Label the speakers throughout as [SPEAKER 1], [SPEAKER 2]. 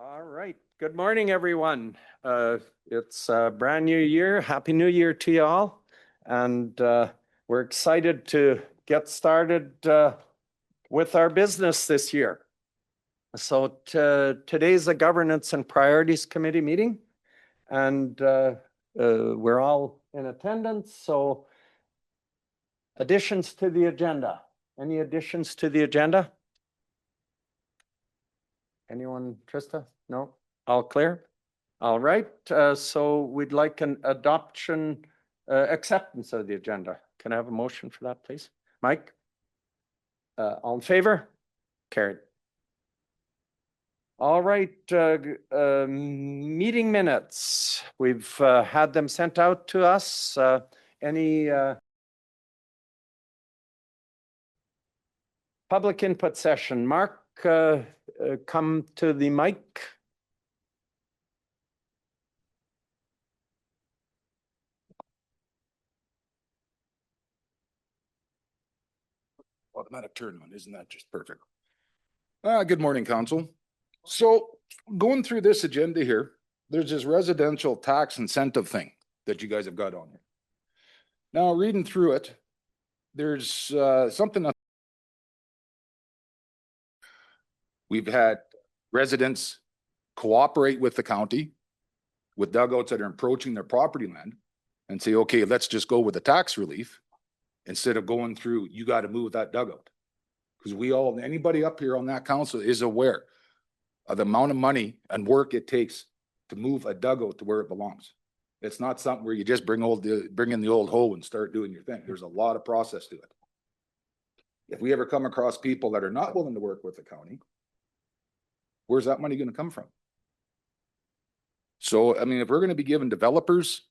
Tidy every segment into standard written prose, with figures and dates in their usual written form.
[SPEAKER 1] All right. Good morning, everyone. It's a brand new year. Happy New Year to you all. And we're excited to get started with our business this year. So today's a Governance and Priorities Committee meeting, and we're all in attendance. So additions to the agenda. Any additions to the agenda? Anyone, Trista? No? All clear? All right. So we'd like an acceptance of the agenda. Can I have a motion for that, please? Mike? All in favor? Carried. All right. Meeting minutes. We've had them sent out to us. Any public input session? Mark, come to the mic.
[SPEAKER 2] Automatic turn on, isn't that just perfect? Good morning, Council. So going through this agenda here, there's this residential tax incentive thing that you guys have got on here. Now, reading through it, there's something that we've had residents cooperate with the county with dugouts that are approaching their property land and say, okay, let's just go with the tax relief instead of going through, you got to move that dugout. Because anybody up here on that council is aware of the amount of money and work it takes to move a dugout to where it belongs. It's not something where you just bring in the old hoe and start doing your thing. There's a lot of process to it. If we ever come across people that are not willing to work with the county, where's that money going to come from? So, I mean, if we're going to be giving developers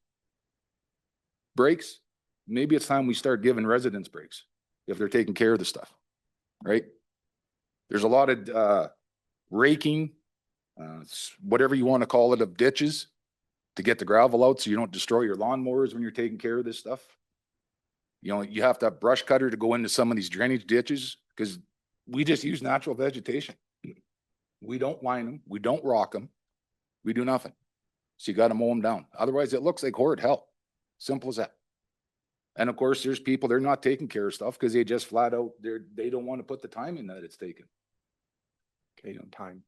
[SPEAKER 2] breaks, maybe it's time we start giving residents breaks if they're taking care of the stuff, right? There's a lot of raking, whatever you want to call it, of ditches to get the gravel out so you don't destroy your lawnmowers when you're taking care of this stuff. You know, you have to have brush cutter to go into some of these drainage ditches because we just use natural vegetation. We don't line them. We don't rock them. We do nothing. So you got to mow them down. Otherwise, it looks like horrid hell. Simple as that. And of course, there's people, they're not taking care of stuff because they just flat out, they don't want to put the time in that it's taken. Okay, time.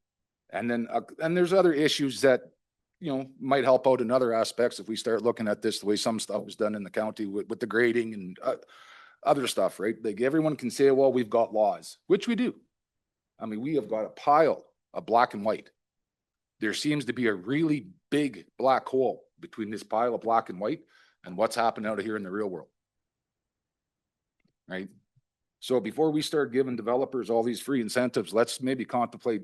[SPEAKER 2] And then, and there's other issues that, you know, might help out in other aspects if we start looking at this the way some stuff was done in the county with the grading and other stuff, right? Like everyone can say, well, we've got laws, which we do. I mean, we have got a pile of black and white. There seems to be a really big black hole between this pile of black and white and what's happening out here in the real world. Right? So before we start giving developers all these free incentives, let's maybe contemplate,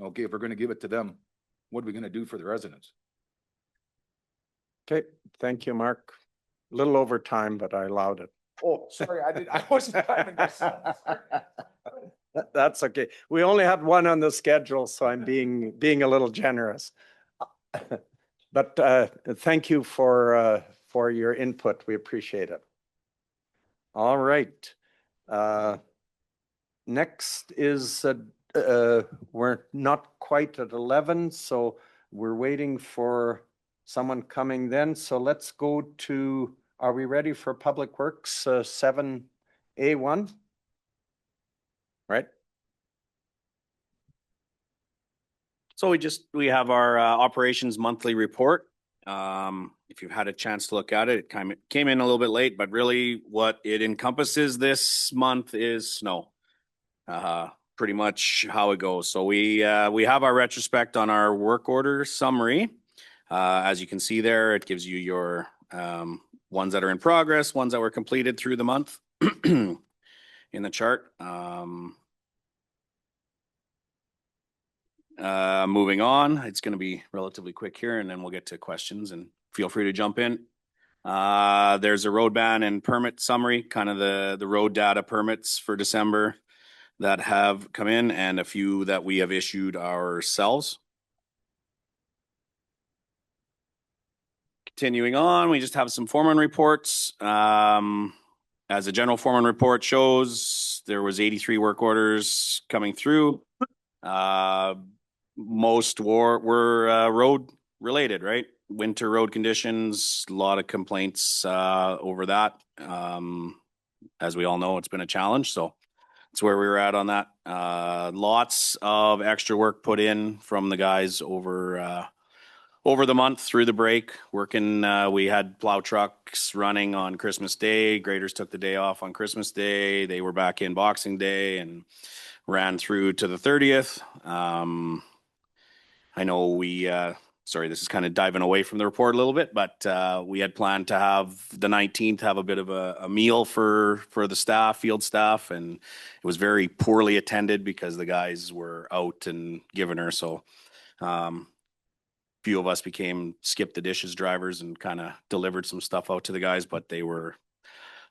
[SPEAKER 2] okay, if we're going to give it to them, what are we going to do for the residents?
[SPEAKER 1] Okay, thank you, Mark. A little over time, but I allowed it.
[SPEAKER 2] Oh, sorry, I wasn't timing this.
[SPEAKER 1] That's okay. We only had one on the schedule, so I'm being a little generous. But thank you for your input. We appreciate it. All right. Next is we're not quite at 11, so we're waiting for someone coming then. So let's go to, are we ready for Public Works 7A1? Right.
[SPEAKER 3] So we have our operations monthly report. If you've had a chance to look at it, it came in a little bit late, but really what it encompasses this month is snow. Pretty much how it goes. So we have our retrospect on our work order summary. As you can see there, it gives you your ones that are in progress, ones that were completed through the month in the chart. Moving on, it's going to be relatively quick here, and then we'll get to questions, and feel free to jump in. There's a road ban and permit summary, kind of the road data permits for December that have come in, and a few that we have issued ourselves. Continuing on, we just have some foreman reports. As a general foreman report shows, there was 83 work orders coming through. most were road related, right? Winter road conditions, a lot of complaints over that. As we all know, it's been a challenge. So that's where we were at on that. Lots of extra work put in from the guys over the month through the break. Working, we had plow trucks running on Christmas Day. Graders took the day off on Christmas Day. They were back in Boxing Day and ran through to the 30th. I know sorry, this is kind of diving away from the report a little bit, but we had planned to have the 19th have a bit of a meal for the staff, field staff, and it was very poorly attended because the guys were out and giving her. So few of us skip the dishes drivers and kind of delivered some stuff out to the guys, but they were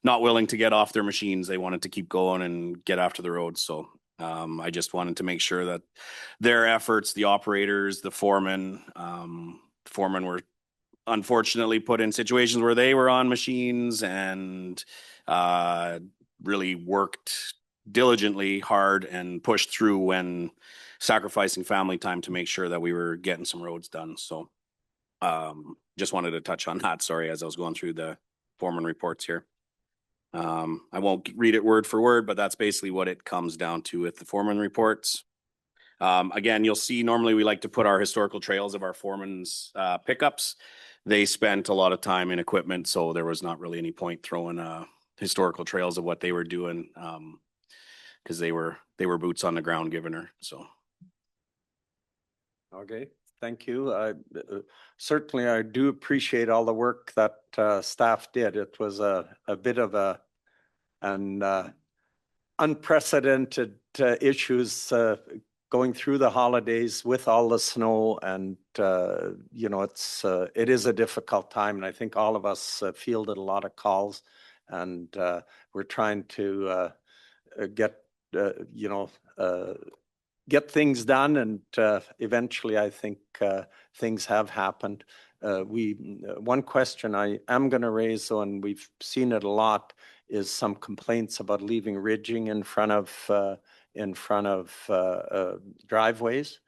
[SPEAKER 3] not willing to get off their machines. They wanted to keep going and get after the road. So I just wanted to make sure that their efforts, the operators, the foremen were unfortunately put in situations where they were on machines and really worked diligently hard and pushed through when sacrificing family time to make sure that we were getting some roads done. So just wanted to touch on that. Sorry, as I was going through the foreman reports here. I won't read it word for word, but that's basically what it comes down to with the foreman reports. Again, you'll see normally we like to put our historical trails of our foreman's pickups. They spent a lot of time in equipment, so there was not really any point throwing historical trails of what they were doing because they were boots on the ground giving her. So.
[SPEAKER 1] Okay, thank you. Certainly, I do appreciate all the work that staff did. It was a bit of an unprecedented issues going through the holidays with all the snow, and you know, it is a difficult time, and I think all of us fielded a lot of calls, and we're trying to get you know, get things done, and eventually I think things have happened. One question I am going to raise, though, and we've seen it a lot, is some complaints about leaving ridging in front of driveways,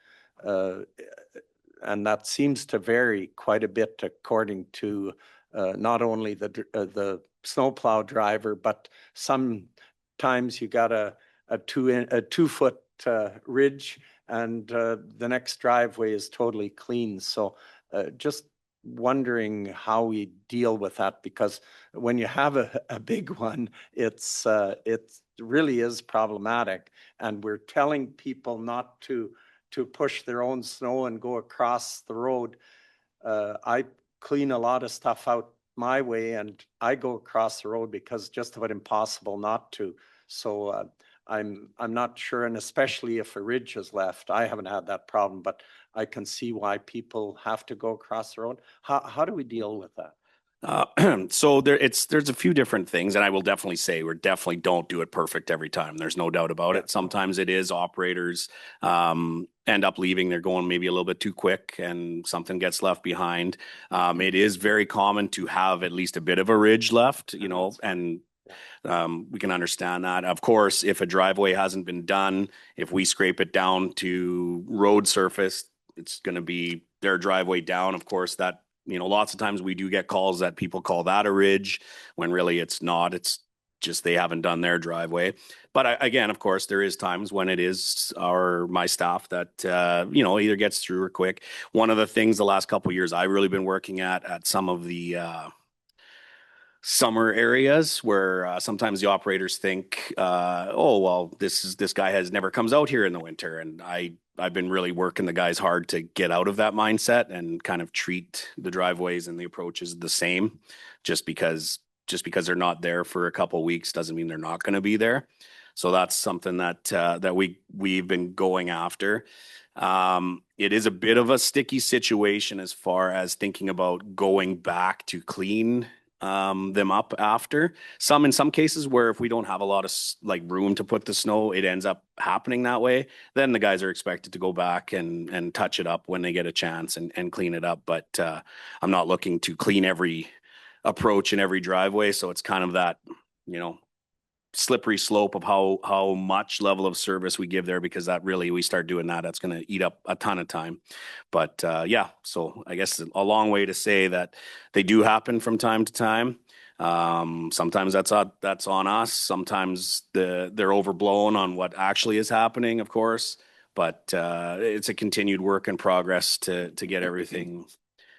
[SPEAKER 1] and that seems to vary quite a bit according to not only the snowplow driver, but sometimes you got a 2 foot ridge, and the next driveway is totally clean. So just wondering how we deal with that, because when you have a big one, it really is problematic, and we're telling people not to push their own snow and go across the road. I clean a lot of stuff out my way, and I go across the road because it's just about impossible not to. So I'm not sure, and especially if a ridge is left. I haven't had that problem, but I can see why people have to go across the road. How do we deal with that?
[SPEAKER 3] So there's a few different things, and I will definitely say we definitely don't do it perfect every time. There's no doubt about it. Sometimes it is operators end up leaving. They're going maybe a little bit too quick, and something gets left behind. It is very common to have at least a bit of a ridge left, you know, and we can understand that. Of course, if a driveway hasn't been done, if we scrape it down to road surface, it's going to be their driveway down. Of course, that, you know, lots of times we do get calls that people call that a ridge when really it's not. It's just they haven't done their driveway. But again, of course, there is times when it is my staff that, you know, either gets through or quick. One of the things the last couple of years I've really been working at some of the summer areas where sometimes the operators think, oh, well, this guy never comes out here in the winter. And I've been really working the guys hard to get out of that mindset and kind of treat the driveways and the approaches the same. Just because they're not there for a couple of weeks doesn't mean they're not going to be there. So that's something that we've been going after. It is a bit of a sticky situation as far as thinking about going back to clean them up after. In some cases where if we don't have a lot of like room to put the snow, it ends up happening that way. Then the guys are expected to go back and touch it up when they get a chance and clean it up. But I'm not looking to clean every approach in every driveway. So it's kind of that, you know, slippery slope of how much level of service we give there, because that really, we start doing that, that's going to eat up a ton of time. But yeah, so I guess a long way to say that they do happen from time to time. Sometimes that's on us. Sometimes they're overblown on what actually is happening, of course. But it's a continued work in progress to get everything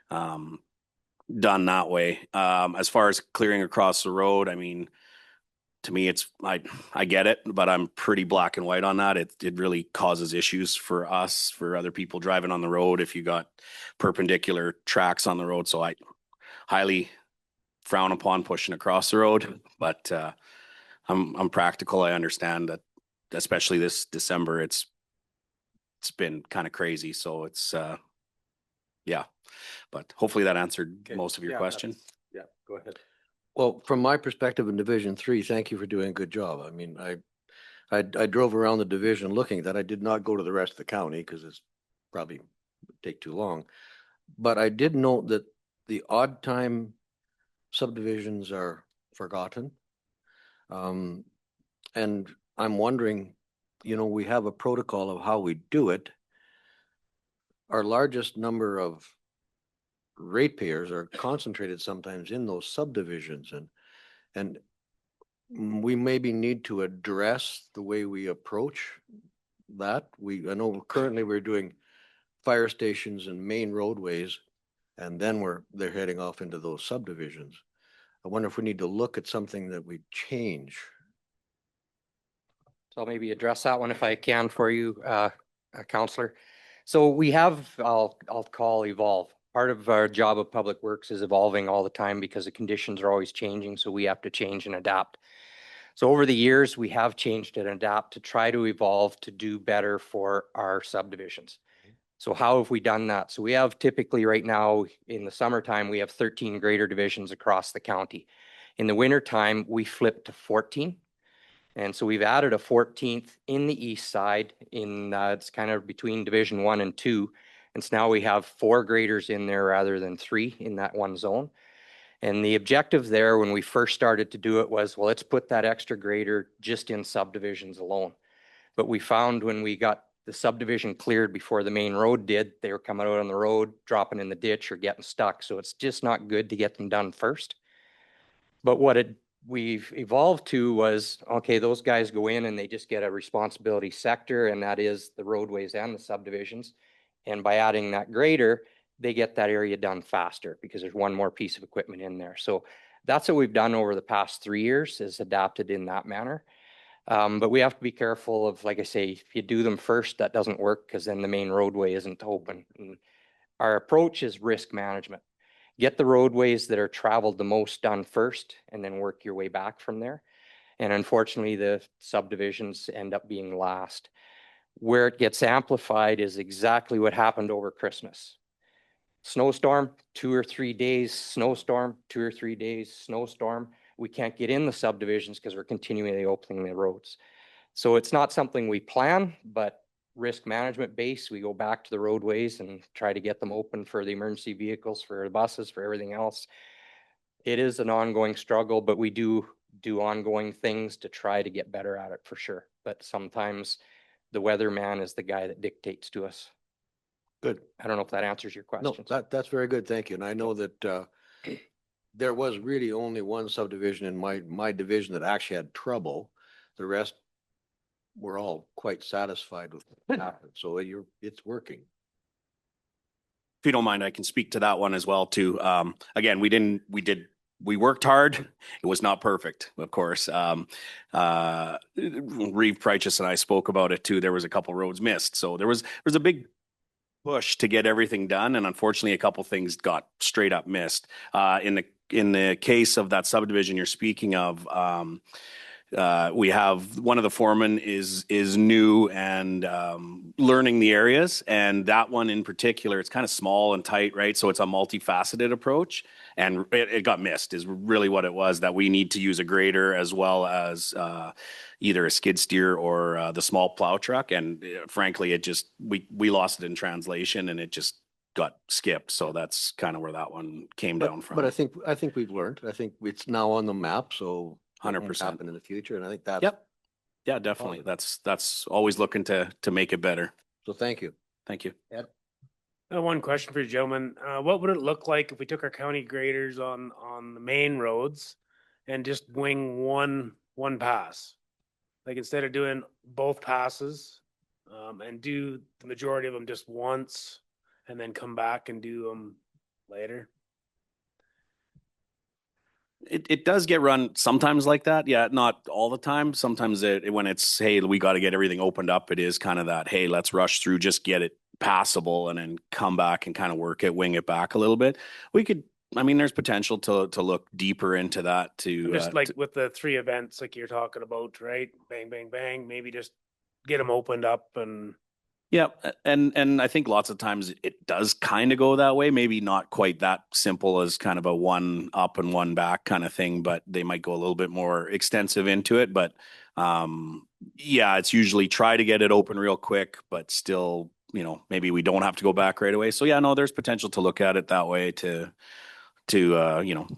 [SPEAKER 3] done that way. As far as clearing across the road, I mean, to me, I get it, but I'm pretty black and white on that. It really causes issues for us, for other people driving on the road if you got perpendicular tracks on the road. So I highly frown upon pushing across the road, but I'm practical. I understand that, especially this December, it's been kind of crazy. So it's yeah, but hopefully that answered most of your question.
[SPEAKER 1] Yeah, go ahead.
[SPEAKER 4] Well, from my perspective in Division 3, thank you for doing a good job. I mean, I drove around the division looking at that. I did not go to the rest of the county because it's probably would take too long. But I did note that the odd time subdivisions are forgotten. And I'm wondering, we have a protocol of how we do it. Our largest number of ratepayers are concentrated sometimes in those subdivisions, and we maybe need to address the way we approach that. I know currently we're doing fire stations and main roadways, and then they're heading off into those subdivisions. I wonder if we need to look at something that we change.
[SPEAKER 5] So I'll maybe address that one if I can for you, Counselor. So we have, I'll call evolve. Part of our job of Public Works is evolving all the time because the conditions are always changing. So we have to change and adapt. So over the years, we have changed and adapt to try to evolve to do better for our subdivisions. So how have we done that? So we have typically right now in the summertime, we have 13 grader divisions across the county. In the wintertime, we flip to 14. And so we've added a 14th in the east side it's kind of between Division 1 and 2. And so now we have 4 graders in there rather than 3 in that one zone. And the objective there when we first started to do it was, well, let's put that extra grader just in subdivisions alone. But we found when we got the subdivision cleared before the main road did, they were coming out on the road, dropping in the ditch or getting stuck. So it's just not good to get them done first. But what we've evolved to was, okay, those guys go in and they just get a responsibility sector, and that is the roadways and the subdivisions. And by adding that grader, they get that area done faster because there's one more piece of equipment in there. So that's what we've done over the past 3 years, is adapted in that manner. But we have to be careful of, like I say, if you do them first, that doesn't work because then the main roadway isn't open. And our approach is risk management. Get the roadways that are traveled the most done first, and then work your way back from there. And unfortunately, the subdivisions end up being last. Where it gets amplified is exactly what happened over Christmas. Snowstorm, 2 or 3 days, snowstorm, 2 or 3 days, snowstorm. We can't get in the subdivisions because we're continually opening the roads. So it's not something we plan, but risk management base, we go back to the roadways and try to get them open for the emergency vehicles, for the buses, for everything else. It is an ongoing struggle, but we do ongoing things to try to get better at it for sure. But sometimes the weatherman is the guy that dictates to us.
[SPEAKER 4] Good.
[SPEAKER 5] I don't know if that answers your question.
[SPEAKER 4] No, that's very good. Thank you. And I know that there was really only one subdivision in my division that actually had trouble. The rest were all quite satisfied with what happened. So it's working.
[SPEAKER 3] If you don't mind, I can speak to that one as well too. Again, we worked hard. It was not perfect, of course. Reeve Preichus and I spoke about it too. There was a couple roads missed. So there was a big push to get everything done, and unfortunately a couple things got straight up missed. In the case of that subdivision you're speaking of, we have one of the foremen is new and learning the areas, and that one in particular, it's kind of small and tight, right? So it's a multifaceted approach, and it got missed is really what it was, that we need to use a grader as well as either a skid steer or the small plow truck. And frankly, it just, we lost it in translation and it just got skipped. So that's kind of where that one came down from.
[SPEAKER 4] But I think we've learned. I think it's now on the map. So what won't
[SPEAKER 3] 100%.
[SPEAKER 4] happen in the future. And I think that's,
[SPEAKER 3] Yep. Yeah, definitely. That's always looking to make it better.
[SPEAKER 4] so thank you.
[SPEAKER 3] Thank you.
[SPEAKER 6] One question for you, gentlemen. What would it look like if we took our county graders on the main roads and just wing one pass? Like instead of doing both passes, and do the majority of them just once and then come back and do them later?
[SPEAKER 3] It does get run sometimes like that. Yeah, not all the time. Sometimes when it's, hey, we got to get everything opened up, it is kind of that, hey, let's rush through, just get it passable and then come back and kind of wing it back a little bit. There's potential to look deeper into that to
[SPEAKER 6] Just like with the 3 events like you're talking about, right? Bang, bang, bang, maybe just get them opened up and.
[SPEAKER 3] yeah, and I think lots of times it does kind of go that way. Maybe not quite that simple as kind of a one up and one back kind of thing, but they might go a little bit more extensive into it. But yeah, it's usually try to get it open real quick, but still, maybe we don't have to go back right away. So yeah, no, there's potential to look at it that way to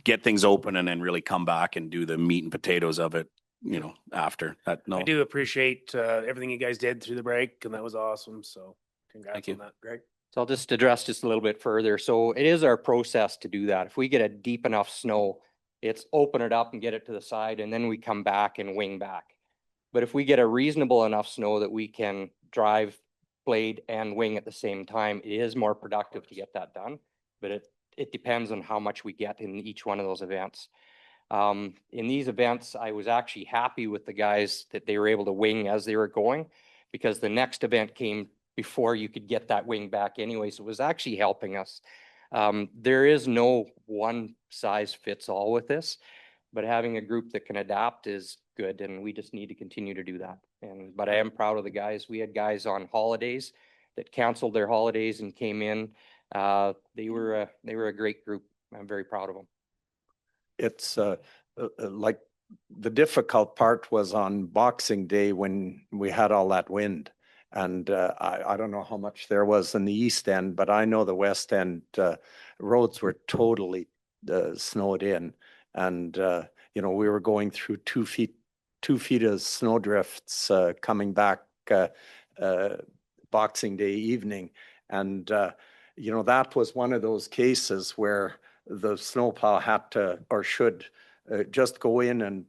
[SPEAKER 3] get things open and then really come back and do the meat and potatoes of it. After that. No,
[SPEAKER 6] I do appreciate everything you guys did through the break, and that was awesome. So congrats
[SPEAKER 3] Thank you.
[SPEAKER 6] on that, Greg.
[SPEAKER 5] So I'll just address just a little bit further. So it is our process to do that. If we get a deep enough snow, it's open it up and get it to the side, and then we come back and wing back. But if we get a reasonable enough snow that we can drive, blade, and wing at the same time, it is more productive to get that done. But it depends on how much we get in each one of those events. In these events, I was actually happy with the guys that they were able to wing as they were going, because the next event came before you could get that wing back anyway. So it was actually helping us. There is no one size fits all with this, but having a group that can adapt is good. And we just need to continue to do that. But I am proud of the guys. We had guys on holidays that canceled their holidays and came in. They were a great group. I'm very proud of them.
[SPEAKER 1] It's like the difficult part was on Boxing Day when we had all that wind. And I don't know how much there was in the east end, but I know the west end roads were totally snowed in. And, we were going through 2 feet of snow drifts coming back Boxing Day evening. And, that was one of those cases where the snowplow had to or should just go in and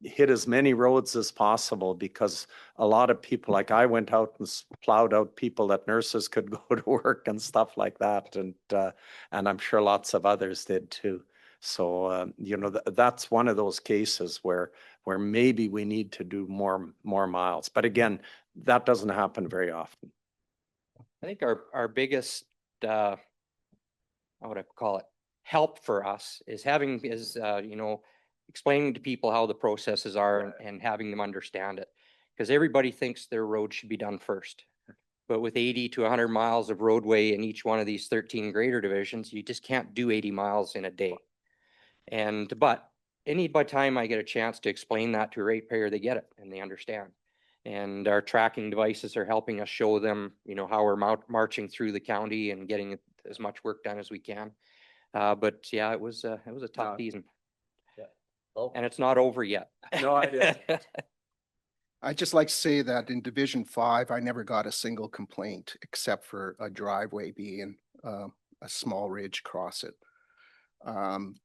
[SPEAKER 1] hit as many roads as possible, because a lot of people, like I went out and plowed out people that nurses could go to work and stuff like that. And I'm sure lots of others did too. So, that's one of those cases where maybe we need to do more miles. But again, that doesn't happen very often.
[SPEAKER 5] I think our biggest, how would I call it, help for us is explaining to people how the processes are and having them understand it. Because everybody thinks their road should be done first. But with 80 to 100 miles of roadway in each one of these 13 grader divisions, you just can't do 80 miles in a day. But by time I get a chance to explain that to a ratepayer, they get it and they understand. And our tracking devices are helping us show them, how we're marching through the county and getting as much work done as we can. But yeah, it was a tough season.
[SPEAKER 1] Yeah. Oh.
[SPEAKER 5] And it's not over yet.
[SPEAKER 1] No idea.
[SPEAKER 7] I'd just like to say that in Division 5, I never got a single complaint except for a driveway being a small ridge across it.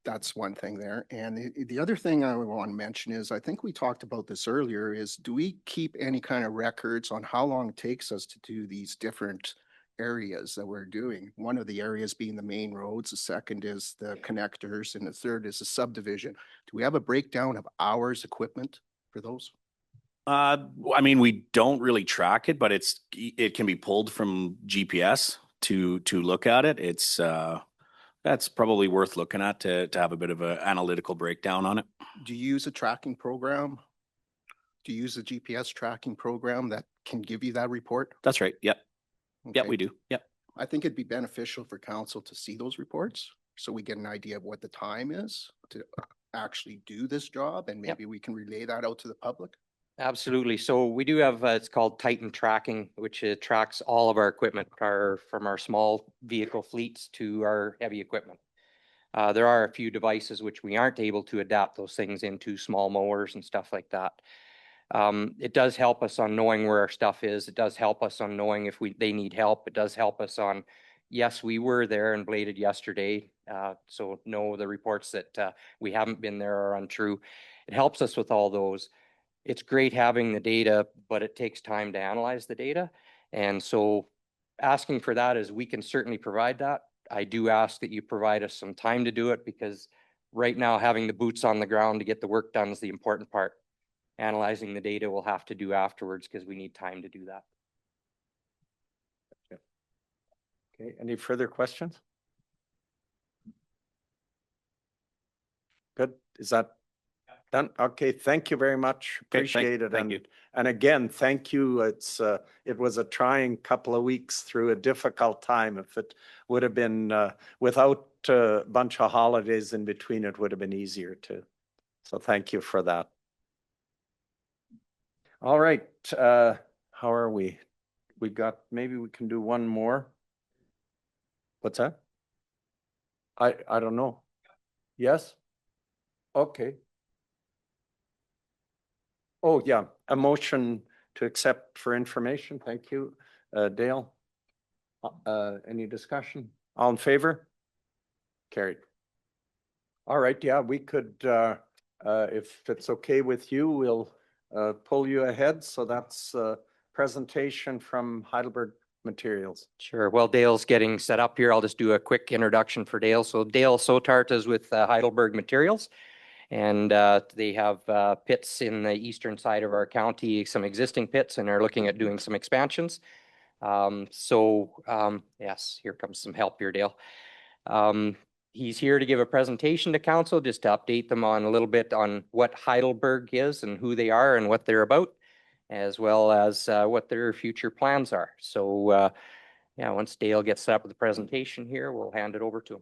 [SPEAKER 7] That's one thing there. And the other thing I want to mention is, I think we talked about this earlier, is do we keep any kind of records on how long it takes us to do these different areas that we're doing? One of the areas being the main roads, the second is the connectors, and the third is the subdivision. Do we have a breakdown of hours equipment for those?
[SPEAKER 3] We don't really track it, but it can be pulled from GPS to look at it. It's that's probably worth looking at to have a bit of an analytical breakdown on it.
[SPEAKER 7] Do you use a tracking program? Do you use a GPS tracking program that can give you that report?
[SPEAKER 3] That's right. Yep.
[SPEAKER 7] Okay.
[SPEAKER 3] Yeah, we do. Yep.
[SPEAKER 7] I think it'd be beneficial for council to see those reports so we get an idea of what the time is to actually do this job, and maybe we can relay that out to the public.
[SPEAKER 5] Absolutely. So we do have, it's called Titan tracking, which tracks all of our equipment, from our small vehicle fleets to our heavy equipment. There are a few devices which we aren't able to adapt those things into, small mowers and stuff like that. It does help us on knowing where our stuff is. It does help us on knowing if they need help. It does help us on, yes, we were there and bladed yesterday. So no, the reports that we haven't been there are untrue. It helps us with all those. It's great having the data, but it takes time to analyze the data. And so asking for that is we can certainly provide that. I do ask that you provide us some time to do it, because right now having the boots on the ground to get the work done is the important part. Analyzing the data we'll have to do afterwards because we need time to do that.
[SPEAKER 1] Okay, any further questions? Good, is that done? Okay, thank you very much. Appreciate it.
[SPEAKER 3] Thank you.
[SPEAKER 1] And again, thank you. It was a trying couple of weeks through a difficult time. If it would have been without a bunch of holidays in between, it would have been easier too. So thank you for that. All right, how are we? We got, maybe we can do one more. What's that? I don't know. Yes? Okay. Oh, yeah, a motion to accept for information. Thank you. Dale? Any discussion? All in favor? Carried. All right, yeah, we could, if it's okay with you, we'll pull you ahead. So that's a presentation from Heidelberg Materials.
[SPEAKER 5] Sure. Well, Dale's getting set up here. I'll just do a quick introduction for Dale. So Dale Sotart is with Heidelberg Materials, and they have pits in the eastern side of our county, some existing pits, and are looking at doing some expansions. Yes, here comes some help here, Dale. He's here to give a presentation to council, just to update them on a little bit on what Heidelberg is and who they are and what they're about, as well as what their future plans are. So yeah, once Dale gets set up with the presentation here, we'll hand it over to him.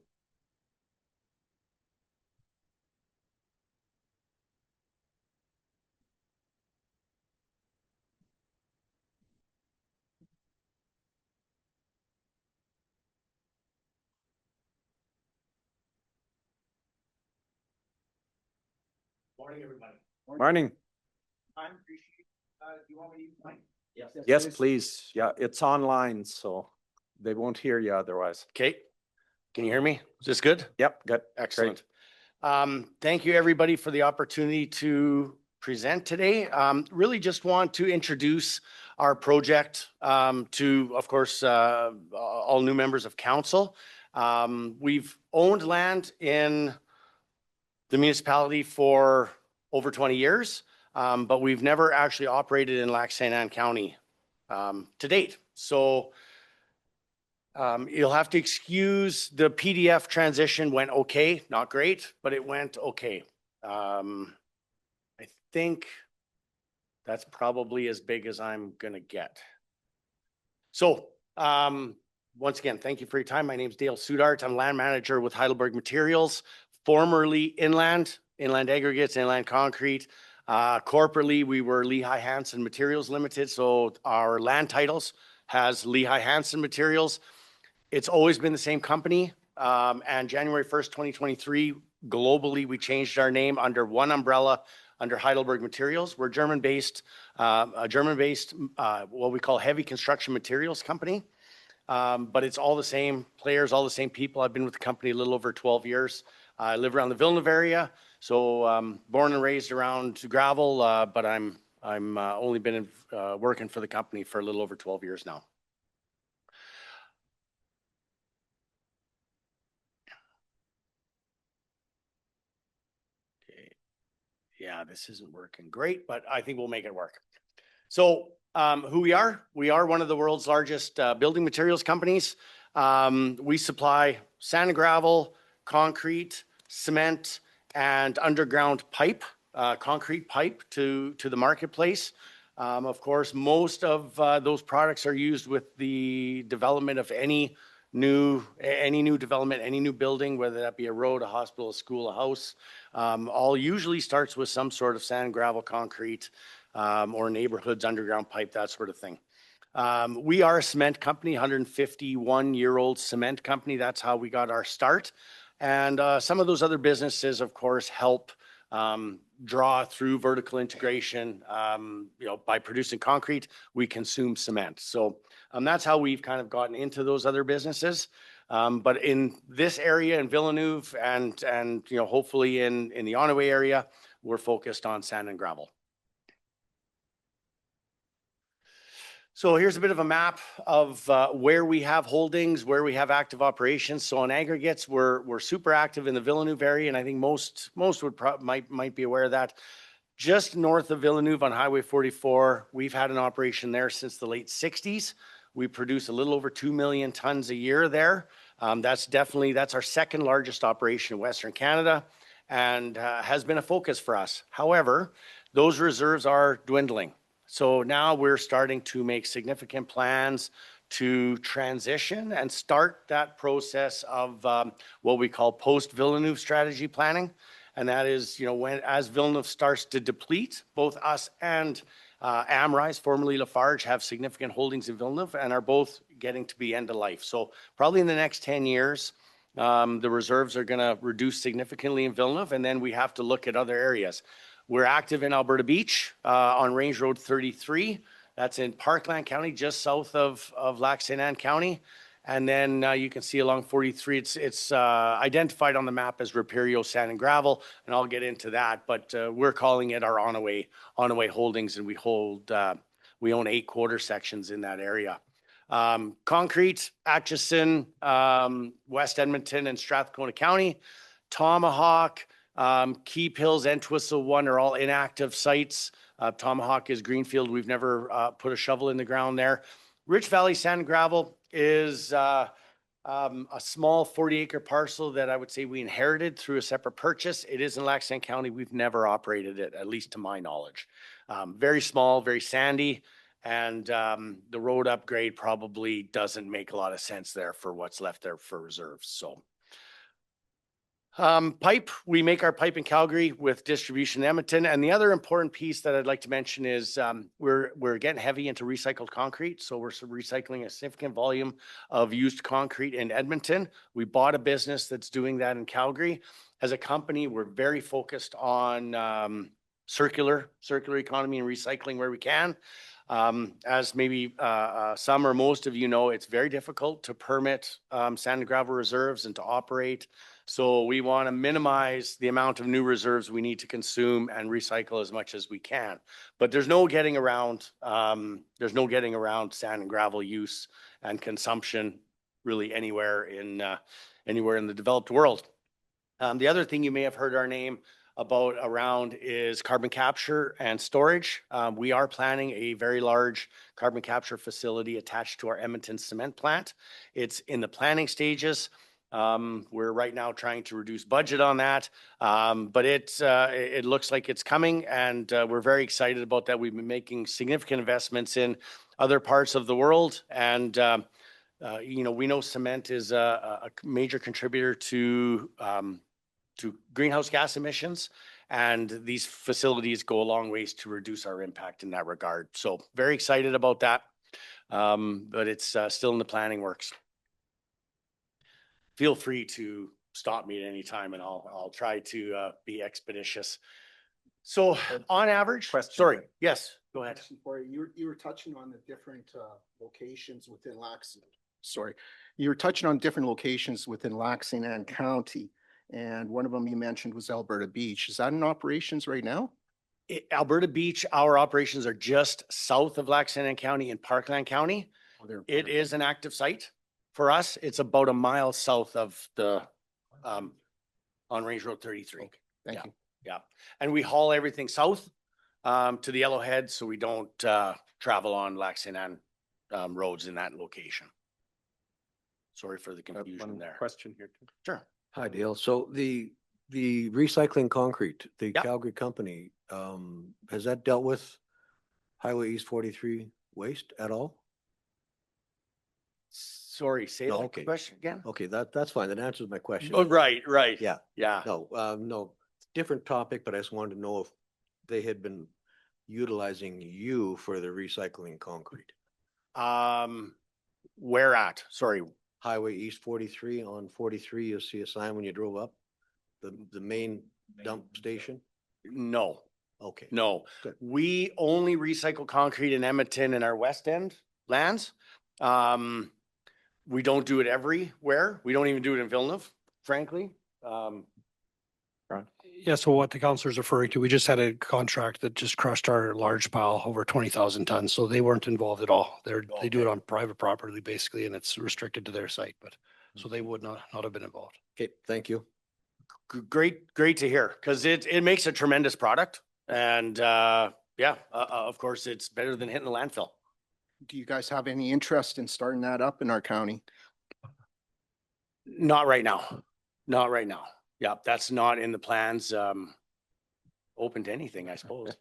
[SPEAKER 3] Morning, everybody.
[SPEAKER 1] Morning.
[SPEAKER 3] I appreciate, do you want me to use mine?
[SPEAKER 1] Yes, please. Yeah, it's online, so they won't hear you otherwise.
[SPEAKER 8] Okay, can you hear me? Is this good?
[SPEAKER 1] Yep, good.
[SPEAKER 8] Excellent. Thank you, everybody, for the opportunity to present today. Really just want to introduce our project to, of course, all new members of council. We've owned land in the municipality for over 20 years, but we've never actually operated in Lac Ste County to date. So you'll have to excuse the PDF transition went okay, not great, but it went okay. I think that's probably as big as I'm gonna get. So once again, thank you for your time. My name is Dale Sudart. I'm land manager with Heidelberg Materials, formerly Inland Aggregates, Inland Concrete. Corporately, we were Lehigh Hansen Materials Limited. So our land titles has Lehigh Hansen Materials. It's always been the same company. And January 1st, 2023, globally, we changed our name under one umbrella under Heidelberg Materials. We're German-based, what we call heavy construction materials company. But it's all the same players, all the same people. I've been with the company a little over 12 years. I live around the Villeneuve area. So born and raised around gravel, but I'm only been working for the company for a little over 12 years now. Yeah, this isn't working great, but I think we'll make it work. So who we are one of the world's largest building materials companies. We supply sand and gravel, concrete, cement, and underground pipe, concrete pipe to the marketplace. Of course, most of those products are used with the development of any new development, any new building, whether that be a road, a hospital, a school, a house. All usually starts with some sort of sand, gravel, concrete, or neighborhoods, underground pipe, that sort of thing. We are a cement company, 151-year-old cement company. That's how we got our start. And some of those other businesses, of course, help draw through vertical integration. By producing concrete, we consume cement. So that's how we've kind of gotten into those other businesses. But in this area in Villeneuve and hopefully in the Onaway area, we're focused on sand and gravel. So here's a bit of a map of where we have holdings, where we have active operations. So on aggregates, we're super active in the Villeneuve area, and I think most would might be aware of that. Just north of Villeneuve on Highway 44, we've had an operation there since the late 60s. We produce a little over 2 million tons a year there. That's our second largest operation in Western Canada, and has been a focus for us. However, those reserves are dwindling. So now we're starting to make significant plans to transition and start that process of what we call post-Villeneuve strategy planning. And that is, as Villeneuve starts to deplete, both us and Amrise, formerly Lafarge, have significant holdings in Villeneuve and are both getting to be end of life. So probably in the next 10 years, the reserves are going to reduce significantly in Villeneuve, and then we have to look at other areas. We're active in Alberta Beach on Range Road 33. That's in Parkland County, just south of Lac Ste County. And then you can see along 43, it's identified on the map as Raperio Sand and Gravel, and I'll get into that. But we're calling it our Onaway holdings, and we own 8 quarter sections in that area. Concrete, Atchison, West Edmonton, and Strathcona County. Tomahawk, Keep Hills, and Twistle 1 are all inactive sites. Tomahawk is greenfield. We've never put a shovel in the ground there. Rich Valley Sand and Gravel is a small 40-acre parcel that I would say we inherited through a separate purchase. It is in Lac Ste County. We've never operated it, at least to my knowledge. Very small, very sandy, and the road upgrade probably doesn't make a lot of sense there for what's left there for reserves. So pipe, we make our pipe in Calgary with distribution in Edmonton. And the other important piece that I'd like to mention is we're getting heavy into recycled concrete. So we're recycling a significant volume of used concrete in Edmonton. We bought a business that's doing that in Calgary. As a company, we're very focused on circular economy and recycling where we can. As maybe some or most of you know, it's very difficult to permit sand and gravel reserves and to operate. So we want to minimize the amount of new reserves we need to consume and recycle as much as we can. But there's no getting around sand and gravel use and consumption really anywhere in the developed world. The other thing you may have heard our name about around is carbon capture and storage. We are planning a very large carbon capture facility attached to our Edmonton cement plant. It's in the planning stages. We're right now trying to reduce budget on that, but it looks like it's coming, and we're very excited about that. We've been making significant investments in other parts of the world, and we know cement is a major contributor to greenhouse gas emissions, and these facilities go a long ways to reduce our impact in that regard. So very excited about that, but it's still in the planning works. Feel free to stop me at any time, and I'll try to be expeditious. So on average, sorry, yes, go ahead.
[SPEAKER 7] You were touching on the different locations within Lac Ste. Sorry, you were touching on different locations within Lac Ste County, and one of them you mentioned was Alberta Beach. Is that in operations right now?
[SPEAKER 8] Alberta Beach, our operations are just south of Lac Ste County in Parkland County. It is an active site. For us, it's about a mile south of the on Range Road 33.
[SPEAKER 7] Okay. Thank you.
[SPEAKER 8] Yeah, and we haul everything south to the Yellowhead, so we don't travel on Lac Ste roads in that location. Sorry for the confusion there.
[SPEAKER 1] Question here too.
[SPEAKER 8] Sure.
[SPEAKER 4] Hi, Dale. So the recycling concrete, the Calgary company, has that dealt with Highway East 43 waste at all?
[SPEAKER 8] Sorry, say
[SPEAKER 4] No,
[SPEAKER 8] that
[SPEAKER 4] okay.
[SPEAKER 8] question again.
[SPEAKER 4] Okay, that's fine. That answers my question.
[SPEAKER 8] Oh, right.
[SPEAKER 4] Yeah.
[SPEAKER 8] Yeah.
[SPEAKER 4] No, different topic, but I just wanted to know if they had been utilizing you for the recycling concrete.
[SPEAKER 8] Where at? Sorry.
[SPEAKER 4] Highway East 43, on 43, you'll see a sign when you drove up, the main dump station?
[SPEAKER 8] No,
[SPEAKER 4] Okay.
[SPEAKER 8] no.
[SPEAKER 4] Good.
[SPEAKER 8] We only recycle concrete in Edmonton and our West End lands. We don't do it everywhere. We don't even do it in Villeneuve, frankly.
[SPEAKER 9] Yeah, so what the counselor's referring to, we just had a contract that just crushed our large pile over 20,000 tons, so they weren't involved at all. They do it on private property basically, and it's restricted to their site, but so they would not have been involved.
[SPEAKER 4] Okay, thank you.
[SPEAKER 8] Great to hear, because it makes a tremendous product. And of course, it's better than hitting the landfill.
[SPEAKER 7] Do you guys have any interest in starting that up in our county?
[SPEAKER 8] Not right now. Not right now. Yeah, that's not in the plans. Open to anything, I suppose.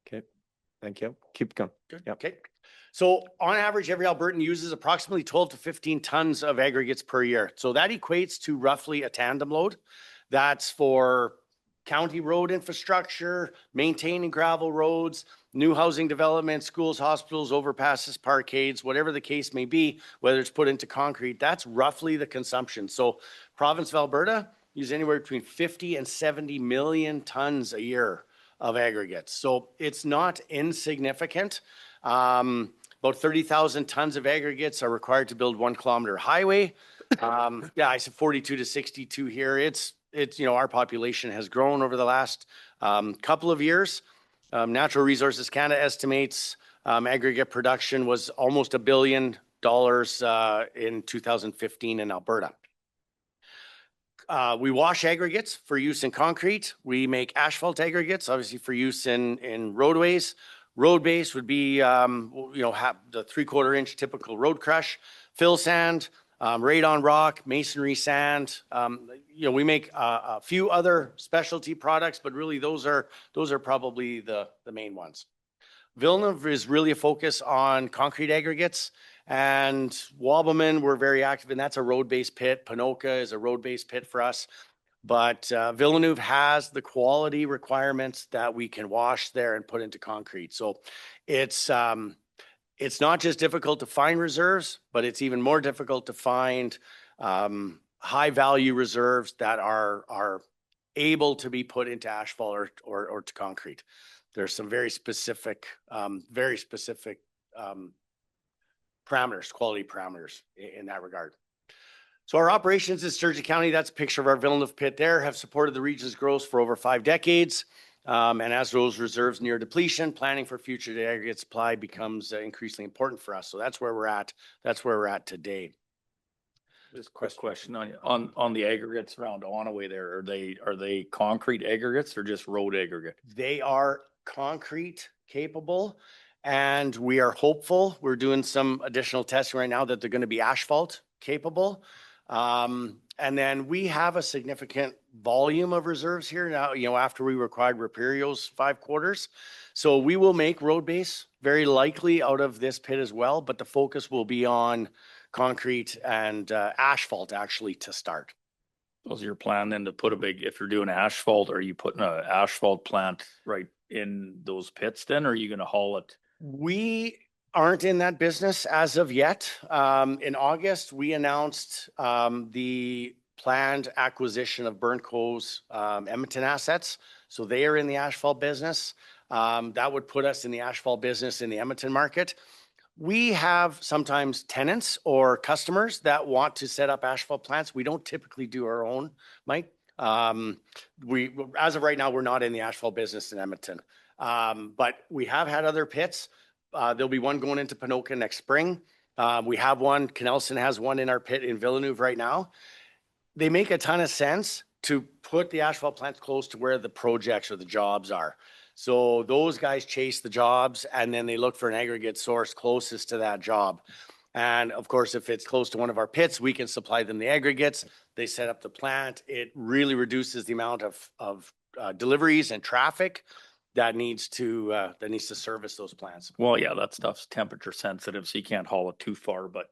[SPEAKER 1] Okay, thank you. Keep going.
[SPEAKER 8] Good.
[SPEAKER 1] Yep.
[SPEAKER 8] Okay. So on average, every Albertan uses approximately 12 to 15 tons of aggregates per year. So that equates to roughly a tandem load. That's for county road infrastructure, maintaining gravel roads, new housing development, schools, hospitals, overpasses, parkades, whatever the case may be, whether it's put into concrete, that's roughly the consumption. So province of Alberta uses anywhere between 50 and 70 million tons a year of aggregates. So it's not insignificant. About 30,000 tons of aggregates are required to build 1 kilometer highway. I said 42 to 62 here. It's, our population has grown over the last couple of years. Natural Resources Canada estimates aggregate production was almost $1 billion in 2015 in Alberta. We wash aggregates for use in concrete. We make asphalt aggregates, obviously for use in roadways. Road base would be, the 3/4 inch typical road crush, fill sand, radon rock, masonry sand. We make a few other specialty products, but really those are probably the main ones. Villeneuve is really a focus on concrete aggregates, and Wabamun, we're very active, and that's a road-based pit. Panoka is a road-based pit for us. But Villeneuve has the quality requirements that we can wash there and put into concrete. So it's not just difficult to find reserves, but it's even more difficult to find high value reserves that are able to be put into asphalt or to concrete. There's some very specific parameters, quality parameters in that regard. So our operations in Sturgeon County, that's a picture of our Villeneuve pit there, have supported the region's growth for over 5 decades. And as those reserves near depletion, planning for future aggregate supply becomes increasingly important for us. So that's where we're at. That's where we're at today.
[SPEAKER 10] Just a quick question on the aggregates around Onaway there. Are they concrete aggregates or just road aggregate?
[SPEAKER 8] They are concrete capable, and we are hopeful. We're doing some additional testing right now that they're going to be asphalt capable. And then we have a significant volume of reserves here now, after we required Rapirio's 5 quarters. So we will make road base very likely out of this pit as well, but the focus will be on concrete and asphalt actually to start.
[SPEAKER 10] Was your plan then to put if you're doing asphalt, are you putting an asphalt plant right in those pits then, or are you going to haul it?
[SPEAKER 8] We aren't in that business as of yet. In August, we announced the planned acquisition of Burnt Cove's Edmonton assets. So they are in the asphalt business. That would put us in the asphalt business in the Edmonton market. We have sometimes tenants or customers that want to set up asphalt plants. We don't typically do our own, Mike. As of right now, we're not in the asphalt business in Edmonton. But we have had other pits. There'll be one going into Panoka next spring. We have one, Canelson has one in our pit in Villeneuve right now. They make a ton of sense to put the asphalt plants close to where the projects or the jobs are. So those guys chase the jobs and then they look for an aggregate source closest to that job. And of course, if it's close to one of our pits, we can supply them the aggregates. They set up the plant. It really reduces the amount of deliveries and traffic that needs to service those plants.
[SPEAKER 10] Well, yeah, that stuff's temperature sensitive, so you can't haul it too far. But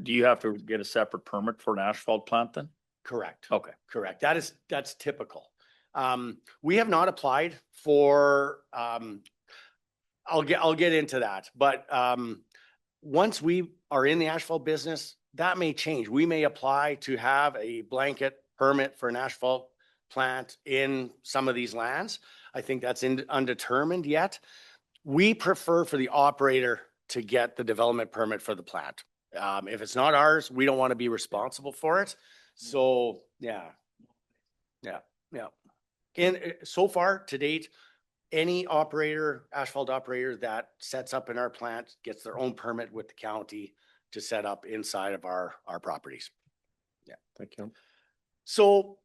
[SPEAKER 10] do you have to get a separate permit for an asphalt plant then?
[SPEAKER 8] Correct.
[SPEAKER 10] Okay.
[SPEAKER 8] Correct. That's typical. We have not applied for, I'll get into that, but once we are in the asphalt business, that may change. We may apply to have a blanket permit for an asphalt plant in some of these lands. I think that's undetermined yet. We prefer for the operator to get the development permit for the plant. If it's not ours, we don't want to be responsible for it. So, yeah. So far to date, any operator, asphalt operator that sets up in our plant gets their own permit with the county to set up inside of our properties.
[SPEAKER 1] Thank you.
[SPEAKER 8] So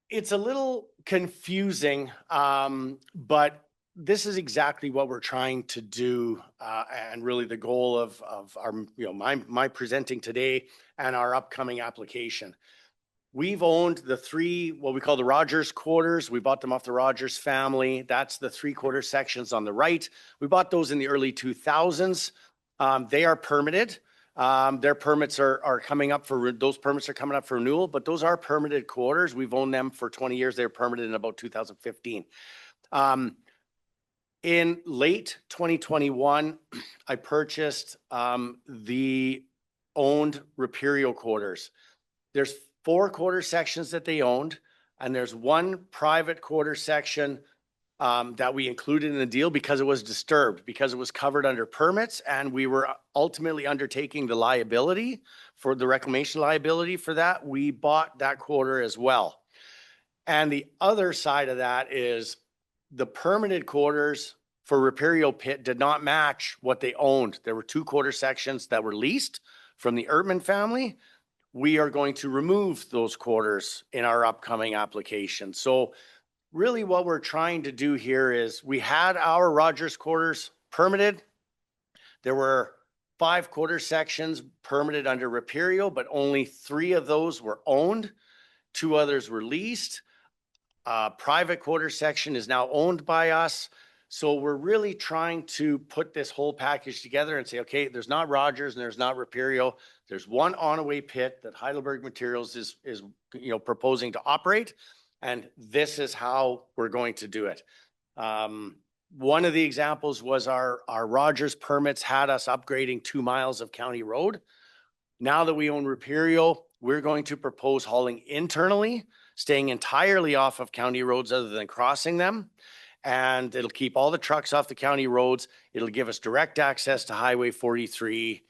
[SPEAKER 8] it's a little confusing, but this is exactly what we're trying to do, and really the goal of our, my presenting today and our upcoming application. We've owned the three, what we call the Rogers quarters. We bought them off the Rogers family. That's the 3/4 sections on the right. We bought those in the early 2000s. They are permitted. Their permits are coming up for, those permits are coming up for renewal, but those are permitted quarters. We've owned them for 20 years. They were permitted in about 2015. In late 2021, I purchased the owned Riparial quarters. There's 4 quarter sections that they owned, and there's 1 private quarter section that we included in the deal because it was disturbed, because it was covered under permits, and we were ultimately undertaking the liability for the reclamation liability for that. We bought that quarter as well. And the other side of that is the permitted quarters for Riparial pit did not match what they owned. There were 2 quarter sections that were leased from the Ertman family. We are going to remove those quarters in our upcoming application. So really what we're trying to do here is we had our Rogers quarters permitted. There were 5 quarter sections permitted under Riparial, but only 3 of those were owned. 2 others were leased. Private quarter section is now owned by us. So we're really trying to put this whole package together and say, okay, there's not Rogers and there's not Riparial. There's one on-away pit that Heidelberg Materials is proposing to operate. And this is how we're going to do it. One of the examples was our Rogers permits had us upgrading 2 miles of county road. Now that we own Riparial, we're going to propose hauling internally, staying entirely off of county roads other than crossing them. And it'll keep all the trucks off the county roads. It'll give us direct access to Highway 43.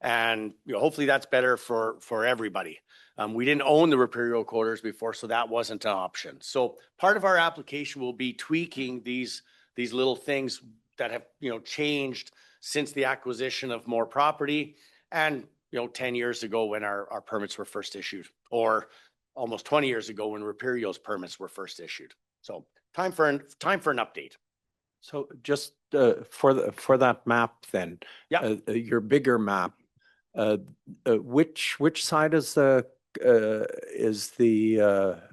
[SPEAKER 8] And hopefully that's better for everybody. We didn't own the Riparial quarters before, so that wasn't an option. So part of our application will be tweaking these little things that have changed since the acquisition of more property and 10 years ago when our permits were first issued, or almost 20 years ago when Riparial's permits were first issued. So time for an update.
[SPEAKER 1] So just for that map then, your bigger map, which side is the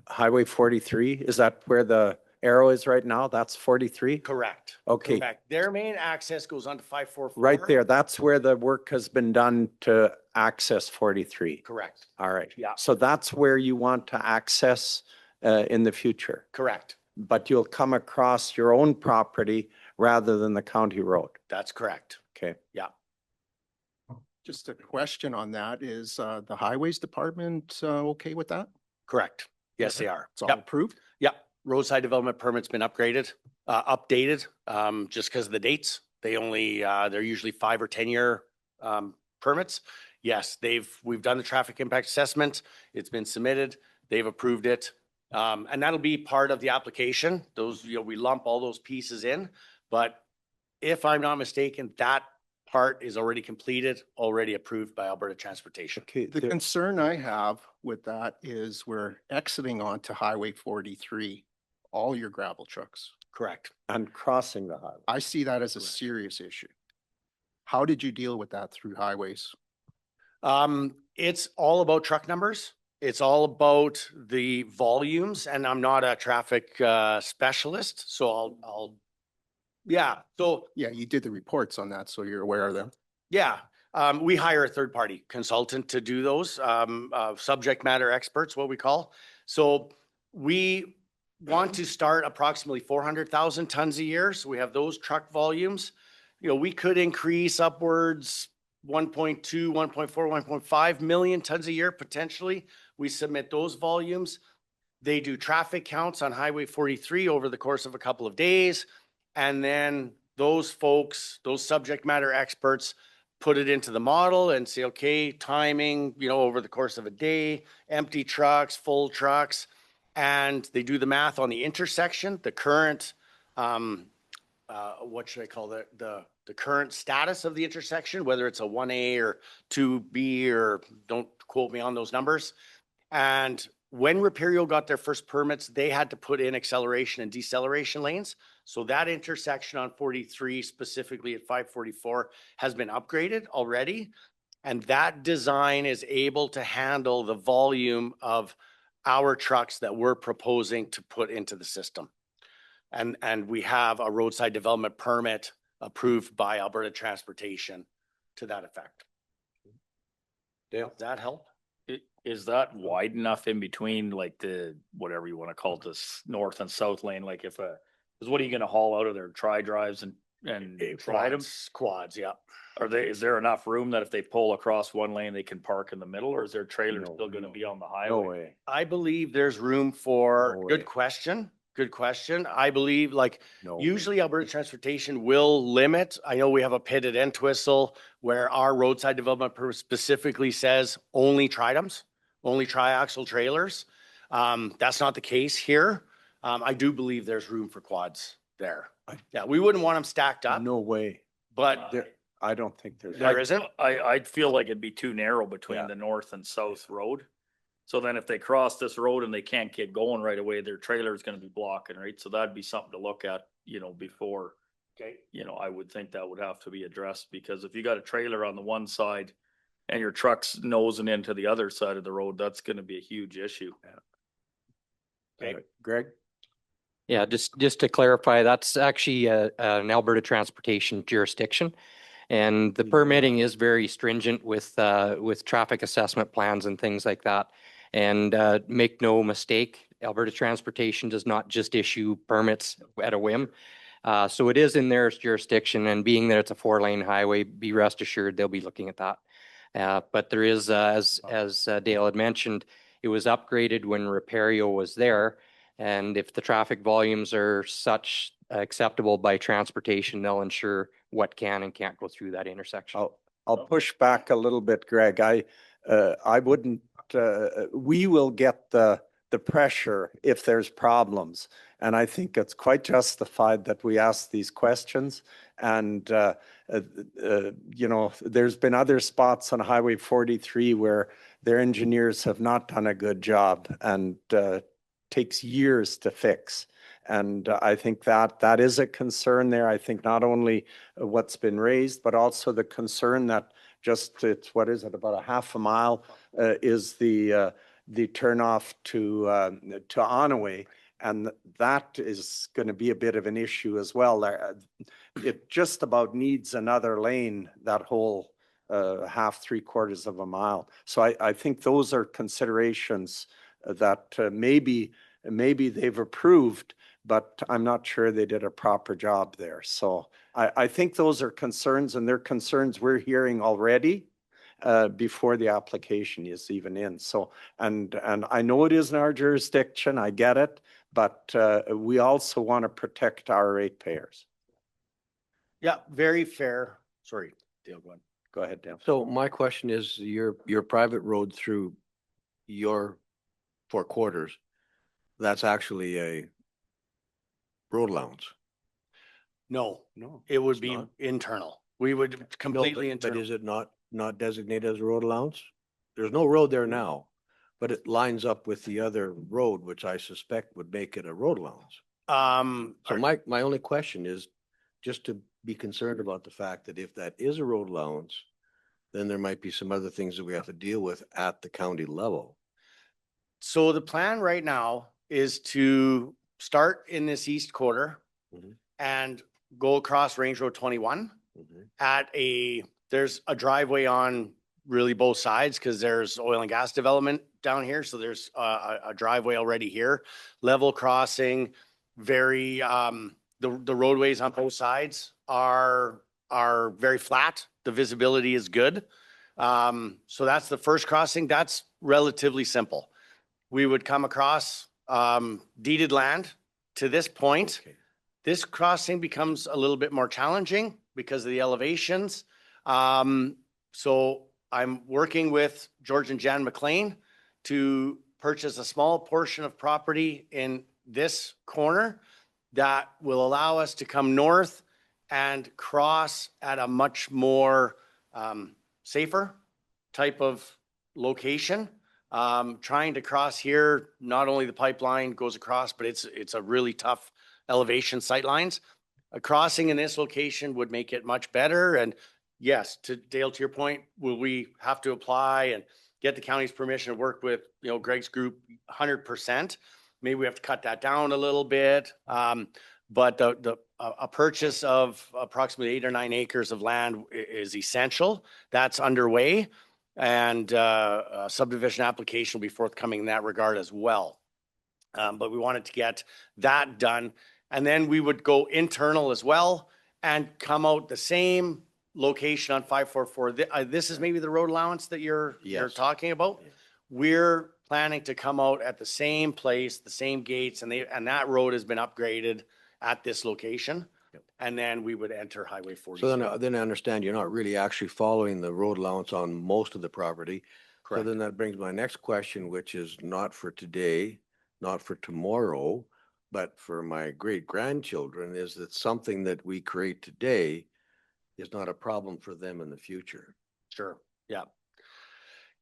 [SPEAKER 1] Highway 43? Is that where the arrow is right now? That's 43?
[SPEAKER 8] Correct.
[SPEAKER 1] Okay.
[SPEAKER 8] Correct. Their main access goes on to 544.
[SPEAKER 1] Right there. That's where the work has been done to access 43.
[SPEAKER 8] Correct.
[SPEAKER 1] All right.
[SPEAKER 8] Yeah.
[SPEAKER 1] So that's where you want to access in the future.
[SPEAKER 8] Correct.
[SPEAKER 1] But you'll come across your own property rather than the county road.
[SPEAKER 8] That's correct.
[SPEAKER 1] Okay.
[SPEAKER 8] Yeah.
[SPEAKER 7] Just a question on that. Is the Highways Department okay with that?
[SPEAKER 8] Correct. Yes, they are.
[SPEAKER 7] It's all approved?
[SPEAKER 8] Yep. Roadside development permit's been updated, just because of the dates. They're usually 5 or 10 year permits. Yes, we've done the traffic impact assessment. It's been submitted. They've approved it. And that'll be part of the application. Those, we lump all those pieces in, but if I'm not mistaken, that part is already completed, already approved by Alberta Transportation.
[SPEAKER 1] Okay.
[SPEAKER 7] The concern I have with that is we're exiting onto Highway 43, all your gravel trucks.
[SPEAKER 8] Correct.
[SPEAKER 1] And crossing the highway.
[SPEAKER 7] I see that as a serious issue. How did you deal with that through highways?
[SPEAKER 8] It's all about truck numbers. It's all about the volumes, and I'm not a traffic specialist, so So
[SPEAKER 7] Yeah, you did the reports on that, so you're aware of them.
[SPEAKER 8] yeah, we hire a third party consultant to do those, subject matter experts, what we call. So we want to start approximately 400,000 tons a year. So we have those truck volumes. We could increase upwards 1.2, 1.4, 1.5 million tons a year potentially. We submit those volumes. They do traffic counts on Highway 43 over the course of a couple of days. And then those folks, those subject matter experts, put it into the model and say, okay, timing, over the course of a day, empty trucks, full trucks. And they do the math on the intersection, the current, what should I call it? The current status of the intersection, whether it's a 1A or 2B, or don't quote me on those numbers. And when Riparial got their first permits, they had to put in acceleration and deceleration lanes. So that intersection on 43, specifically at 544, has been upgraded already. And that design is able to handle the volume of our trucks that we're proposing to put into the system. And we have a roadside development permit approved by Alberta Transportation to that effect.
[SPEAKER 1] Dale?
[SPEAKER 8] Does that help?
[SPEAKER 10] Is that wide enough in between, like the, whatever you want to call it, this north and south lane? Like if because what are you going to haul out of there? Tri-drives and try them?
[SPEAKER 8] Quads, yeah.
[SPEAKER 10] Is there enough room that if they pull across one lane, they can park in the middle, or is their trailer still going to be on the highway?
[SPEAKER 1] No way.
[SPEAKER 8] I believe there's room for,
[SPEAKER 1] No way.
[SPEAKER 8] good question. Good question. I believe
[SPEAKER 1] No way.
[SPEAKER 8] usually Alberta Transportation will limit. I know we have a pit at Entwistle where our roadside development permit specifically says only tri-doms, only triaxle trailers. That's not the case here. I do believe there's room for quads there. Yeah, we wouldn't want them stacked up,
[SPEAKER 1] No way.
[SPEAKER 8] but
[SPEAKER 1] I don't think there's.
[SPEAKER 8] there isn't.
[SPEAKER 10] I'd feel like it'd be too narrow between
[SPEAKER 1] Yeah.
[SPEAKER 10] the north and south road. So then if they cross this road and they can't get going right away, their trailer is gonna be blocking, right? So that'd be something to look at, before.
[SPEAKER 8] Okay.
[SPEAKER 10] I would think that would have to be addressed, because if you got a trailer on the one side and your truck's nosing into the other side of the road, that's gonna be a huge issue.
[SPEAKER 8] Okay.
[SPEAKER 1] Greg?
[SPEAKER 5] Yeah, just to clarify, that's actually an Alberta Transportation jurisdiction. And the permitting is very stringent with traffic assessment plans and things like that. And make no mistake, Alberta Transportation does not just issue permits at a whim. So it is in their jurisdiction, and being that it's a 4-lane highway, be rest assured they'll be looking at that. But there is, as Dale had mentioned, it was upgraded when Riparial was there. And if the traffic volumes are such acceptable by transportation, they'll ensure what can and can't go through that intersection.
[SPEAKER 1] I'll push back a little bit, Greg. I wouldn't, we will get the pressure if there's problems. And I think it's quite justified that we ask these questions. And, there's been other spots on Highway 43 where their engineers have not done a good job, and takes years to fix. And I think that is a concern there. I think not only what's been raised, but also the concern that it's about a half a mile is the turnoff to Onaway. And that is going to be a bit of an issue as well. It just about needs another lane, that whole half, 3/4 of a mile. So I think those are considerations that maybe they've approved, but I'm not sure they did a proper job there. So I think those are concerns, and they're concerns we're hearing already before the application is even in. So, and I know it is in our jurisdiction, I get it, but we also want to protect our ratepayers.
[SPEAKER 8] Yeah, very fair. Sorry, Dale, go on.
[SPEAKER 1] Go ahead, Dale.
[SPEAKER 4] So my question is, your private road through your 4 quarters, that's actually a road allowance.
[SPEAKER 8] No,
[SPEAKER 1] No,
[SPEAKER 8] it would
[SPEAKER 4] it's
[SPEAKER 8] be
[SPEAKER 4] not.
[SPEAKER 8] internal. We would completely
[SPEAKER 4] But
[SPEAKER 8] internal.
[SPEAKER 4] is it not designated as a road allowance? There's no road there now, but it lines up with the other road, which I suspect would make it a road allowance. So my only question is just to be concerned about the fact that if that is a road allowance, then there might be some other things that we have to deal with at the county level.
[SPEAKER 8] So the plan right now is to start in this east quarter
[SPEAKER 4] Mhm.
[SPEAKER 8] and go across Range Road 21
[SPEAKER 4] Mhm.
[SPEAKER 8] there's a driveway on really both sides because there's oil and gas development down here. So there's a driveway already here, level crossing, the roadways on both sides are very flat. the visibility is good. So that's the first crossing. That's relatively simple. We would come across deeded land to this point.
[SPEAKER 4] Okay.
[SPEAKER 8] This crossing becomes a little bit more challenging because of the elevations. So I'm working with George and Jan McLean to purchase a small portion of property in this corner that will allow us to come north and cross at a much more safer type of location. Trying to cross here, not only the pipeline goes across, but it's a really tough elevation sight lines. A crossing in this location would make it much better. And yes, to Dale, to your point, will we have to apply and get the county's permission to work with, you know, Greg's group 100%? Maybe we have to cut that down a little bit. But a purchase of approximately 8 or 9 acres of land is essential. That's underway. And a subdivision application will be forthcoming in that regard as well. But we wanted to get that done. And then we would go internal as well and come out the same location on 544. This is maybe the road allowance that you're
[SPEAKER 4] Yes.
[SPEAKER 8] talking about.
[SPEAKER 4] Yeah.
[SPEAKER 8] We're planning to come out at the same place, the same gates, and that road has been upgraded at this location.
[SPEAKER 4] Yep.
[SPEAKER 8] And then we would enter Highway 40.
[SPEAKER 4] So then I understand you're not really actually following the road allowance on most of the property. So
[SPEAKER 8] Correct.
[SPEAKER 4] then that brings my next question, which is not for today, not for tomorrow, but for my great grandchildren, is that something that we create today is not a problem for them in the future.
[SPEAKER 8] Sure. Yeah.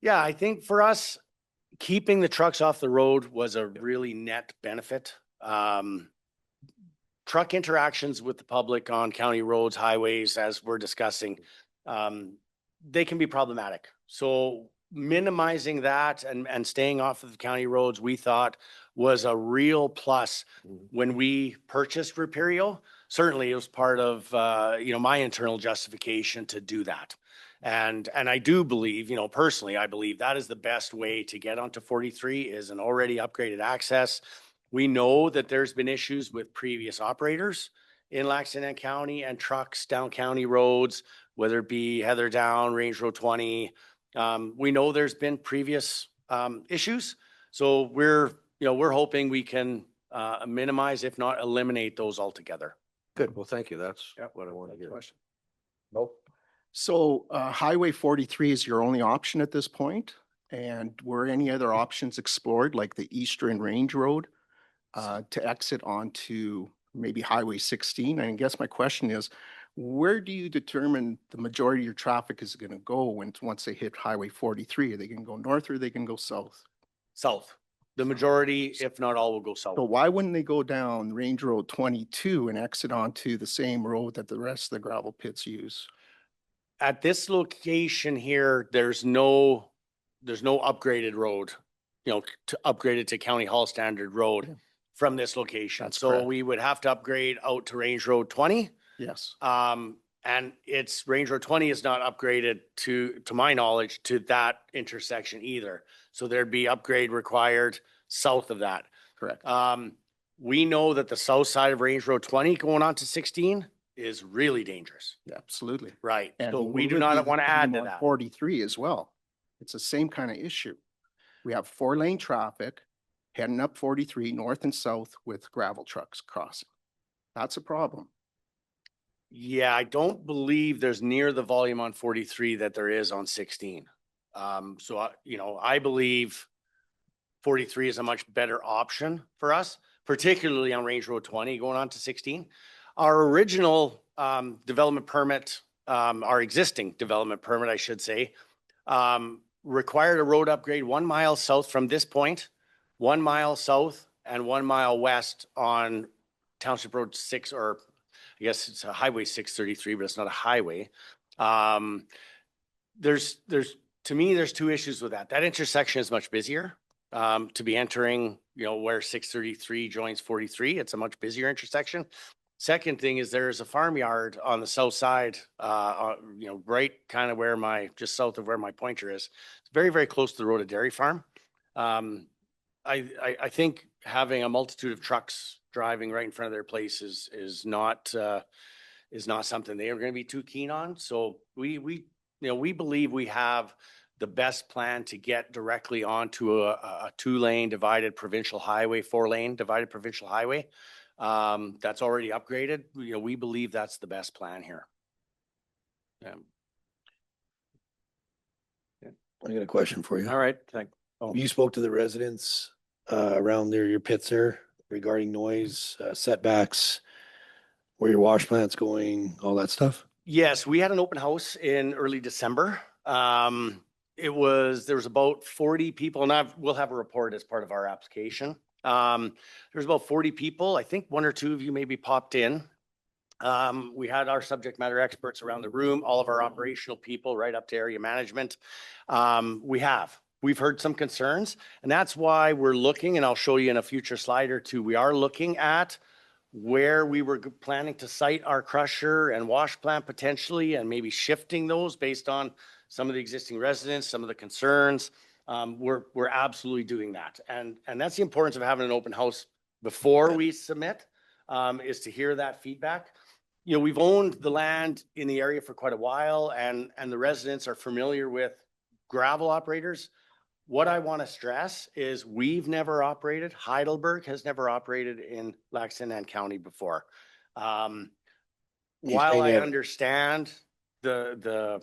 [SPEAKER 8] Yeah, I think for us, keeping the trucks off the road was a really net benefit. Truck interactions with the public on county roads, highways, as we're discussing, they can be problematic. So minimizing that and staying off of the county roads, we thought was a real plus when we purchased Reperio. Certainly it was part of, my internal justification to do that. And I do believe, personally, I believe that is the best way to get onto 43 is an already upgraded access. We know that there's been issues with previous operators in Lac Ste County and trucks down county roads, whether it be Heather Down, Range Road 20. We know there's been previous issues. So we're hoping we can minimize, if not eliminate those altogether.
[SPEAKER 4] Good. Well, thank you. That's what I want to hear.
[SPEAKER 7] Nope. So Highway 43 is your only option at this point? And were any other options explored, like the Eastern Range Road, to exit onto maybe Highway 16? And I guess my question is, where do you determine the majority of your traffic is going to go once they hit Highway 43? Are they going to go north or are they going to go south?
[SPEAKER 8] South. The majority, if not all, will go south.
[SPEAKER 7] So why wouldn't they go down Range Road 22 and exit onto the same road that the rest of the gravel pits use?
[SPEAKER 8] At this location here, there's no upgraded road, to upgrade it to County Hall standard road from this location.
[SPEAKER 7] That's
[SPEAKER 8] so
[SPEAKER 7] correct.
[SPEAKER 8] we would have to upgrade out to Range Road 20.
[SPEAKER 7] Yes.
[SPEAKER 8] And it's Range Road 20 is not upgraded to my knowledge, to that intersection either. So there'd be upgrade required south of that.
[SPEAKER 7] Correct.
[SPEAKER 8] We know that the south side of Range Road 20 going on to 16 is really dangerous.
[SPEAKER 7] Yeah, absolutely.
[SPEAKER 8] Right.
[SPEAKER 7] And
[SPEAKER 8] So we
[SPEAKER 7] will
[SPEAKER 8] do
[SPEAKER 7] it
[SPEAKER 8] not
[SPEAKER 7] be
[SPEAKER 8] want to
[SPEAKER 7] the
[SPEAKER 8] add
[SPEAKER 7] same
[SPEAKER 8] to
[SPEAKER 7] on
[SPEAKER 8] that.
[SPEAKER 7] 43 as well. It's the same kind of issue. We have 4-lane traffic heading up 43 north and south with gravel trucks crossing. That's a problem.
[SPEAKER 8] Yeah, I don't believe there's near the volume on 43 that there is on 16. I believe 43 is a much better option for us, particularly on Range Road 20 going on to 16. Our original development permit, our existing development permit, I should say, required a road upgrade 1 mile south from this point, 1 mile south and 1 mile west on Township Road 6, or I guess it's a Highway 633, but it's not a highway. There's to me, there's two issues with that. That intersection is much busier to be entering, where 633 joins 43. It's a much busier intersection. Second thing is there's a farmyard on the south side, right kind of just south of where my pointer is. It's very, very close to the road, a dairy farm. I think having a multitude of trucks driving right in front of their place is not is not something they are going to be too keen on. So we believe we have the best plan to get directly onto a 2-lane divided provincial highway, 4-lane divided provincial highway. That's already upgraded. We believe that's the best plan here. Yeah.
[SPEAKER 11] I got a question for you.
[SPEAKER 1] All right, thank.
[SPEAKER 11] You spoke to the residents around there, your pits there regarding noise, setbacks, where your wash plant's going, all that stuff?
[SPEAKER 8] Yes, we had an open house in early December. There was about 40 people, and we'll have a report as part of our application. There's about 40 people. I think 1 or 2 of you maybe popped in. We had our subject matter experts around the room, all of our operational people, right up to area management. We've heard some concerns, and that's why we're looking, and I'll show you in a future slide or two, we are looking at where we were planning to site our crusher and wash plant potentially, and maybe shifting those based on some of the existing residents, some of the concerns. We're absolutely doing that. And that's the importance of having an open house before we submit, is to hear that feedback. We've owned the land in the area for quite a while, and the residents are familiar with gravel operators. What I want to stress is we've never operated, Heidelberg has never operated in Lac Ste County before. While I understand the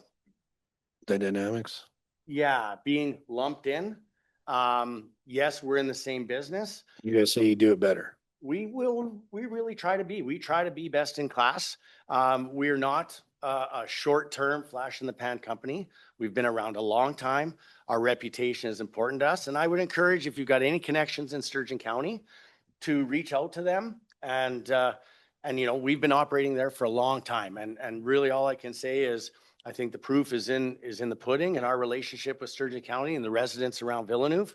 [SPEAKER 11] dynamics.
[SPEAKER 8] Yeah, being lumped in. Yes, we're in the same business.
[SPEAKER 11] You guys say you do it better.
[SPEAKER 8] We really try to be. We try to be best in class. We're not a short-term flash in the pan company. We've been around a long time. Our reputation is important to us. And I would encourage, if you've got any connections in Sturgeon County, to reach out to them. And we've been operating there for a long time. And really all I can say is, I think the proof is in the pudding and our relationship with Sturgeon County and the residents around Villeneuve.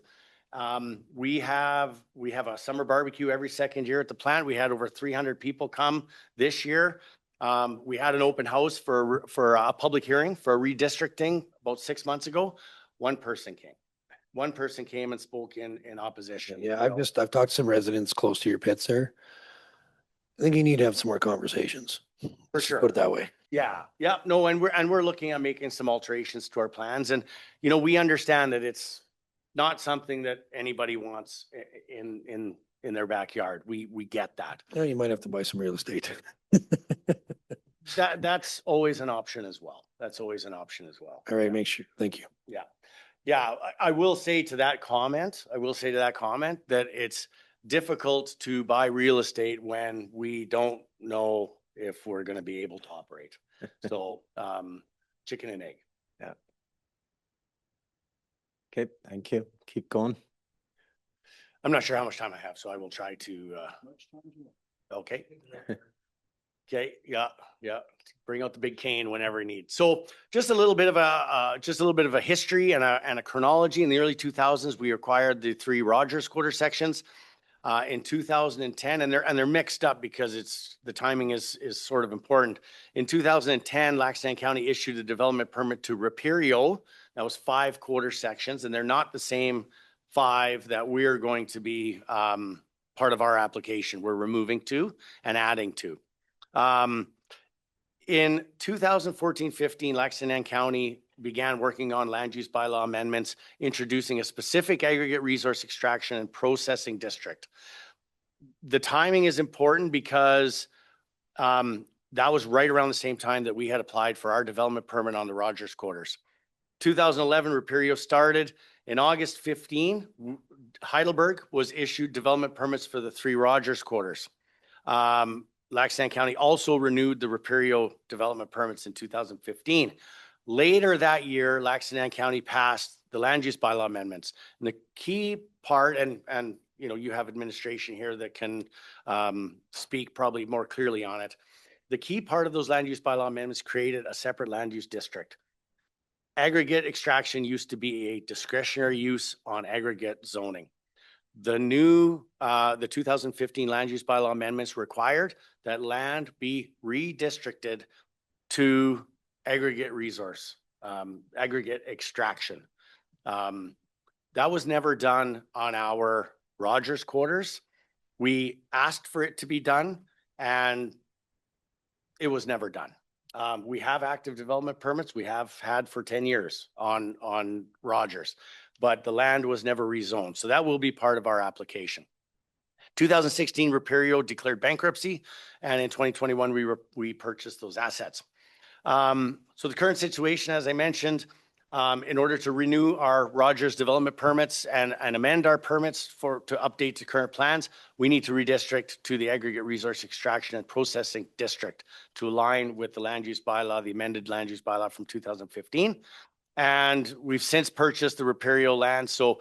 [SPEAKER 8] We have a summer barbecue every second year at the plant. We had over 300 people come this year. We had an open house for a public hearing for redistricting about 6 months ago. One person came and spoke in opposition.
[SPEAKER 11] Yeah, I've talked to some residents close to your pits there. I think you need to have some more conversations.
[SPEAKER 8] For sure.
[SPEAKER 11] Put it that way.
[SPEAKER 8] Yeah. No, and we're looking at making some alterations to our plans. And, we understand that it's not something that anybody wants in their backyard. We get that.
[SPEAKER 11] Yeah, you might have to buy some real estate.
[SPEAKER 8] That's always an option as well.
[SPEAKER 11] All right, make sure. Thank you.
[SPEAKER 8] Yeah. I will say to that comment that it's difficult to buy real estate when we don't know if we're going to be able to operate. So, chicken and egg.
[SPEAKER 1] Yeah. Okay, thank you. Keep going.
[SPEAKER 8] I'm not sure how much time I have, so I will try to, okay. Okay, yeah. Bring out the big cane whenever you need. So just a little bit of a history and a chronology. In the early 2000s, we acquired the 3 Rogers quarter sections. In 2010, and they're mixed up because the timing is sort of important. In 2010, Lac Ste County issued a development permit to Reperio. That was 5 quarter sections, and they're not the same 5 that we're going to be part of our application. We're removing 2 and adding 2. In 2014-15, Lac Ste County began working on land use bylaw amendments, introducing a specific aggregate resource extraction and processing district. The timing is important because that was right around the same time that we had applied for our development permit on the Rogers quarters. 2011, Reperio started. In August 15, Heidelberg was issued development permits for the 3 Rogers quarters. Lac Ste County also renewed the Reperio development permits in 2015. Later that year, Lac Ste County passed the land use bylaw amendments. And the key part, and you have administration here that can speak probably more clearly on it. The key part of those land use bylaw amendments created a separate land use district. Aggregate extraction used to be a discretionary use on aggregate zoning. The 2015 land use bylaw amendments required that land be redistricted to aggregate resource, aggregate extraction. That was never done on our Rogers quarters. We asked for it to be done, and it was never done. We have active development permits. We have had for 10 years on Rogers, but the land was never rezoned. So that will be part of our application. 2016, Reperio declared bankruptcy, and in 2021, we purchased those assets. So the current situation, as I mentioned, in order to renew our Rogers development permits and amend our permits to update to current plans, we need to redistrict to the aggregate resource extraction and processing district to align with the land use bylaw, the amended land use bylaw from 2015. And we've since purchased the Reperio land. So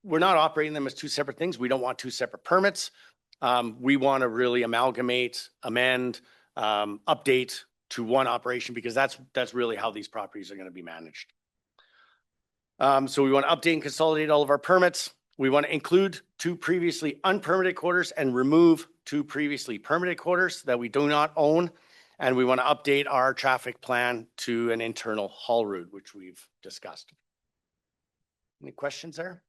[SPEAKER 8] we're not operating them as two separate things. We don't want two separate permits. We want to really amalgamate, amend, update to one operation, because that's really how these properties are going to be managed. So we want to update and consolidate all of our permits. We want to include 2 previously unpermitted quarters and remove 2 previously permitted quarters that we do not own. And we want to update our traffic plan to an internal haul route, which we've discussed. Any questions there?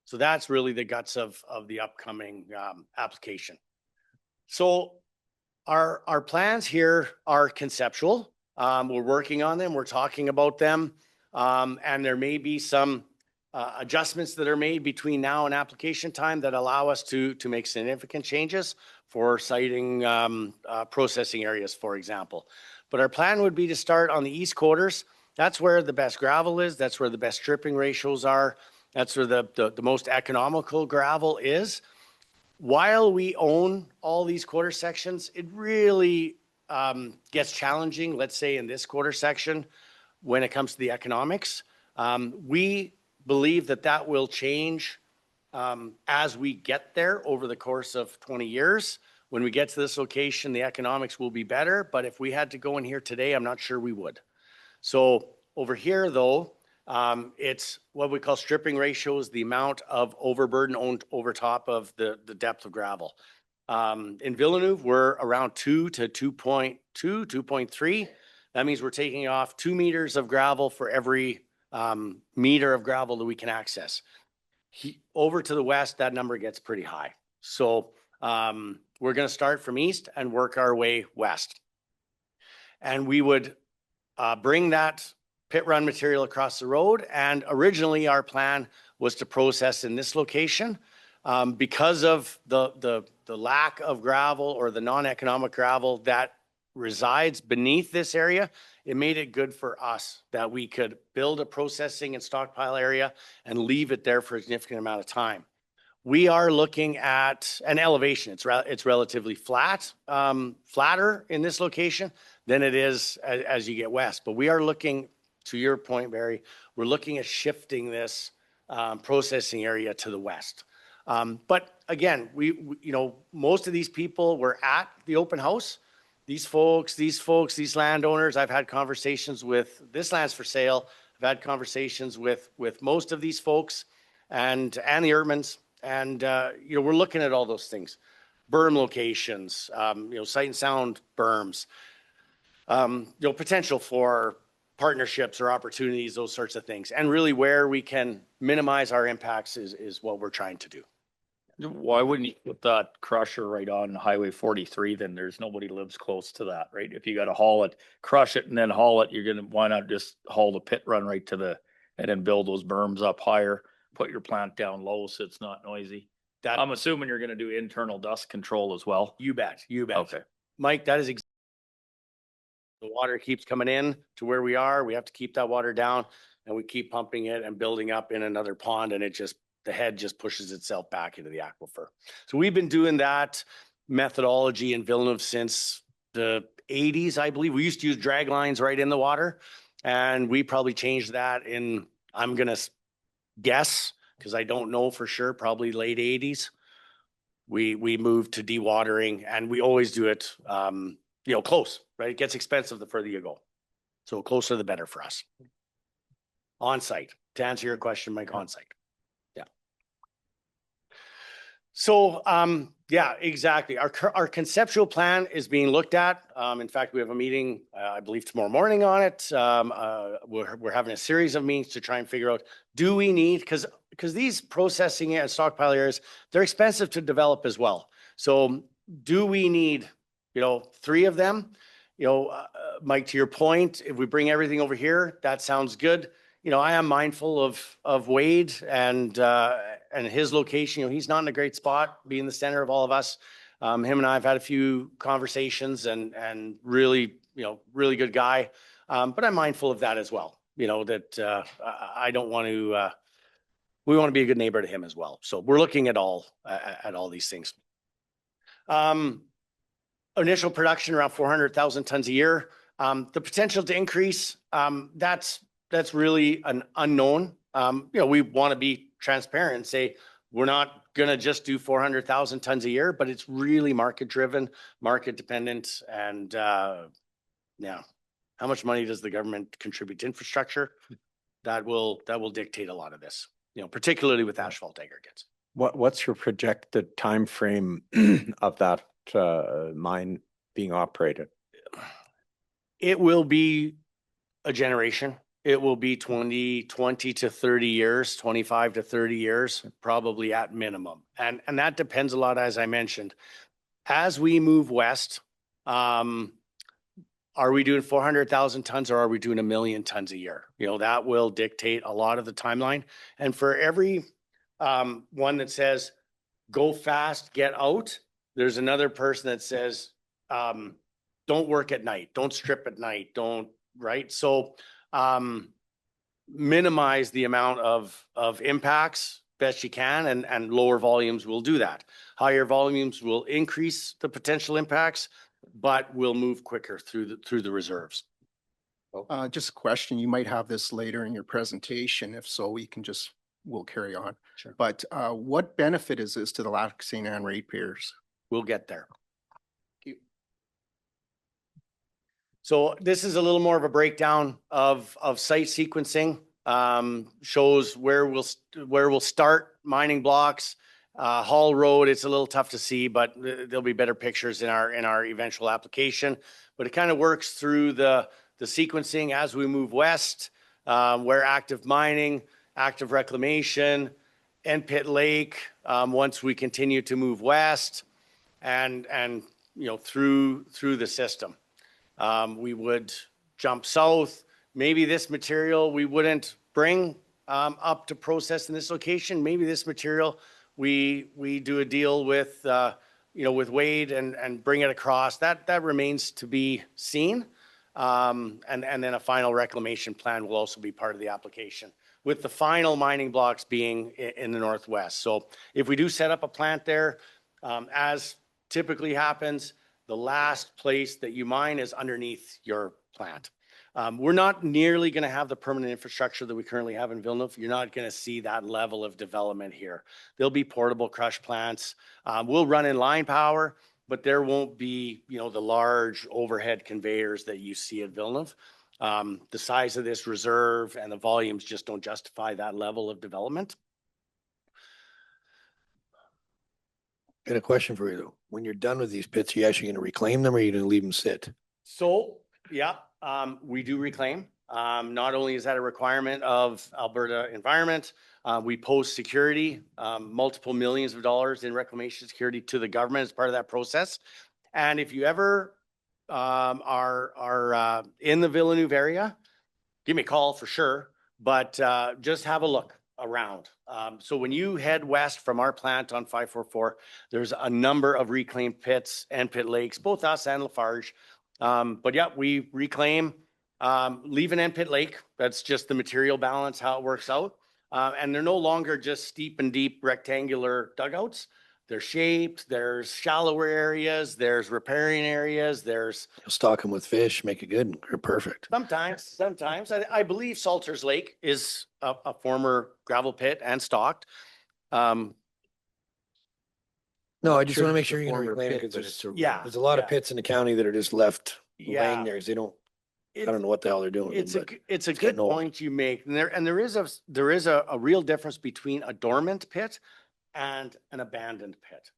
[SPEAKER 8] So that's really the guts of the upcoming application. So our plans here are conceptual. We're working on them. We're talking about them. And there may be some adjustments that are made between now and application time that allow us to make significant changes for siting processing areas, for example. But our plan would be to start on the east quarters. That's where the best gravel is. That's where the best stripping ratios are. That's where the most economical gravel is. While we own all these quarter sections, it really gets challenging, let's say in this quarter section, when it comes to the economics. We believe that will change as we get there over the course of 20 years. When we get to this location, the economics will be better. But if we had to go in here today, I'm not sure we would. So over here, though, it's what we call stripping ratios, the amount of overburden owned over top of the depth of gravel. In Villeneuve, we're around 2 to 2.2, 2.3. That means we're taking off 2 meters of gravel for every meter of gravel that we can access. Over to the west, that number gets pretty high. So we're going to start from east and work our way west. And we would bring that pit run material across the road. And originally our plan was to process in this location. Because of the lack of gravel or the non-economic gravel that resides beneath this area, it made it good for us that we could build a processing and stockpile area and leave it there for a significant amount of time. We are looking at an elevation. It's relatively flat, flatter in this location than it is as you get west. But we are looking, to your point, Barry, we're looking at shifting this processing area to the west. But again, most of these people were at the open house. These folks, these landowners, I've had conversations with. This land's for sale. I've had conversations with most of these folks and the Erdmans. And, we're looking at all those things. Berm locations, sight and sound berms, potential for partnerships or opportunities, those sorts of things. And really where we can minimize our impacts is what we're trying to do.
[SPEAKER 10] Why wouldn't you put that crusher right on Highway 43? Then there's nobody lives close to that, right? If you got to haul it, crush it and then haul it, why not just haul the pit run right to and then build those berms up higher, put your plant down low so it's not noisy. I'm assuming you're going to do internal dust control as well.
[SPEAKER 8] You bet.
[SPEAKER 10] Okay. Mike,
[SPEAKER 8] that is exactly. The water keeps coming in to where we are. We have to keep that water down and we keep pumping it and building up in another pond, and the head just pushes itself back into the aquifer. So we've been doing that methodology in Villeneuve since the 80s, I believe. We used to use drag lines right in the water, and we probably changed that in, I'm going to guess, because I don't know for sure, probably late 80s. We moved to dewatering, and we always do it, close, right? It gets expensive the further you go. So closer the better for us. On site. To answer your question, Mike, on site. So, exactly. Our conceptual plan is being looked at. In fact, we have a meeting, I believe tomorrow morning on it. We're having a series of meetings to try and figure out, do we need, because these processing and stockpile areas, they're expensive to develop as well. So do we need 3 of them, Mike, to your point, if we bring everything over here, that sounds good. I am mindful of Wade and his location. He's not in a great spot, being the center of all of us. Him and I have had a few conversations and really, really good guy. But I'm mindful of that as well. That I don't want to. We want to be a good neighbor to him as well. So we're looking at all these things. Initial production around 400,000 tons a year. The potential to increase, that's really an unknown. We want to be transparent and say we're not going to just do 400,000 tons a year, but it's really market driven, market dependent. And yeah, how much money does the government contribute to infrastructure? That will dictate a lot of this, particularly with asphalt aggregates.
[SPEAKER 1] What's your projected time frame of that mine being operated?
[SPEAKER 8] It will be a generation. It will be 20 to 30 years, 25 to 30 years, probably at minimum. And that depends a lot, as I mentioned. As we move west, are we doing 400,000 tons or are we doing 1 million tons a year? That will dictate a lot of the timeline. And for every one that says, go fast, get out, there's another person that says, don't work at night, don't strip at night, right? So minimize the amount of impacts best you can, and lower volumes will do that. Higher volumes will increase the potential impacts, but will move quicker through the reserves.
[SPEAKER 7] Just a question, you might have this later in your presentation. If so, we'll carry on.
[SPEAKER 8] Sure.
[SPEAKER 7] But what benefit is this to the Lac Ste ratepayers?
[SPEAKER 8] We'll get there. So this is a little more of a breakdown of site sequencing. Shows where we'll start mining blocks. Hall Road, it's a little tough to see, but there'll be better pictures in our eventual application. But it kind of works through the sequencing as we move west, where active mining, active reclamation, and Pit Lake, once we continue to move west and through the system. We would jump south. Maybe this material we wouldn't bring up to process in this location. Maybe this material we do a deal with with Wade and bring it across. That remains to be seen. And then a final reclamation plan will also be part of the application, with the final mining blocks being in the northwest. So if we do set up a plant there, as typically happens, the last place that you mine is underneath your plant. We're not nearly going to have the permanent infrastructure that we currently have in Villeneuve. You're not going to see that level of development here. There'll be portable crush plants. We'll run in line power, but there won't be, the large overhead conveyors that you see at Villeneuve. The size of this reserve and the volumes just don't justify that level of development.
[SPEAKER 11] Got a question for you though. When you're done with these pits, are you actually going to reclaim them or are you going to leave them sit?
[SPEAKER 8] So, yeah, we do reclaim. Not only is that a requirement of Alberta Environment, we post security, multiple millions of dollars in reclamation security to the government as part of that process. And if you ever are in the Villeneuve area, give me a call for sure, but just have a look around. So when you head west from our plant on 544, there's a number of reclaimed pits and pit lakes, both us and Lafarge. But yeah, we reclaim, leave an end pit lake. That's just the material balance, how it works out. And they're no longer just steep and deep rectangular dugouts. They're shaped, there's shallower areas, there's repairing areas, there's...
[SPEAKER 11] You'll stock them with fish, make it good. They're perfect.
[SPEAKER 8] Sometimes. I believe Salters Lake is a former gravel pit and stocked.
[SPEAKER 11] No, I just want to make sure you're going to reclaim it because there's a lot of pits in the county that are just left laying there because they don't, I don't know what the hell they're doing.
[SPEAKER 8] It's a good point you make. And there is a real difference between a dormant pit and an abandoned pit.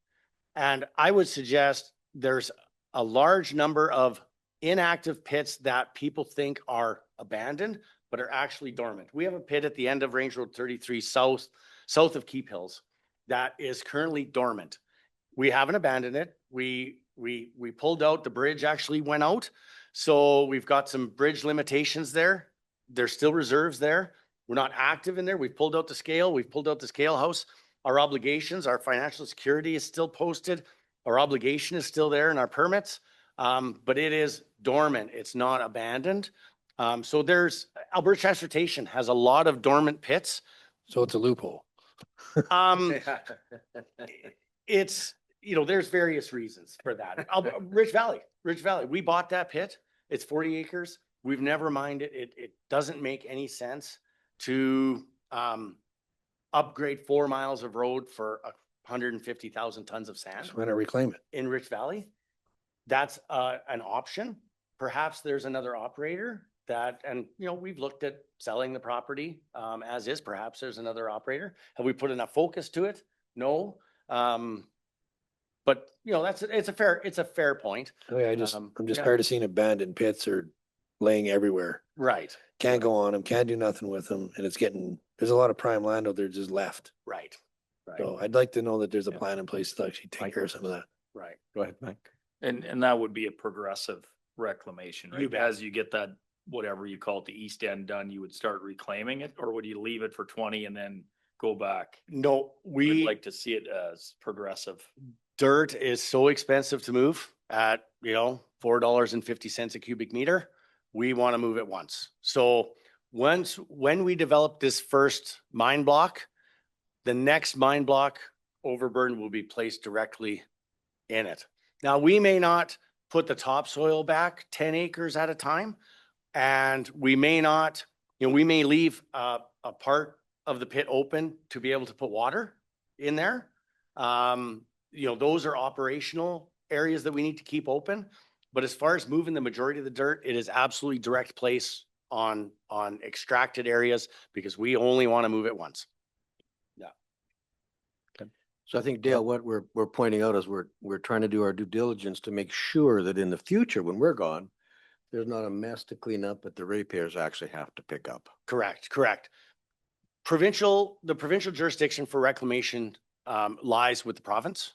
[SPEAKER 8] And I would suggest there's a large number of inactive pits that people think are abandoned, but are actually dormant. We have a pit at the end of Range Road 33 south of Keep Hills that is currently dormant. We haven't abandoned it. We pulled out, the bridge actually went out. So we've got some bridge limitations there. There's still reserves there. We're not active in there. We've pulled out the scale. We've pulled out the scale house. Our obligations, our financial security is still posted. Our obligation is still there in our permits. But it is dormant. It's not abandoned. So Alberta Transportation has a lot of dormant pits.
[SPEAKER 11] So it's a loophole.
[SPEAKER 8] It's, there's various reasons for that. Rich Valley, we bought that pit. It's 40 acres. We've never mined it. It doesn't make any sense to upgrade 4 miles of road for 150,000 tons of sand
[SPEAKER 11] So why not reclaim it?
[SPEAKER 8] in Rich Valley. That's an option. Perhaps there's another operator that, and we've looked at selling the property as is. Perhaps there's another operator. Have we put enough focus to it? No. But it's a fair point.
[SPEAKER 11] Oh yeah, I'm just
[SPEAKER 8] yeah.
[SPEAKER 11] tired of seeing abandoned pits or laying everywhere.
[SPEAKER 8] Right.
[SPEAKER 11] Can't go on them, can't do nothing with them. And there's a lot of prime land out there just left.
[SPEAKER 8] Right. Right.
[SPEAKER 11] So I'd like to know that there's a plan in place to actually take care of some of that.
[SPEAKER 8] Right.
[SPEAKER 1] Go ahead, Mike.
[SPEAKER 10] And that would be a progressive reclamation,
[SPEAKER 8] You
[SPEAKER 10] right?
[SPEAKER 8] bet.
[SPEAKER 10] As you get that, whatever you call it, the east end done, you would start reclaiming it, or would you leave it for 20 and then go back?
[SPEAKER 8] No,
[SPEAKER 10] We'd like to see it as progressive.
[SPEAKER 8] dirt is so expensive to move at, $4.50 a cubic meter. We want to move it once. So when we develop this first mine block, the next mine block overburden will be placed directly in it. Now, we may not put the topsoil back 10 acres at a time, and we may not, we may leave a part of the pit open to be able to put water in there. Those are operational areas that we need to keep open. But as far as moving the majority of the dirt, it is absolutely direct place on extracted areas because we only want to move it once.
[SPEAKER 4] So I think, Dale, what we're pointing out is we're trying to do our due diligence to make sure that in the future, when we're gone, there's not a mess to clean up that the ratepayers actually have to pick up.
[SPEAKER 8] Correct. The provincial jurisdiction for reclamation lies with the province.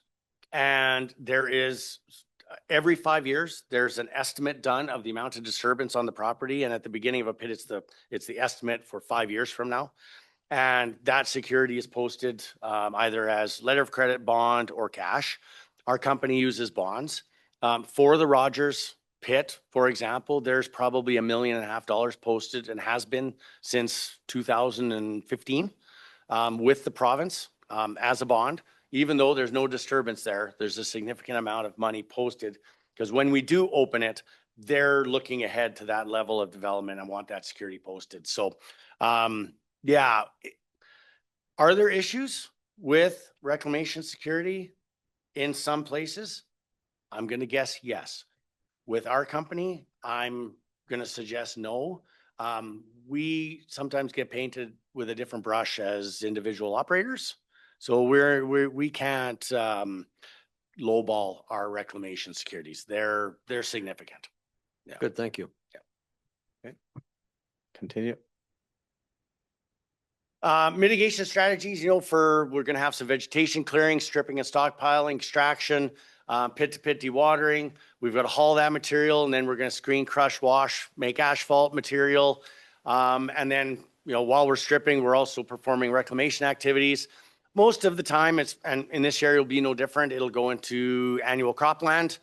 [SPEAKER 8] And there is, every 5 years, there's an estimate done of the amount of disturbance on the property. And at the beginning of a pit, it's the estimate for 5 years from now. And that security is posted either as letter of credit, bond, or cash. Our company uses bonds. For the Rogers pit, for example, there's probably $1.5 million posted and has been since 2015 with the province as a bond. Even though there's no disturbance there, there's a significant amount of money posted because when we do open it, they're looking ahead to that level of development and want that security posted. So, yeah. Are there issues with reclamation security in some places? I'm going to guess yes. With our company, I'm going to suggest no. We sometimes get painted with a different brush as individual operators. So we can't lowball our reclamation securities. They're significant. Yeah.
[SPEAKER 4] Good, thank you.
[SPEAKER 1] Continue.
[SPEAKER 8] Mitigation strategies, we're going to have some vegetation clearing, stripping and stockpiling, extraction, pit-to-pit dewatering. We've got to haul that material, and then we're going to screen, crush, wash, make asphalt material. And then, while we're stripping, we're also performing reclamation activities. Most of the time, and in this area, it'll be no different. It'll go into annual cropland.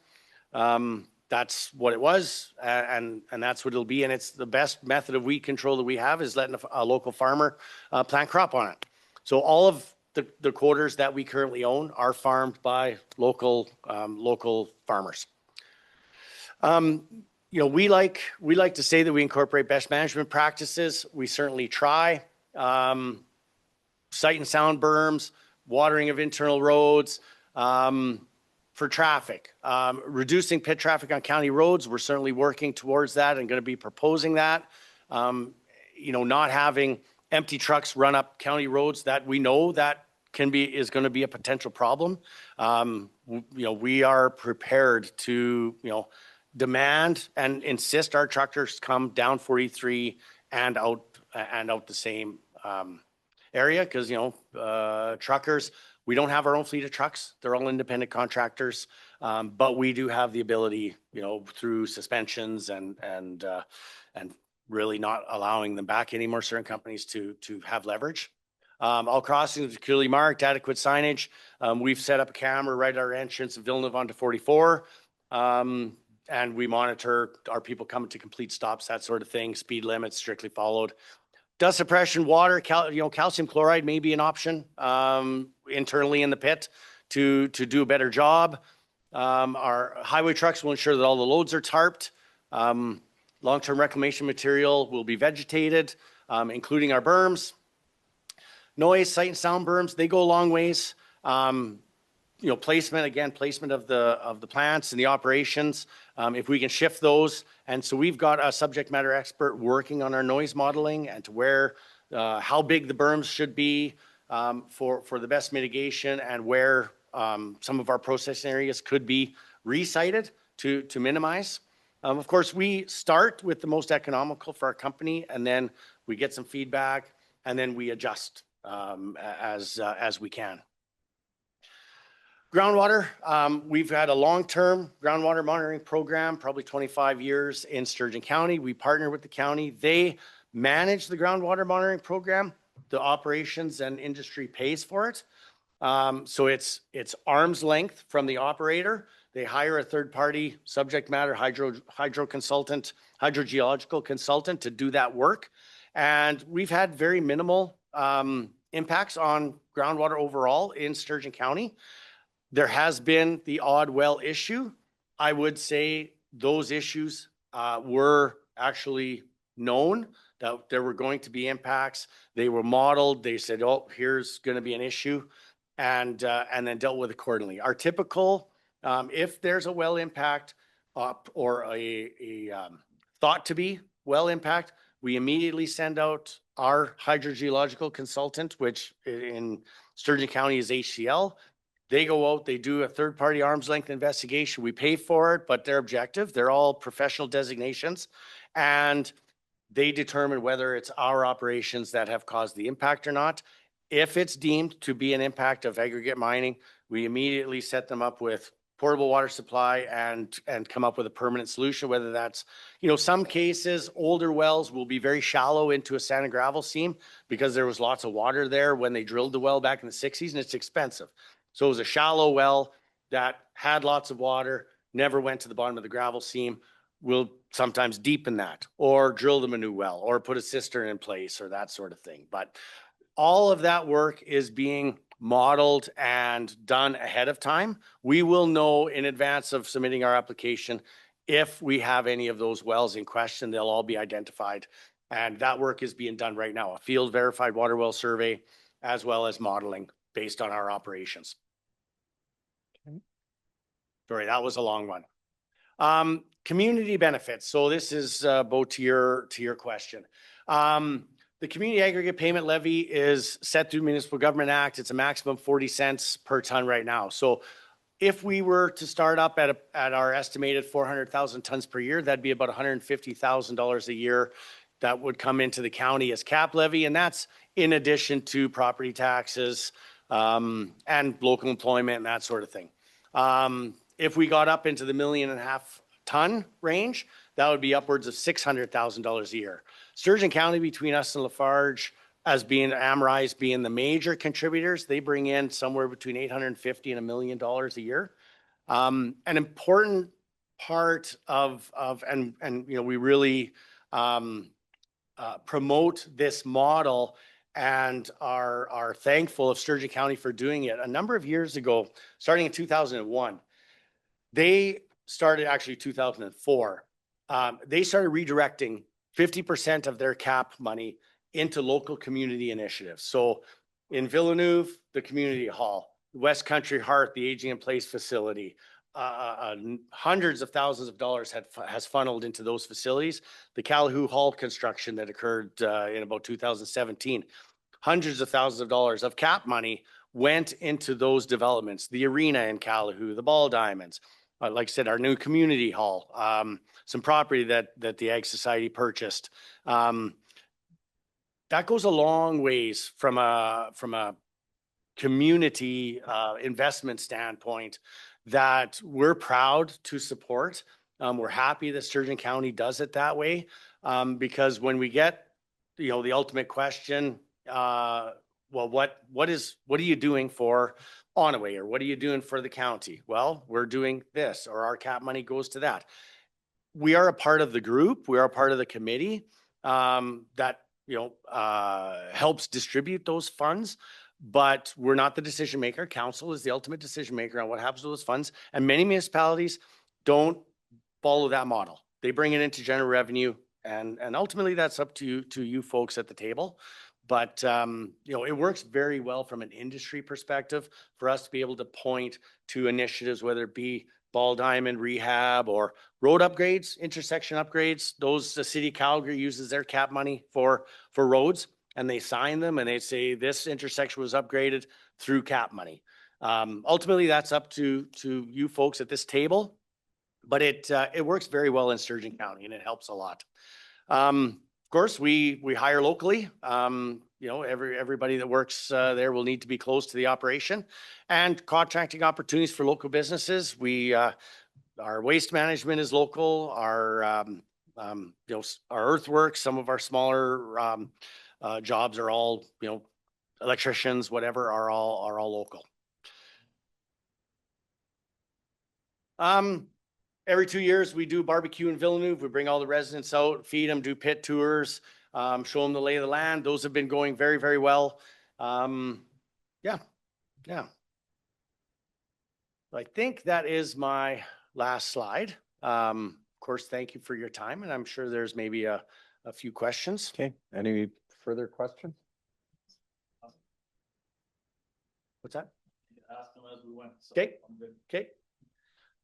[SPEAKER 8] That's what it was, and that's what it'll be. And it's the best method of weed control that we have is letting a local farmer plant crop on it. So all of the quarters that we currently own are farmed by local farmers. We like to say that we incorporate best management practices. We certainly try. Sight and sound berms, watering of internal roads. For traffic, reducing pit traffic on county roads, we're certainly working towards that and going to be proposing that. Not having empty trucks run up county roads that we know that is going to be a potential problem. We are prepared to, demand and insist our tractors come down 43 and out the same area because, truckers, we don't have our own fleet of trucks. They're all independent contractors. But we do have the ability, through suspensions and really not allowing them back anymore, certain companies to have leverage. All crossings are clearly marked, adequate signage. We've set up a camera right at our entrance of Villeneuve onto 44. And we monitor our people coming to complete stops, that sort of thing. Speed limits strictly followed. Dust suppression, water, calcium chloride may be an option internally in the pit to do a better job. Our highway trucks will ensure that all the loads are tarped. Long-term reclamation material will be vegetated, including our berms. Noise, sight and sound berms, they go a long ways. Placement of the plants and the operations, if we can shift those. And so we've got a subject matter expert working on our noise modeling and to where, how big the berms should be for the best mitigation and where some of our processing areas could be resited to minimize. Of course, we start with the most economical for our company, and then we get some feedback, and then we adjust as we can. Groundwater, we've had a long-term groundwater monitoring program, probably 25 years in Sturgeon County. We partner with the county. They manage the groundwater monitoring program. The operations and industry pays for it. So it's arm's length from the operator. They hire a third-party subject matter hydrogeological consultant to do that work. And we've had very minimal impacts on groundwater overall in Sturgeon County. There has been the odd well issue. I would say those issues were actually known that there were going to be impacts. They were modeled. They said, oh, here's going to be an issue, and then dealt with accordingly. Our typical, if there's a well impact or a thought to be well impact, we immediately send out our hydrogeological consultant, which in Sturgeon County is HCL. They go out, they do a third-party arm's length investigation. We pay for it, but they're objective. They're all professional designations. And they determine whether it's our operations that have caused the impact or not. If it's deemed to be an impact of aggregate mining, we immediately set them up with portable water supply and come up with a permanent solution, whether that's, some cases, older wells will be very shallow into a sand and gravel seam because there was lots of water there when they drilled the well back in the 60s, and it's expensive. So it was a shallow well that had lots of water, never went to the bottom of the gravel seam. We'll sometimes deepen that or drill them a new well or put a cistern in place or that sort of thing. But all of that work is being modeled and done ahead of time. We will know in advance of submitting our application if we have any of those wells in question. They'll all be identified. And that work is being done right now, a field verified water well survey, as well as modeling based on our operations. Okay. Sorry, that was a long one. Community benefits. So this is both to your question. The community aggregate payment levy is set through Municipal Government Act. It's a maximum 40 cents per ton right now. So if we were to start up at our estimated 400,000 tons per year, that'd be about $150,000 a year that would come into the county as cap levy. And that's in addition to property taxes, and local employment and that sort of thing. If we got up into the 1.5 million ton range, that would be upwards of $600,000 a year. Sturgeon County, between us and Lafarge, as being Amrise being the major contributors, they bring in somewhere between $850,000 and $1 million a year. An important part of we really promote this model and are thankful of Sturgeon County for doing it. A number of years ago, starting in 2001, they started actually 2004. They started redirecting 50% of their cap money into local community initiatives. So in Villeneuve, the community hall, West Country Heart, the aging in place facility, hundreds of thousands of dollars has funneled into those facilities. The Calahoo Hall construction that occurred in about 2017, hundreds of thousands of dollars of cap money went into those developments. The arena in Calahoo, the ball diamonds, like I said, our new community hall, some property that the Ag Society purchased. that goes a long ways from a community investment standpoint that we're proud to support. We're happy that Sturgeon County does it that way, because when we get, the ultimate question, well, what are you doing for Onaway, or what are you doing for the county? Well, we're doing this, or our cap money goes to that. We are a part of the group. We are a part of the committee that helps distribute those funds, but we're not the decision maker. Council is the ultimate decision maker on what happens to those funds, and many municipalities don't follow that model. They bring it into general revenue, and ultimately that's up to you folks at the table. But it works very well from an industry perspective for us to be able to point to initiatives, whether it be ball diamond rehab or road upgrades, intersection upgrades. Those, the city of Calgary uses their cap money for roads, and they sign them and they say this intersection was upgraded through cap money. Ultimately, that's up to you folks at this table, but it works very well in Sturgeon County, and it helps a lot. Of course, we hire locally. Everybody that works there will need to be close to the operation, and contracting opportunities for local businesses. Our waste management is local. Our earthworks, some of our smaller jobs are all, electricians, whatever, are all local. Every 2 years, we do barbecue in Villeneuve. We bring all the residents out, feed them, do pit tours, show them the lay of the land. Those have been going very, very well. Yeah. I think that is my last slide. Of course, thank you for your time, and I'm sure there's maybe a few questions.
[SPEAKER 1] Okay, any further questions?
[SPEAKER 8] What's that?
[SPEAKER 10] Ask them as we went.
[SPEAKER 8] Okay. Okay.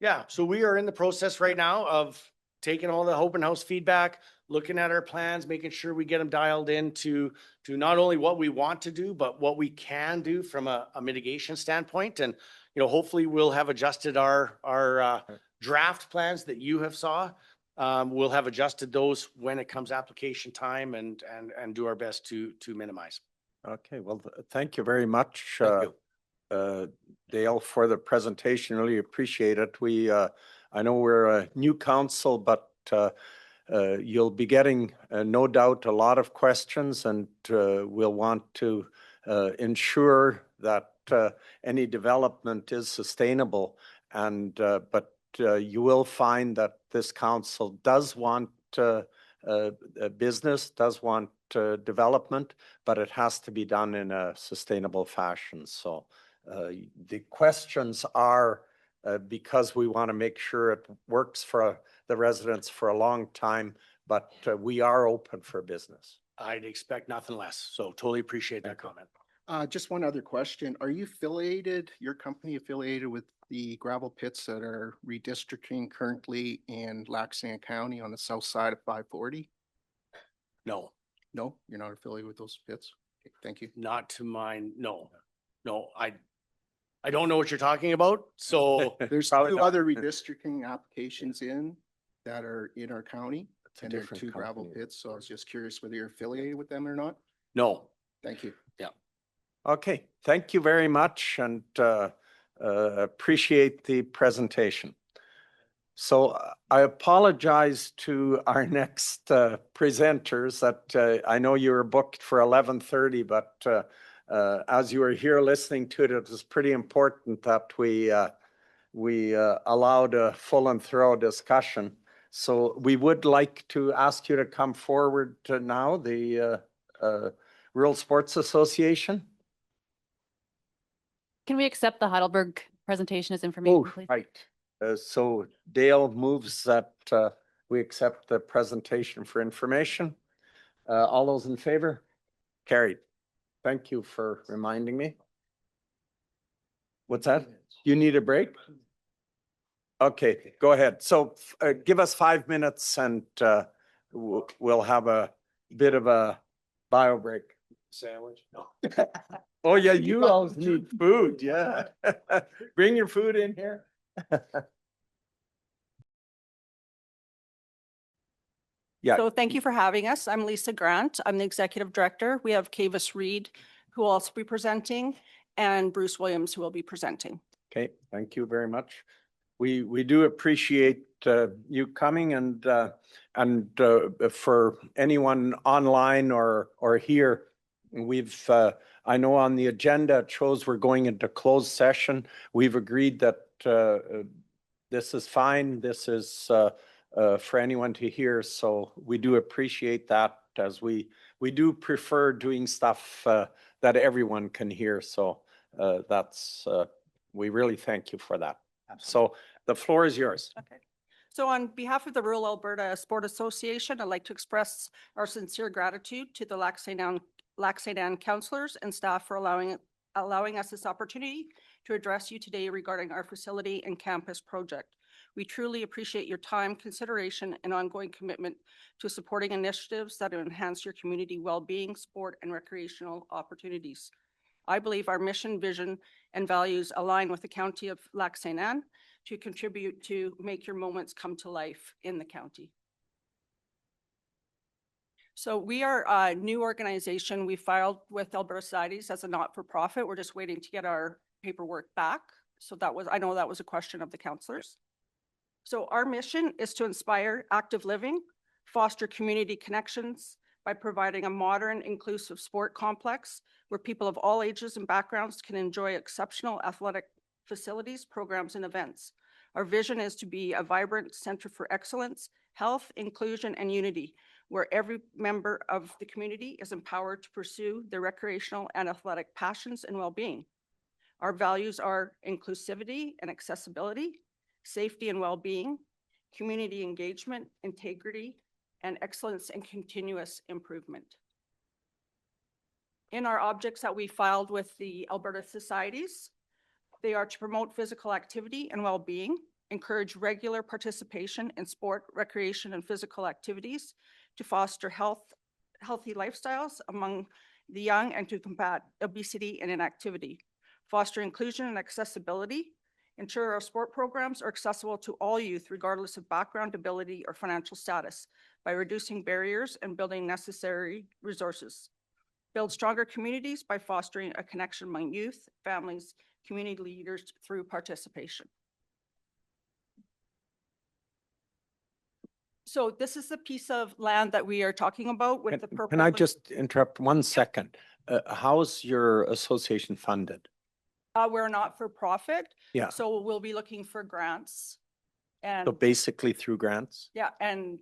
[SPEAKER 8] Yeah, so we are in the process right now of taking all the open house feedback, looking at our plans, making sure we get them dialed in to not only what we want to do, but what we can do from a mitigation standpoint. And, hopefully we'll have adjusted our draft plans that you have saw. We'll have adjusted those when it comes application time, and do our best to minimize.
[SPEAKER 1] Okay, well, thank you very much.
[SPEAKER 4] Thank you.
[SPEAKER 1] Dale, for the presentation. Really appreciate it. I know we're a new council, but you'll be getting no doubt a lot of questions, and we'll want to ensure that any development is sustainable. And but you will find that this council does want a business, does want development, but it has to be done in a sustainable fashion. So the questions are because we want to make sure it works for the residents for a long time, but we are open for business.
[SPEAKER 8] I'd expect nothing less. So totally appreciate that comment.
[SPEAKER 7] Just one other question. Are you your company affiliated with the gravel pits that are redistricting currently in Lac Ste County on the south side of 540?
[SPEAKER 8] No.
[SPEAKER 7] No, you're not affiliated with those pits? Okay, thank you.
[SPEAKER 8] Not to mine. No, I don't know what you're talking about. So
[SPEAKER 7] There's two other redistricting applications that are in our county, and they're two gravel pits. So I was just curious whether you're affiliated with them or not.
[SPEAKER 8] no.
[SPEAKER 7] Thank you.
[SPEAKER 8] Yeah.
[SPEAKER 1] Okay, thank you very much, and appreciate the presentation. So I apologize to our next presenters that I know you were booked for 11:30, but as you were here listening to it, it was pretty important that we allowed a full and thorough discussion. So we would like to ask you to come forward to now, the Rural Sports Association.
[SPEAKER 12] Can we accept the Heidelberg presentation as information, please?
[SPEAKER 1] Right. So Dale moves that we accept the presentation for information. All those in favor? Carried. Thank you for reminding me. What's that? You need a break? Okay, go ahead. So give us 5 minutes, and we'll have a bit of a bio break.
[SPEAKER 10] Sandwich? No.
[SPEAKER 1] Oh yeah, you always need food, yeah. Bring your food in here. Yeah.
[SPEAKER 13] So thank you for having us. I'm Lisa Grant. I'm the Executive Director. We have Kavis Reed, who will also be presenting, and Bruce Williams, who will be presenting.
[SPEAKER 1] Okay, thank you very much. We do appreciate you coming, and for anyone online or here, we've I know on the agenda it shows we're going into closed session. We've agreed that this is fine. This is for anyone to hear, so we do appreciate that, as we do prefer doing stuff that everyone can hear. So that's we really thank you for that. So the floor is yours.
[SPEAKER 13] Okay. So on behalf of the Rural Alberta Sport Association, I'd like to express our sincere gratitude to the Lac Ste councillors and staff for allowing us this opportunity to address you today regarding our facility and campus project. We truly appreciate your time, consideration, and ongoing commitment to supporting initiatives that enhance your community well-being, sport, and recreational opportunities. I believe our mission, vision, and values align with the County of Lac Ste. To contribute to make your moments come to life in the county. So we are a new organization. We filed with Alberta Societies as a not-for-profit. We're just waiting to get our paperwork back. So I know that was a question of the councillors. So our mission is to inspire active living, foster community connections by providing a modern, inclusive sport complex where people of all ages and backgrounds can enjoy exceptional athletic facilities, programs, and events. Our vision is to be a vibrant center for excellence, health, inclusion, and unity, where every member of the community is empowered to pursue their recreational and athletic passions and well-being. Our values are inclusivity and accessibility, safety and well-being, community engagement, integrity, and excellence and continuous improvement. In our objects that we filed with the Alberta Societies, they are to promote physical activity and well-being, encourage regular participation in sport, recreation, and physical activities, to foster healthy lifestyles among the young, and to combat obesity and inactivity, foster inclusion and accessibility, ensure our sport programs are accessible to all youth regardless of background, ability, or financial status by reducing barriers and building necessary resources, build stronger communities by fostering a connection among youth, families, community leaders through participation. So this is the piece of land that we are talking about with the purple.
[SPEAKER 1] Can I just interrupt 1 second? How's your association funded?
[SPEAKER 13] We're not for profit.
[SPEAKER 1] Yeah.
[SPEAKER 13] So we'll be looking for grants. And
[SPEAKER 1] So basically through grants?
[SPEAKER 13] yeah, and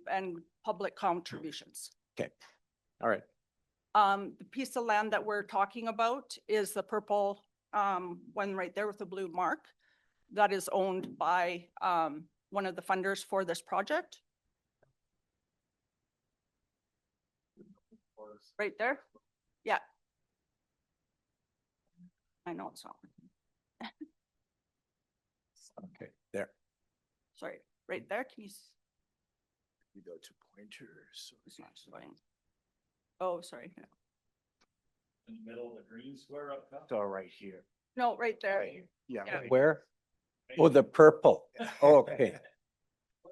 [SPEAKER 13] public contributions.
[SPEAKER 1] Okay. All right.
[SPEAKER 13] The piece of land that we're talking about is the purple one right there with the blue mark that is owned by one of the funders for this project. Right there? Yeah. I know it's not.
[SPEAKER 1] Okay, there.
[SPEAKER 13] Sorry, right there. Can you?
[SPEAKER 11] You go to pointers.
[SPEAKER 13] It's not showing. Oh, sorry.
[SPEAKER 10] In the middle of the green square up top.
[SPEAKER 11] All right here.
[SPEAKER 13] No, right there.
[SPEAKER 11] Yeah.
[SPEAKER 13] Yeah.
[SPEAKER 1] Where? Oh, the purple. Oh, okay.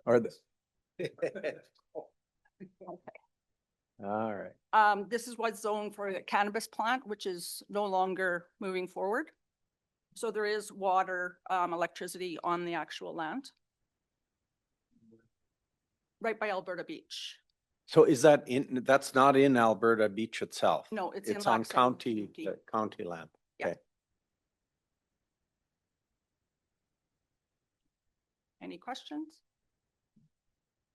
[SPEAKER 1] Or the. All right.
[SPEAKER 13] This is what's zoned for the cannabis plant, which is no longer moving forward. So there is water, electricity on the actual land. Right by Alberta Beach.
[SPEAKER 1] So is that that's not in Alberta Beach itself?
[SPEAKER 13] No, it's in
[SPEAKER 1] It's
[SPEAKER 13] Lac
[SPEAKER 1] on
[SPEAKER 13] Ste.
[SPEAKER 1] county land.
[SPEAKER 13] Yeah.
[SPEAKER 1] Okay.
[SPEAKER 13] Any questions?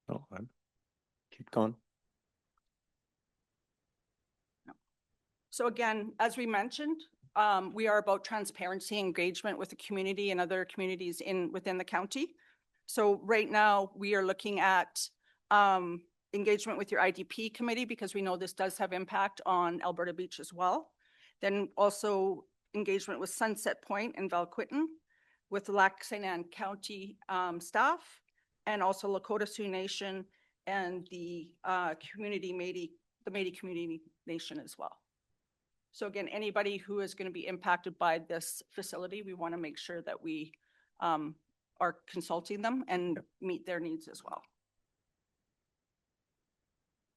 [SPEAKER 1] No, keep going.
[SPEAKER 13] So again, as we mentioned, we are about transparency, engagement with the community and other communities within the county. So right now we are looking at engagement with your IDP committee, because we know this does have impact on Alberta Beach as well. Then also engagement with Sunset Point and Valquittan, with the Lac Ste. County staff, and also Lakota Sioux Nation and the Métis Community Nation as well. So again, anybody who is going to be impacted by this facility, we want to make sure that we are consulting them and meet their needs as well.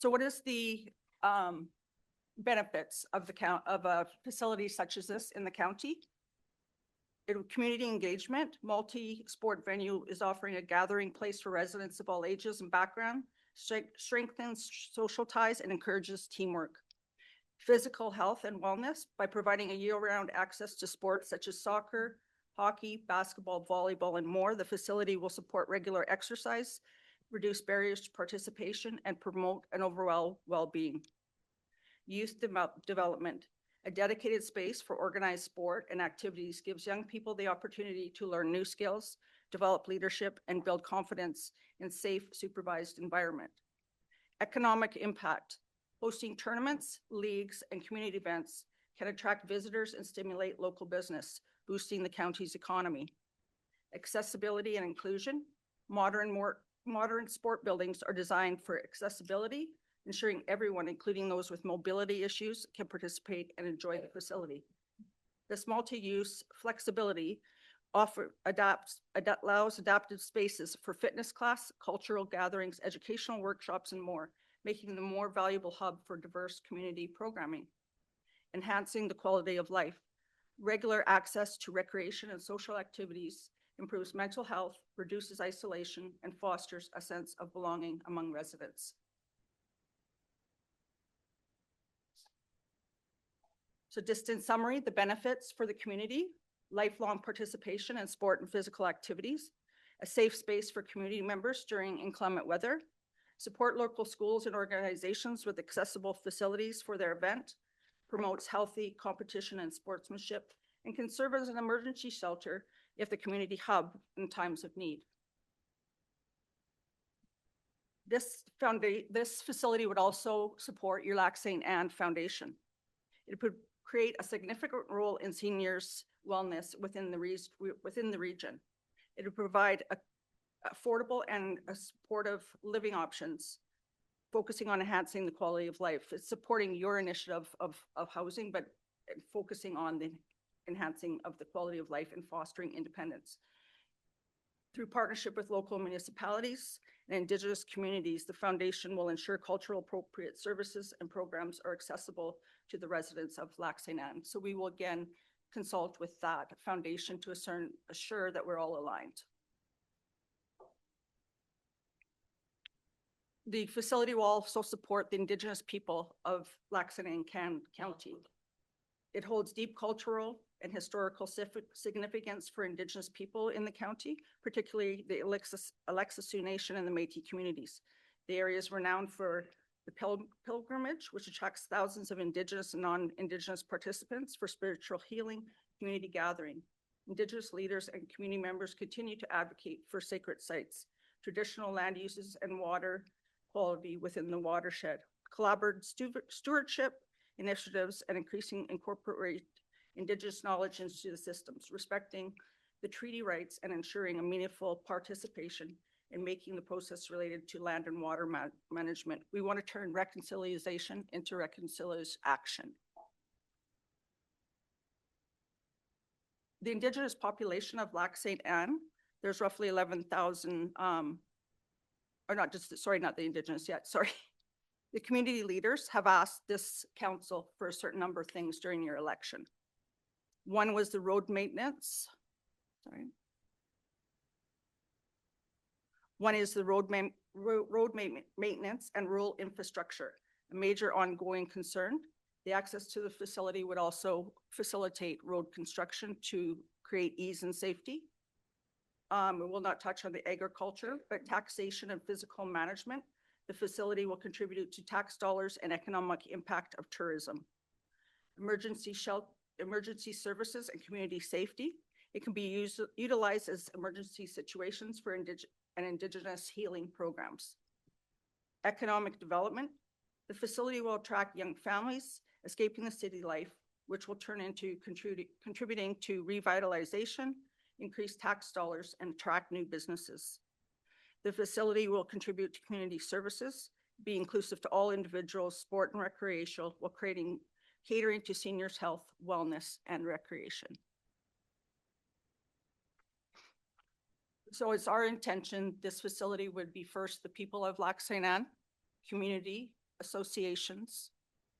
[SPEAKER 13] So what is the benefits of of a facility such as this in the county? Community engagement, multi-sport venue is offering a gathering place for residents of all ages and background, strengthens social ties and encourages teamwork. Physical health and wellness by providing a year-round access to sports such as soccer, hockey, basketball, volleyball, and more. The facility will support regular exercise, reduce barriers to participation, and promote an overall well-being. Youth development. A dedicated space for organized sport and activities gives young people the opportunity to learn new skills, develop leadership, and build confidence in safe, supervised environment. Economic impact. Hosting tournaments, leagues, and community events can attract visitors and stimulate local business, boosting the county's economy. Accessibility and inclusion. Modern sport buildings are designed for accessibility, ensuring everyone, including those with mobility issues, can participate and enjoy the facility. This multi-use flexibility allows adaptive spaces for fitness class, cultural gatherings, educational workshops, and more, making them a more valuable hub for diverse community programming. Enhancing the quality of life. Regular access to recreation and social activities improves mental health, reduces isolation, and fosters a sense of belonging among residents. So just in summary, the benefits for the community: lifelong participation in sport and physical activities, a safe space for community members during inclement weather, support local schools and organizations with accessible facilities for their event, promotes healthy competition and sportsmanship, and can serve as an emergency shelter if the community hub in times of need. This facility would also support your Lac Ste. Foundation. It would create a significant role in seniors' wellness within the region. It would provide affordable and supportive living options, focusing on enhancing the quality of life. It's supporting your initiative of housing, but focusing on the enhancing of the quality of life and fostering independence. Through partnership with local municipalities and Indigenous communities, the foundation will ensure cultural appropriate services and programs are accessible to the residents of Lac Ste. So we will again consult with that foundation to assure that we're all aligned. The facility will also support the Indigenous people of Lac Ste. County. It holds deep cultural and historical significance for Indigenous people in the county, particularly the Lac Ste. Nation and the Métis communities. The area is renowned for the pilgrimage, which attracts thousands of Indigenous and non-Indigenous participants for spiritual healing, community gathering. Indigenous leaders and community members continue to advocate for sacred sites, traditional land uses, and water quality within the watershed. Collaborative stewardship initiatives and incorporate Indigenous knowledge into the systems, respecting the treaty rights and ensuring a meaningful participation in making the process related to land and water management. We want to turn reconciliation into reconciliation action. The Indigenous population of Lac Ste. There's roughly 11,000, not the Indigenous yet, sorry. The community leaders have asked this council for a certain number of things during your election. One was the road maintenance. One is the road maintenance and rural infrastructure, a major ongoing concern. The access to the facility would also facilitate road construction to create ease and safety. We will not touch on the agriculture, but taxation and physical management. The facility will contribute to tax dollars and economic impact of tourism. Emergency services and community safety. It can be utilized as emergency situations for Indigenous healing programs. Economic development. The facility will attract young families escaping the city life, which will turn into contributing to revitalization, increase tax dollars, and attract new businesses. The facility will contribute to community services, be inclusive to all individuals, sport and recreational, while catering to seniors' health, wellness, and recreation. So it's our intention this facility would be first the people of Lac Ste. Community associations,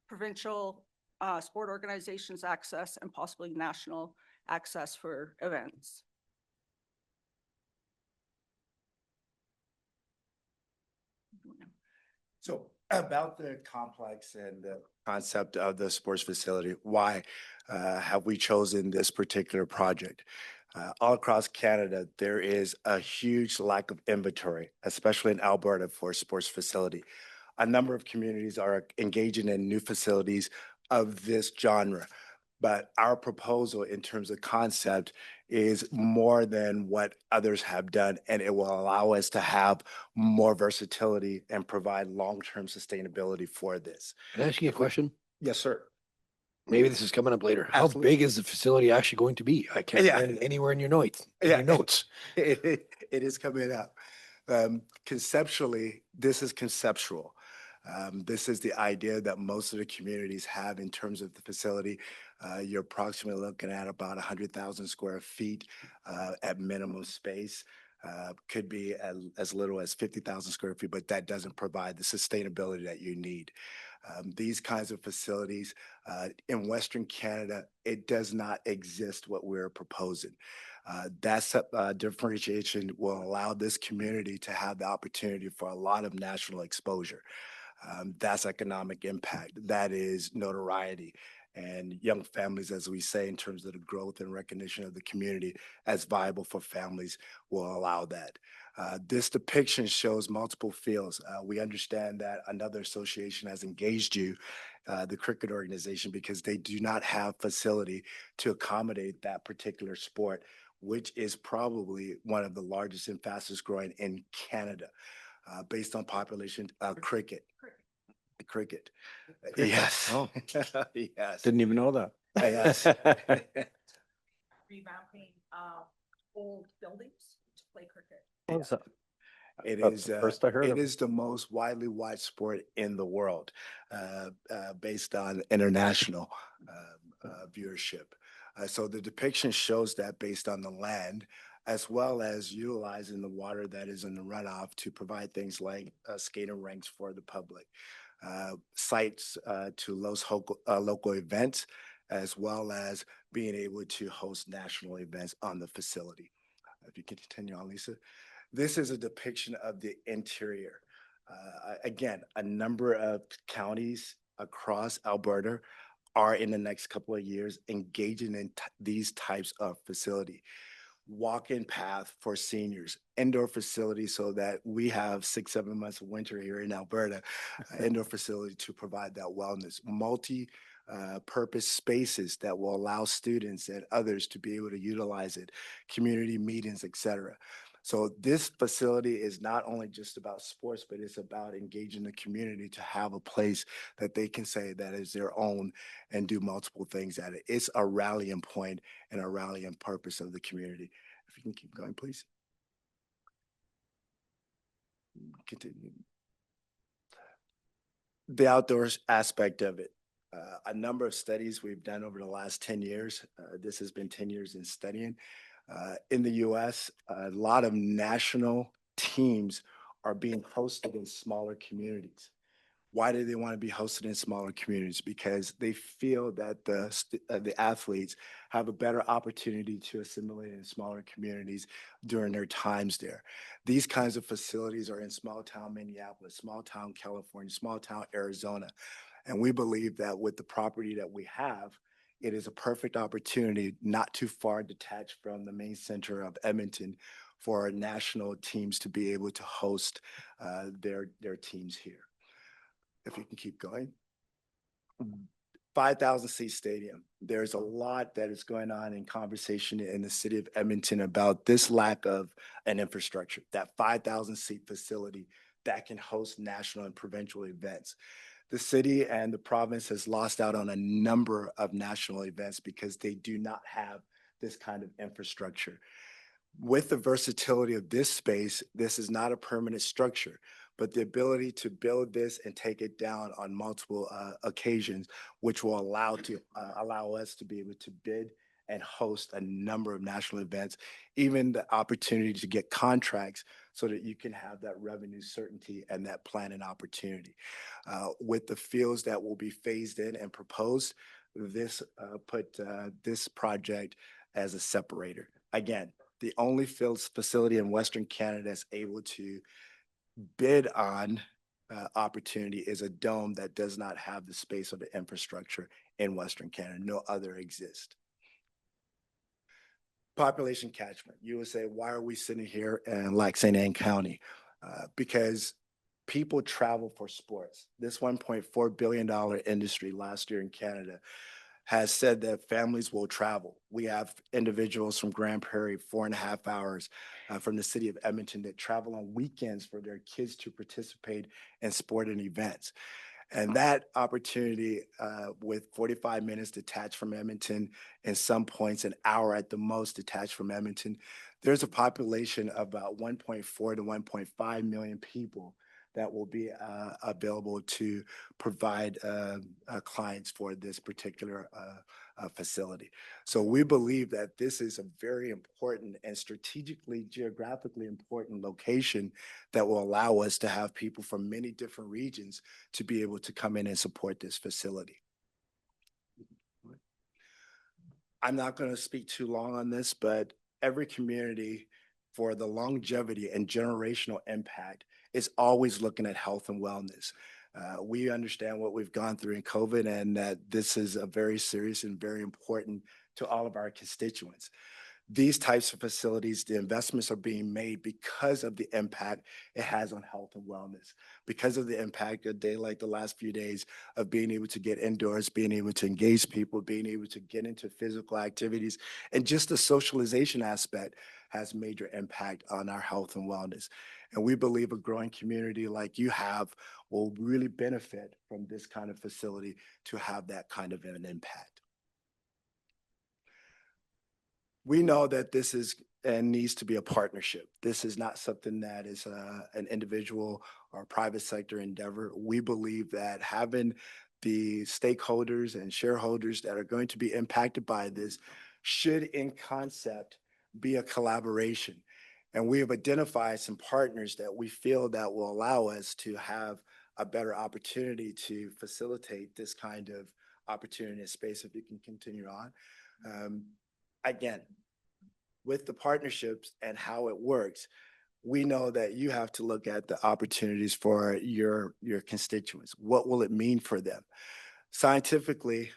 [SPEAKER 13] provincial sport organizations access, and possibly national access for events.
[SPEAKER 14] So about the complex and the concept of the sports facility, why have we chosen this particular project? All across Canada, there is a huge lack of inventory, especially in Alberta, for a sports facility. A number of communities are engaging in new facilities of this genre. But our proposal in terms of concept is more than what others have done, and it will allow us to have more versatility and provide long-term sustainability for this.
[SPEAKER 11] Can I ask you a question?
[SPEAKER 14] Yes, sir.
[SPEAKER 11] Maybe this is coming up later. How
[SPEAKER 14] Absolutely.
[SPEAKER 11] big is the facility actually going to be? I can't
[SPEAKER 14] Yeah.
[SPEAKER 11] find it anywhere in your notes.
[SPEAKER 14] Yeah.
[SPEAKER 11] Notes.
[SPEAKER 14] It is coming up. Conceptually, this is conceptual. This is the idea that most of the communities have in terms of the facility. You're approximately looking at about 100,000 square feet at minimum space. Could be as little as 50,000 square feet, but that doesn't provide the sustainability that you need. These kinds of facilities in Western Canada, it does not exist what we're proposing. That differentiation will allow this community to have the opportunity for a lot of national exposure. That's economic impact. That is notoriety. And young families, as we say, in terms of the growth and recognition of the community as viable for families, will allow that. This depiction shows multiple fields. We understand that another association has engaged you, the cricket organization, because they do not have facility to accommodate that particular sport, which is probably one of the largest and fastest growing in Canada, based on population, cricket. Cricket. Yes.
[SPEAKER 1] Oh.
[SPEAKER 14] Yes.
[SPEAKER 1] Didn't even know that.
[SPEAKER 14] Yes.
[SPEAKER 13] Revamping old buildings to play cricket.
[SPEAKER 14] It
[SPEAKER 1] That's
[SPEAKER 14] is,
[SPEAKER 1] the first I heard
[SPEAKER 14] it
[SPEAKER 1] of it.
[SPEAKER 14] is the most widely watched sport in the world, based on international viewership. So the depiction shows that based on the land, as well as utilizing the water that is in the runoff to provide things like skating rinks for the public, sites to local events, as well as being able to host national events on the facility. If you can continue on, Lisa. This is a depiction of the interior. Again, a number of counties across Alberta are in the next couple of years engaging in these types of facility. Walk-in path for seniors, indoor facility so that we have 6-7 months of winter here in Alberta, indoor facility to provide that wellness, purpose spaces that will allow students and others to be able to utilize it, community meetings, etc. So this facility is not only just about sports, but it's about engaging the community to have a place that they can say that is their own and do multiple things at it. It's a rallying point and a rallying purpose of the community. If you can keep going, please. Continue. The outdoors aspect of it. A number of studies we've done over the last 10 years. This has been 10 years in studying. In the US, a lot of national teams are being hosted in smaller communities. Why do they want to be hosted in smaller communities? Because they feel that the athletes have a better opportunity to assimilate in smaller communities during their times there. These kinds of facilities are in small town Minneapolis, small town California, small town Arizona. And we believe that with the property that we have, it is a perfect opportunity not too far detached from the main center of Edmonton for our national teams to be able to host their teams here. If you can keep going. 5,000 seat stadium. There's a lot that is going on in conversation in the city of Edmonton about this lack of an infrastructure, that 5,000 seat facility that can host national and provincial events. The city and the province has lost out on a number of national events because they do not have this kind of infrastructure. With the versatility of this space, this is not a permanent structure, but the ability to build this and take it down on multiple occasions, which will allow us to be able to bid and host a number of national events, even the opportunity to get contracts so that you can have that revenue certainty and that planning opportunity. With the fields that will be phased in and proposed, this put this project as a separator. Again, the only fields facility in Western Canada that's able to bid on opportunity is a dome that does not have the space or the infrastructure in Western Canada. No other exist. Population catchment. You would say, why are we sitting here in Lac Ste. County? Because people travel for sports. This $1.4 billion industry last year in Canada has said that families will travel. We have individuals from Grand Prairie, 4.5 hours from the city of Edmonton that travel on weekends for their kids to participate in sporting events. And that opportunity with 45 minutes detached from Edmonton and some points an hour at the most detached from Edmonton, there's a population of about 1.4 to 1.5 million people that will be available to provide clients for this particular facility. So we believe that this is a very important and strategically, geographically important location that will allow us to have people from many different regions to be able to come in and support this facility. I'm not going to speak too long on this, but every community, for the longevity and generational impact, is always looking at health and wellness. We understand what we've gone through in COVID and that this is a very serious and very important to all of our constituents. These types of facilities, the investments are being made because of the impact it has on health and wellness, because of the impact a day like the last few days of being able to get indoors, being able to engage people, being able to get into physical activities, and just the socialization aspect has major impact on our health and wellness. And we believe a growing community like you have will really benefit from this kind of facility to have that kind of an impact. We know that this is and needs to be a partnership. This is not something that is an individual or private sector endeavor. We believe that having the stakeholders and shareholders that are going to be impacted by this should in concept be a collaboration. And we have identified some partners that we feel that will allow us to have a better opportunity to facilitate this kind of opportunity in space if we can continue on. Again, with the partnerships and how it works, we know that you have to look at the opportunities for your constituents. What will it mean for them? Scientifically,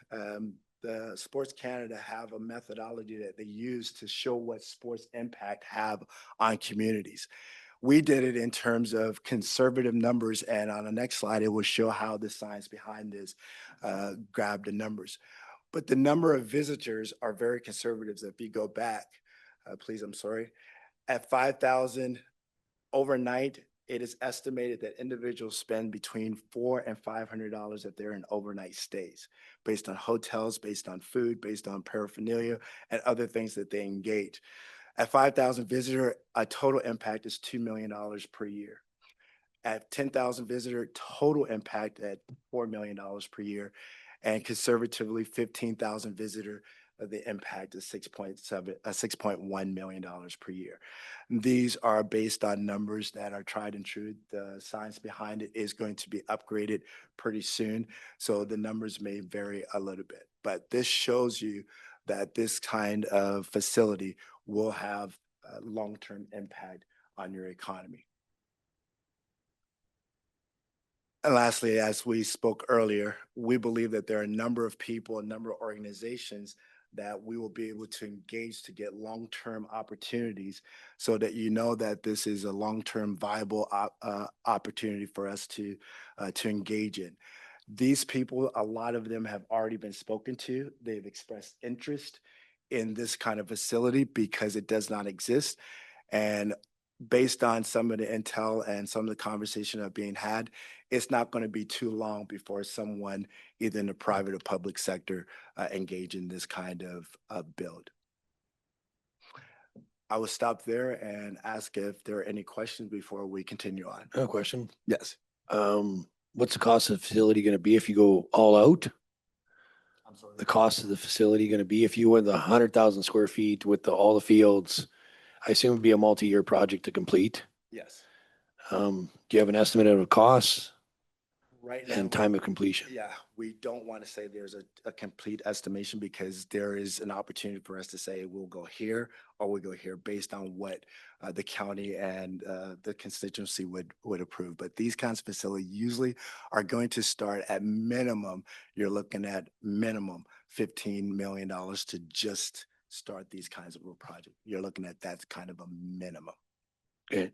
[SPEAKER 14] the Sports Canada have a methodology that they use to show what sports impact have on communities. We did it in terms of conservative numbers, and on the next slide, it will show how the science behind this grabbed the numbers. But the number of visitors are very conservative. If you go back, please, I'm sorry, at 5,000 overnight, it is estimated that individuals spend between $400 and $500 if they're in overnight stays, based on hotels, based on food, based on paraphernalia, and other things that they engage. At 5,000 visitors, a total impact is $2 million per year. At 10,000 visitors, total impact at $4 million per year. And conservatively, 15,000 visitors, the impact is $6.1 million per year. These are based on numbers that are tried and true. The science behind it is going to be upgraded pretty soon, so the numbers may vary a little bit. But this shows you that this kind of facility will have a long-term impact on your economy. And lastly, as we spoke earlier, we believe that there are a number of people, a number of organizations that we will be able to engage to get long-term opportunities so that you know that this is a long-term viable opportunity for us to engage in. These people, a lot of them have already been spoken to. They've expressed interest in this kind of facility because it does not exist. And based on some of the intel and some of the conversation that are being had, it's not going to be too long before someone, either in the private or public sector, engage in this kind of build. I will stop there and ask if there are any questions before we continue on.
[SPEAKER 11] I have a question.
[SPEAKER 14] Yes.
[SPEAKER 11] What's the cost of the facility going to be if you go all out? the cost of the facility gonna be? If you went 100,000 square feet with all the fields, I assume it'd be a multi-year project to complete.
[SPEAKER 14] Yes.
[SPEAKER 11] Do you have an estimate of the cost
[SPEAKER 14] Right now.
[SPEAKER 11] and time of completion?
[SPEAKER 14] Yeah, we don't want to say there's a complete estimation because there is an opportunity for us to say we'll go here or we'll go here based on what the county and the constituency would approve. But these kinds of facilities usually are going to start at minimum, you're looking at minimum $15 million to just start these kinds of projects. You're looking at that kind of a minimum.
[SPEAKER 11] Okay.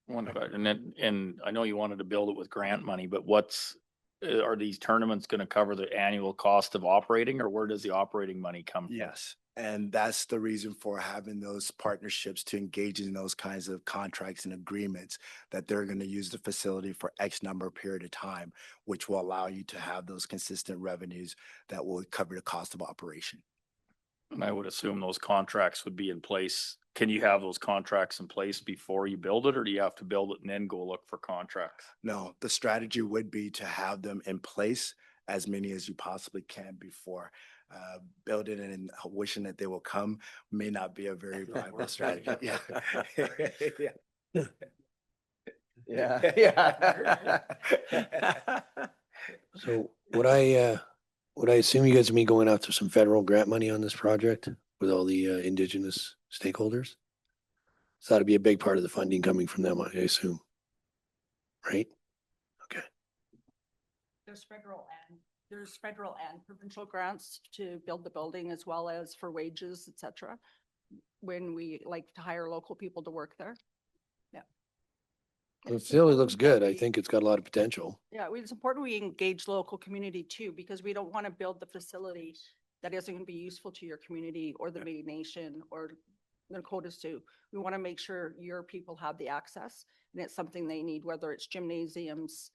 [SPEAKER 10] And I know you wanted to build it with grant money, but are these tournaments going to cover the annual cost of operating, or where does the operating money come from?
[SPEAKER 14] Yes, and that's the reason for having those partnerships to engage in those kinds of contracts and agreements that they're going to use the facility for X number of period of time, which will allow you to have those consistent revenues that will cover the cost of operation.
[SPEAKER 10] And I would assume those contracts would be in place. Can you have those contracts in place before you build it, or do you have to build it and then go look for contracts?
[SPEAKER 14] No, the strategy would be to have them in place, as many as you possibly can before. Building and wishing that they will come may not be a very viable strategy. Yeah. Yeah.
[SPEAKER 1] Yeah.
[SPEAKER 11] So would I assume you guys will be going after some federal grant money on this project with all the indigenous stakeholders? So that'd be a big part of the funding coming from them, I assume. Right? Okay.
[SPEAKER 13] There's federal and provincial grants to build the building as well as for wages, et cetera. When we like to hire local people to work there. Yeah.
[SPEAKER 11] The facility looks good. I think it's got a lot of potential.
[SPEAKER 13] Yeah, it's important we engage local community too, because we don't want to build the facility that isn't going to be useful to your community or the Métis Nation or the Dakota Sioux. We want to make sure your people have the access and it's something they need, whether it's gymnasiums,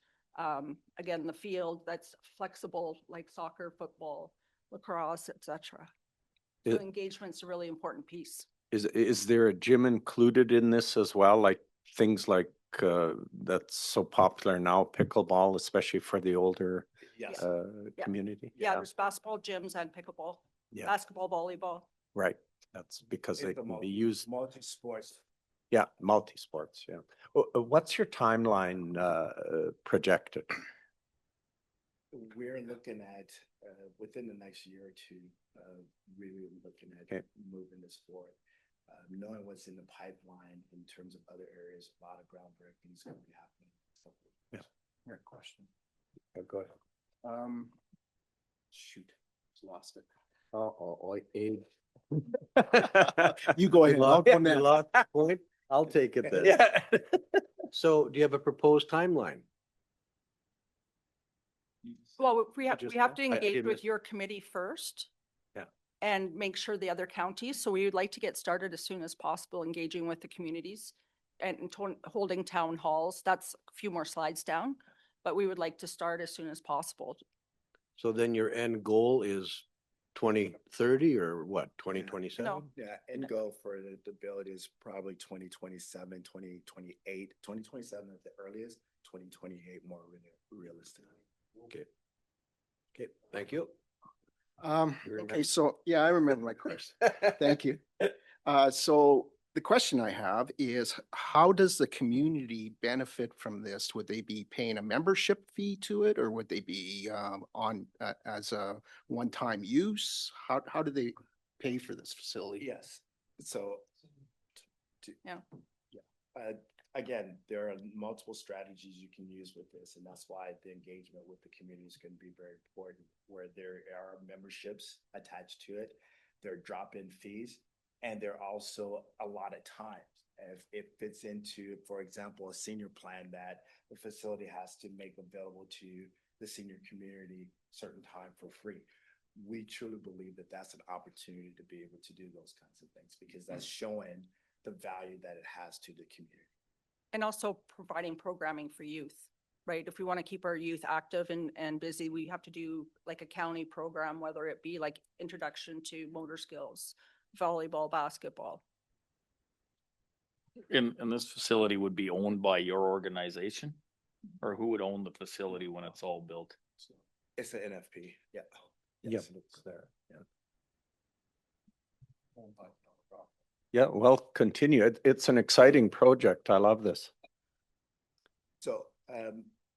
[SPEAKER 13] again, the field that's flexible like soccer, football, lacrosse, et cetera. So engagement's a really important piece.
[SPEAKER 1] Is there a gym included in this as well? Like things like that's so popular now, pickleball, especially for the older
[SPEAKER 14] Yes.
[SPEAKER 1] community?
[SPEAKER 13] Yeah, there's basketball gyms and pickleball,
[SPEAKER 1] Yeah.
[SPEAKER 13] basketball, volleyball.
[SPEAKER 1] Right. That's because they can be used.
[SPEAKER 14] Multi-sports.
[SPEAKER 1] Yeah, multi-sports, yeah. What's your timeline projected?
[SPEAKER 14] We're looking at within the next year or two, really looking at moving this forward. Knowing what's in the pipeline in terms of other areas, a lot of groundbreaking is going to be happening.
[SPEAKER 1] Yeah.
[SPEAKER 7] Great question.
[SPEAKER 1] Go ahead.
[SPEAKER 7] Shoot, just lost it.
[SPEAKER 1] You
[SPEAKER 7] go ahead. I'll go next.
[SPEAKER 1] Point. I'll take it then.
[SPEAKER 7] Yeah.
[SPEAKER 4] So do you have a proposed timeline?
[SPEAKER 13] Well, we have
[SPEAKER 4] just-
[SPEAKER 13] to
[SPEAKER 4] I
[SPEAKER 13] engage
[SPEAKER 4] did
[SPEAKER 13] with
[SPEAKER 4] miss-
[SPEAKER 13] your committee first.
[SPEAKER 4] Yeah.
[SPEAKER 13] And make sure the other counties, so we would like to get started as soon as possible, engaging with the communities and holding town halls. That's a few more slides down, but we would like to start as soon as possible.
[SPEAKER 4] So then your end goal is 2030 or what, 2027?
[SPEAKER 13] No.
[SPEAKER 14] Yeah, end goal for the build is probably 2027, 2028, 2027 at the earliest, 2028 more realistically.
[SPEAKER 4] Okay. Okay, thank you.
[SPEAKER 7] Okay, so, yeah, I remember my question. Thank you. So the question I have is, how does the community benefit from this? Would they be paying a membership fee to it, or would they be on as a one-time use? How do they pay for this facility?
[SPEAKER 14] Yes, so.
[SPEAKER 13] Yeah.
[SPEAKER 14] Again, there are multiple strategies you can use with this, and that's why the engagement with the community is going to be very important, where there are memberships attached to it, there are drop-in fees, and there are also a lot of times. If it fits into, for example, a senior plan that the facility has to make available to the senior community certain time for free. We truly believe that that's an opportunity to be able to do those kinds of things, because that's showing the value that it has to the community.
[SPEAKER 13] And also providing programming for youth, right? If we want to keep our youth active and busy, we have to do like a county program, whether it be like introduction to motor skills, volleyball, basketball.
[SPEAKER 10] And this facility would be owned by your organization? Or who would own the facility when it's all built?
[SPEAKER 14] It's an NFP, yeah.
[SPEAKER 1] Yep.
[SPEAKER 14] It's there, yeah.
[SPEAKER 1] Yeah, well, continue. It's an exciting project. I love this.
[SPEAKER 14] So,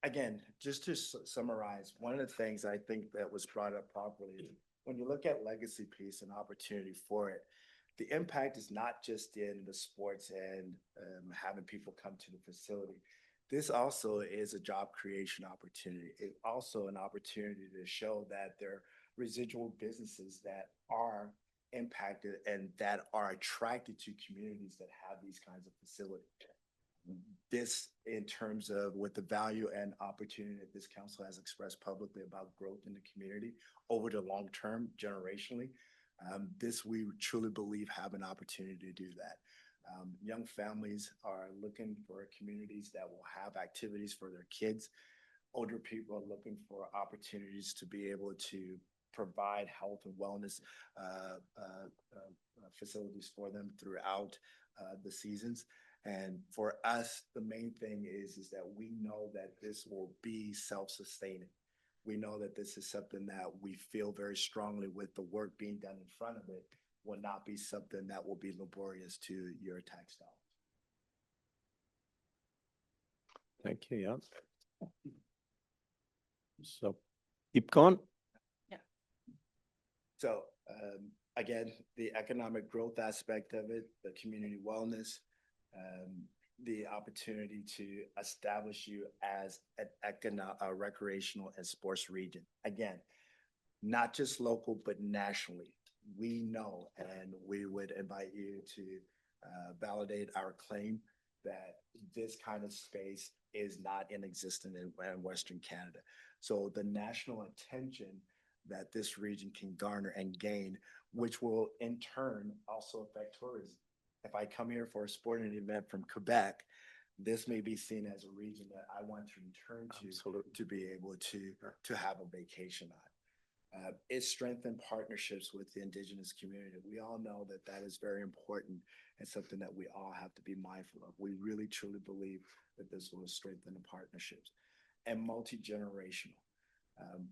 [SPEAKER 14] again, just to summarize, one of the things I think that was brought up properly, when you look at legacy piece and opportunity for it, the impact is not just in the sports and having people come to the facility. This also is a job creation opportunity. It's also an opportunity to show that there are residual businesses that are impacted and that are attracted to communities that have these kinds of facilities. This, in terms of with the value and opportunity that this council has expressed publicly about growth in the community over the long term, generationally, this we truly believe have an opportunity to do that. Young families are looking for communities that will have activities for their kids. Older people are looking for opportunities to be able to provide health and wellness facilities for them throughout the seasons. And for us, the main thing is that we know that this will be self-sustaining. We know that this is something that we feel very strongly with the work being done in front of it will not be something that will be laborious to your tax dollars.
[SPEAKER 1] Thank you. Yeah. So keep going.
[SPEAKER 13] Yeah.
[SPEAKER 14] So again, the economic growth aspect of it, the community wellness, the opportunity to establish you as a recreational and sports region. Again, not just local, but nationally. We know, and we would invite you to validate our claim that this kind of space is not in existence in Western Canada. So the national attention that this region can garner and gain, which will in turn also affect tourism. If I come here for a sporting event from Quebec, this may be seen as a region that I want to return to be able to have a vacation on. It strengthened partnerships with the Indigenous community. We all know that that is very important and something that we all have to be mindful of. We really truly believe that this will strengthen the partnerships. And multi-generational.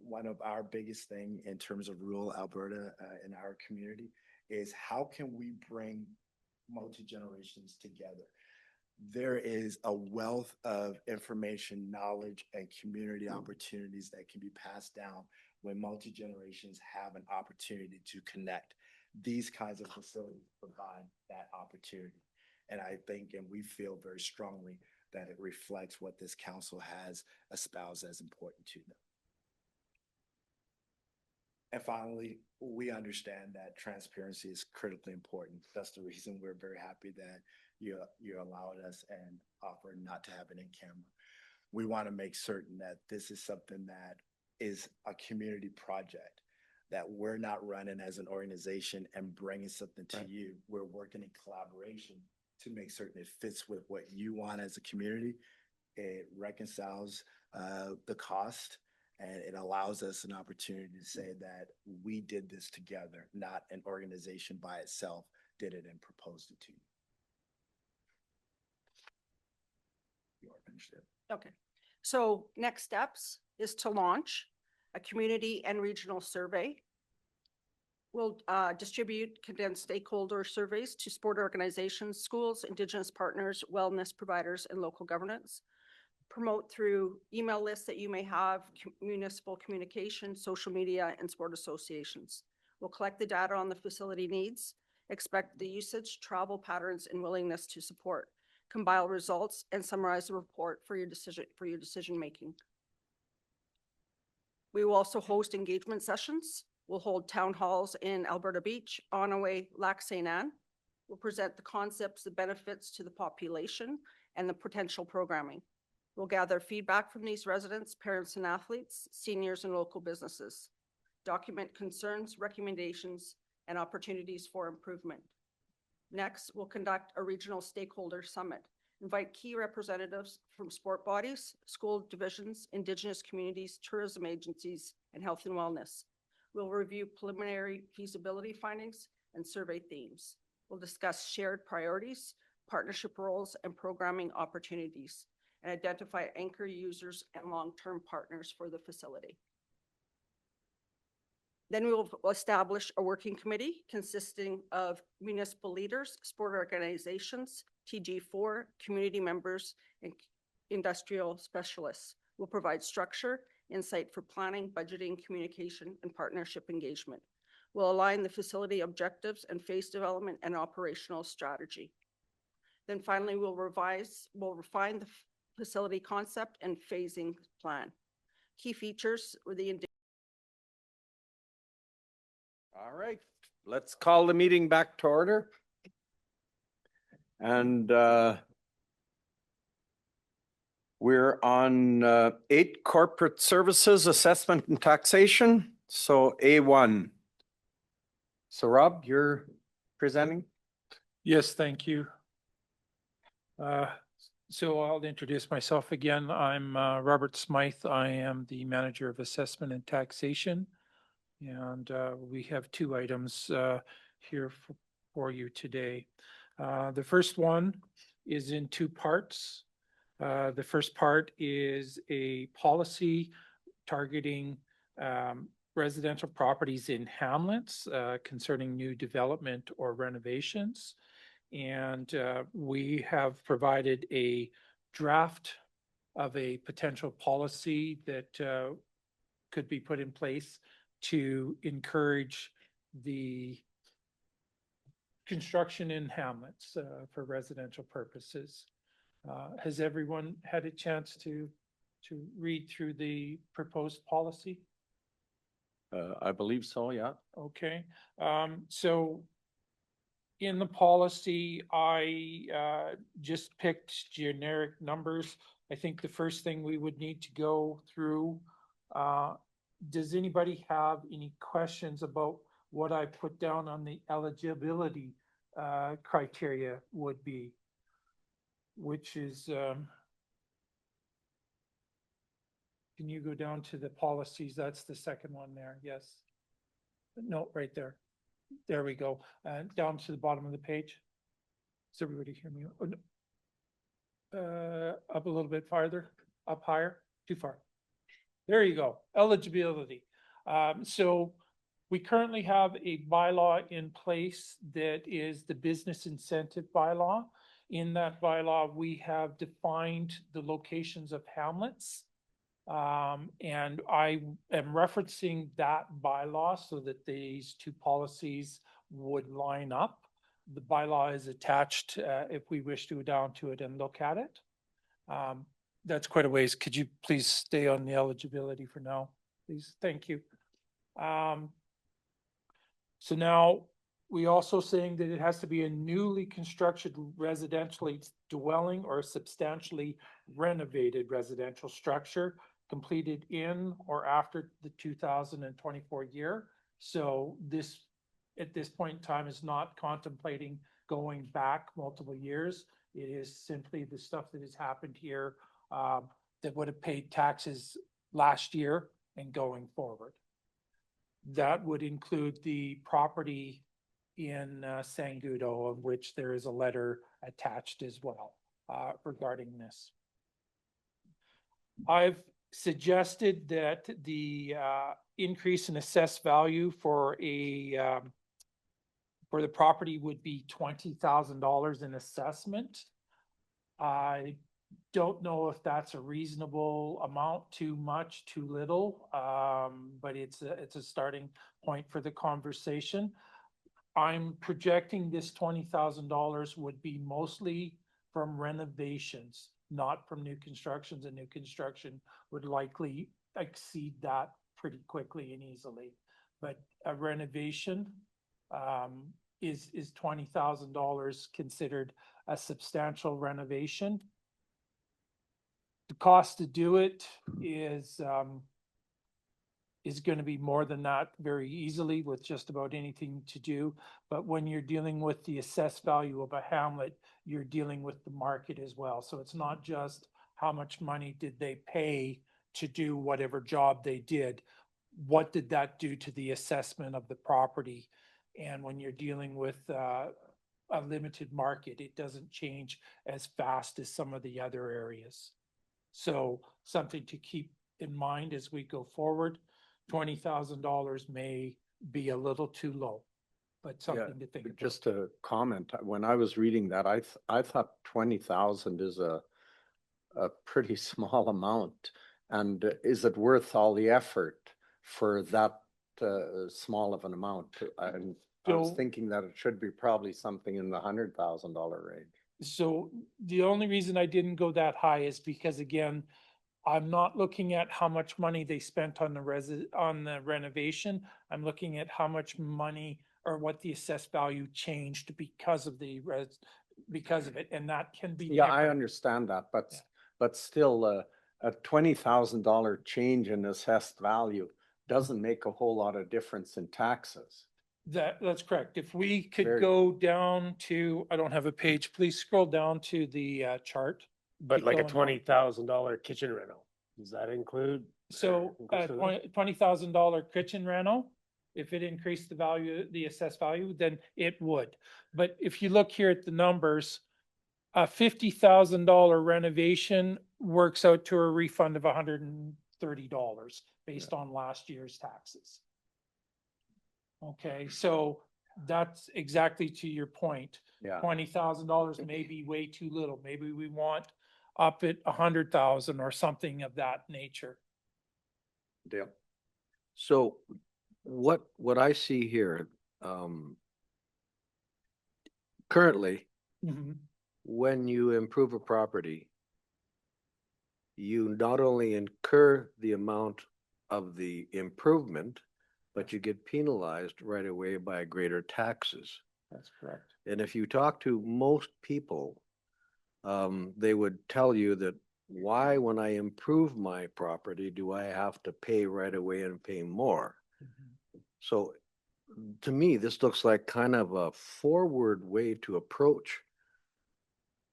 [SPEAKER 14] One of our biggest thing in terms of rural Alberta in our community is how can we bring multi-generations together? There is a wealth of information, knowledge, and community opportunities that can be passed down when multi-generations have an opportunity to connect. These kinds of facilities provide that opportunity. And I think, and we feel very strongly that it reflects what this council has espoused as important to them. And finally, we understand that transparency is critically important. That's the reason we're very happy that you allowed us and offered not to have it in camera. We want to make certain that this is something that is a community project, that we're not running as an organization and bringing something to you. We're working in collaboration to make certain it fits with what you want as a community. It reconciles the cost, and it allows us an opportunity to say that we did this together, not an organization by itself did it and proposed it to you. You are finished there.
[SPEAKER 13] Okay. So next steps is to launch a community and regional survey. We'll distribute condensed stakeholder surveys to sport organizations, schools, Indigenous partners, wellness providers, and local governance. Promote through email lists that you may have, municipal communication, social media, and sport associations. We'll collect the data on the facility needs, expect the usage, travel patterns, and willingness to support. Compile results and summarize the report for your decision making. We will also host engagement sessions. We'll hold town halls in Alberta Beach, Onaway, Lac Ste. We'll present the concepts, the benefits to the population, and the potential programming. We'll gather feedback from these residents, parents and athletes, seniors, and local businesses. Document concerns, recommendations, and opportunities for improvement. Next, we'll conduct a regional stakeholder summit. Invite key representatives from sport bodies, school divisions, Indigenous communities, tourism agencies, and health and wellness. We'll review preliminary feasibility findings and survey themes. We'll discuss shared priorities, partnership roles, and programming opportunities, and identify anchor users and long-term partners for the facility. Then we will establish a working committee consisting of municipal leaders, sport organizations, TG4, community members, and industrial specialists. Will provide structure, insight for planning, budgeting, communication, and partnership engagement. Will align the facility objectives and phase development and operational strategy. Then finally, we'll refine the facility concept and phasing plan. Key features were the
[SPEAKER 1] All right, let's call the meeting back to order. And we're on 8 corporate services, assessment and taxation. So A1. So Rob, you're presenting?
[SPEAKER 15] Yes, thank you. So I'll introduce myself again. I'm Robert Smythe. I am the Manager of Assessment and Taxation. And we have 2 items here for you today. The first one is in 2 parts. The first part is a policy targeting residential properties in hamlets concerning new development or renovations. And we have provided a draft of a potential policy that could be put in place to encourage the construction in hamlets for residential purposes. Has everyone had a chance to read through the proposed policy?
[SPEAKER 1] I believe so, yeah.
[SPEAKER 15] Okay. So in the policy, I just picked generic numbers. I think the first thing we would need to go through, does anybody have any questions about what I put down on the eligibility criteria would be, which is, can you go down to the policies? That's the second one there. Yes. No, right there. There we go. Down to the bottom of the page. Does everybody hear me? Oh, no. Up a little bit farther, up higher, too far. There you go. Eligibility. So we currently have a bylaw in place that is the business incentive bylaw. In that bylaw, we have defined the locations of hamlets. And I am referencing that bylaw so that these 2 policies would line up. The bylaw is attached if we wish to go down to it and look at it. That's quite a ways. Could you please stay on the eligibility for now, please? Thank you. So now we also saying that it has to be a newly constructed residential dwelling or substantially renovated residential structure completed in or after the 2024 year. So this, at this point in time, is not contemplating going back multiple years. It is simply the stuff that has happened here that would have paid taxes last year and going forward. That would include the property in Sangudo, of which there is a letter attached as well regarding this. I've suggested that the increase in assessed value for the property would be $20,000 in assessment. I don't know if that's a reasonable amount, too much, too little, but it's a starting point for the conversation. I'm projecting this $20,000 would be mostly from renovations, not from new constructions, and new construction would likely exceed that pretty quickly and easily. But a renovation is $20,000 considered a substantial renovation. The cost to do it is going to be more than that very easily with just about anything to do. But when you're dealing with the assessed value of a hamlet, you're dealing with the market as well. So it's not just how much money did they pay to do whatever job they did. What did that do to the assessment of the property? And when you're dealing with a limited market, it doesn't change as fast as some of the other areas. So something to keep in mind as we go forward. $20,000 may be a little too low, but something to think about.
[SPEAKER 1] Just to comment, when I was reading that, I thought 20,000 is a pretty small amount. And is it worth all the effort for that small of an amount? I was
[SPEAKER 15] So-
[SPEAKER 1] thinking that it should be probably something in the $100,000 range.
[SPEAKER 15] So the only reason I didn't go that high is because, again, I'm not looking at how much money they spent on the renovation. I'm looking at how much money or what the assessed value changed because of because of it, and that can be.
[SPEAKER 1] Yeah, I
[SPEAKER 15] different.
[SPEAKER 1] understand that,
[SPEAKER 15] Yeah.
[SPEAKER 1] but still, a $20,000 change in assessed value doesn't make a whole lot of difference in taxes.
[SPEAKER 15] That's correct. If we could
[SPEAKER 1] Very-
[SPEAKER 15] go down to, I don't have a page, please scroll down to the chart.
[SPEAKER 6] But
[SPEAKER 15] Keep
[SPEAKER 6] like a
[SPEAKER 15] going down.
[SPEAKER 6] $20,000 kitchen rental, does that include?
[SPEAKER 15] So $20,000 kitchen rental, if it increased the value, the assessed value, then it would. But if you look here at the numbers, a $50,000 renovation works out to a refund of $130 based on last year's taxes. Okay, so that's exactly to your point.
[SPEAKER 1] Yeah.
[SPEAKER 15] $20,000 may be way too little. Maybe we want up at 100,000 or something of that nature.
[SPEAKER 1] Dale.
[SPEAKER 4] So what I see here, currently, when you improve a property, you not only incur the amount of the improvement, but you get penalized right away by greater taxes.
[SPEAKER 1] That's correct.
[SPEAKER 4] And if you talk to most people, they would tell you that why, when I improve my property, do I have to pay right away and pay more? So to me, this looks like kind of a forward way to approach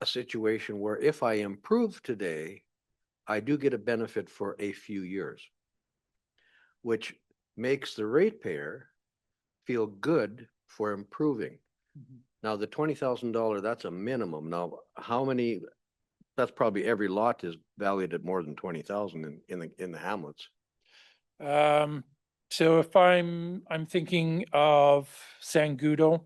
[SPEAKER 4] a situation where if I improve today, I do get a benefit for a few years, which makes the ratepayer feel good for improving. Now, the $20,000, that's a minimum. Now, how many, that's probably every lot is valued at more than 20,000 in the hamlets.
[SPEAKER 15] So if I'm thinking of Sangudo,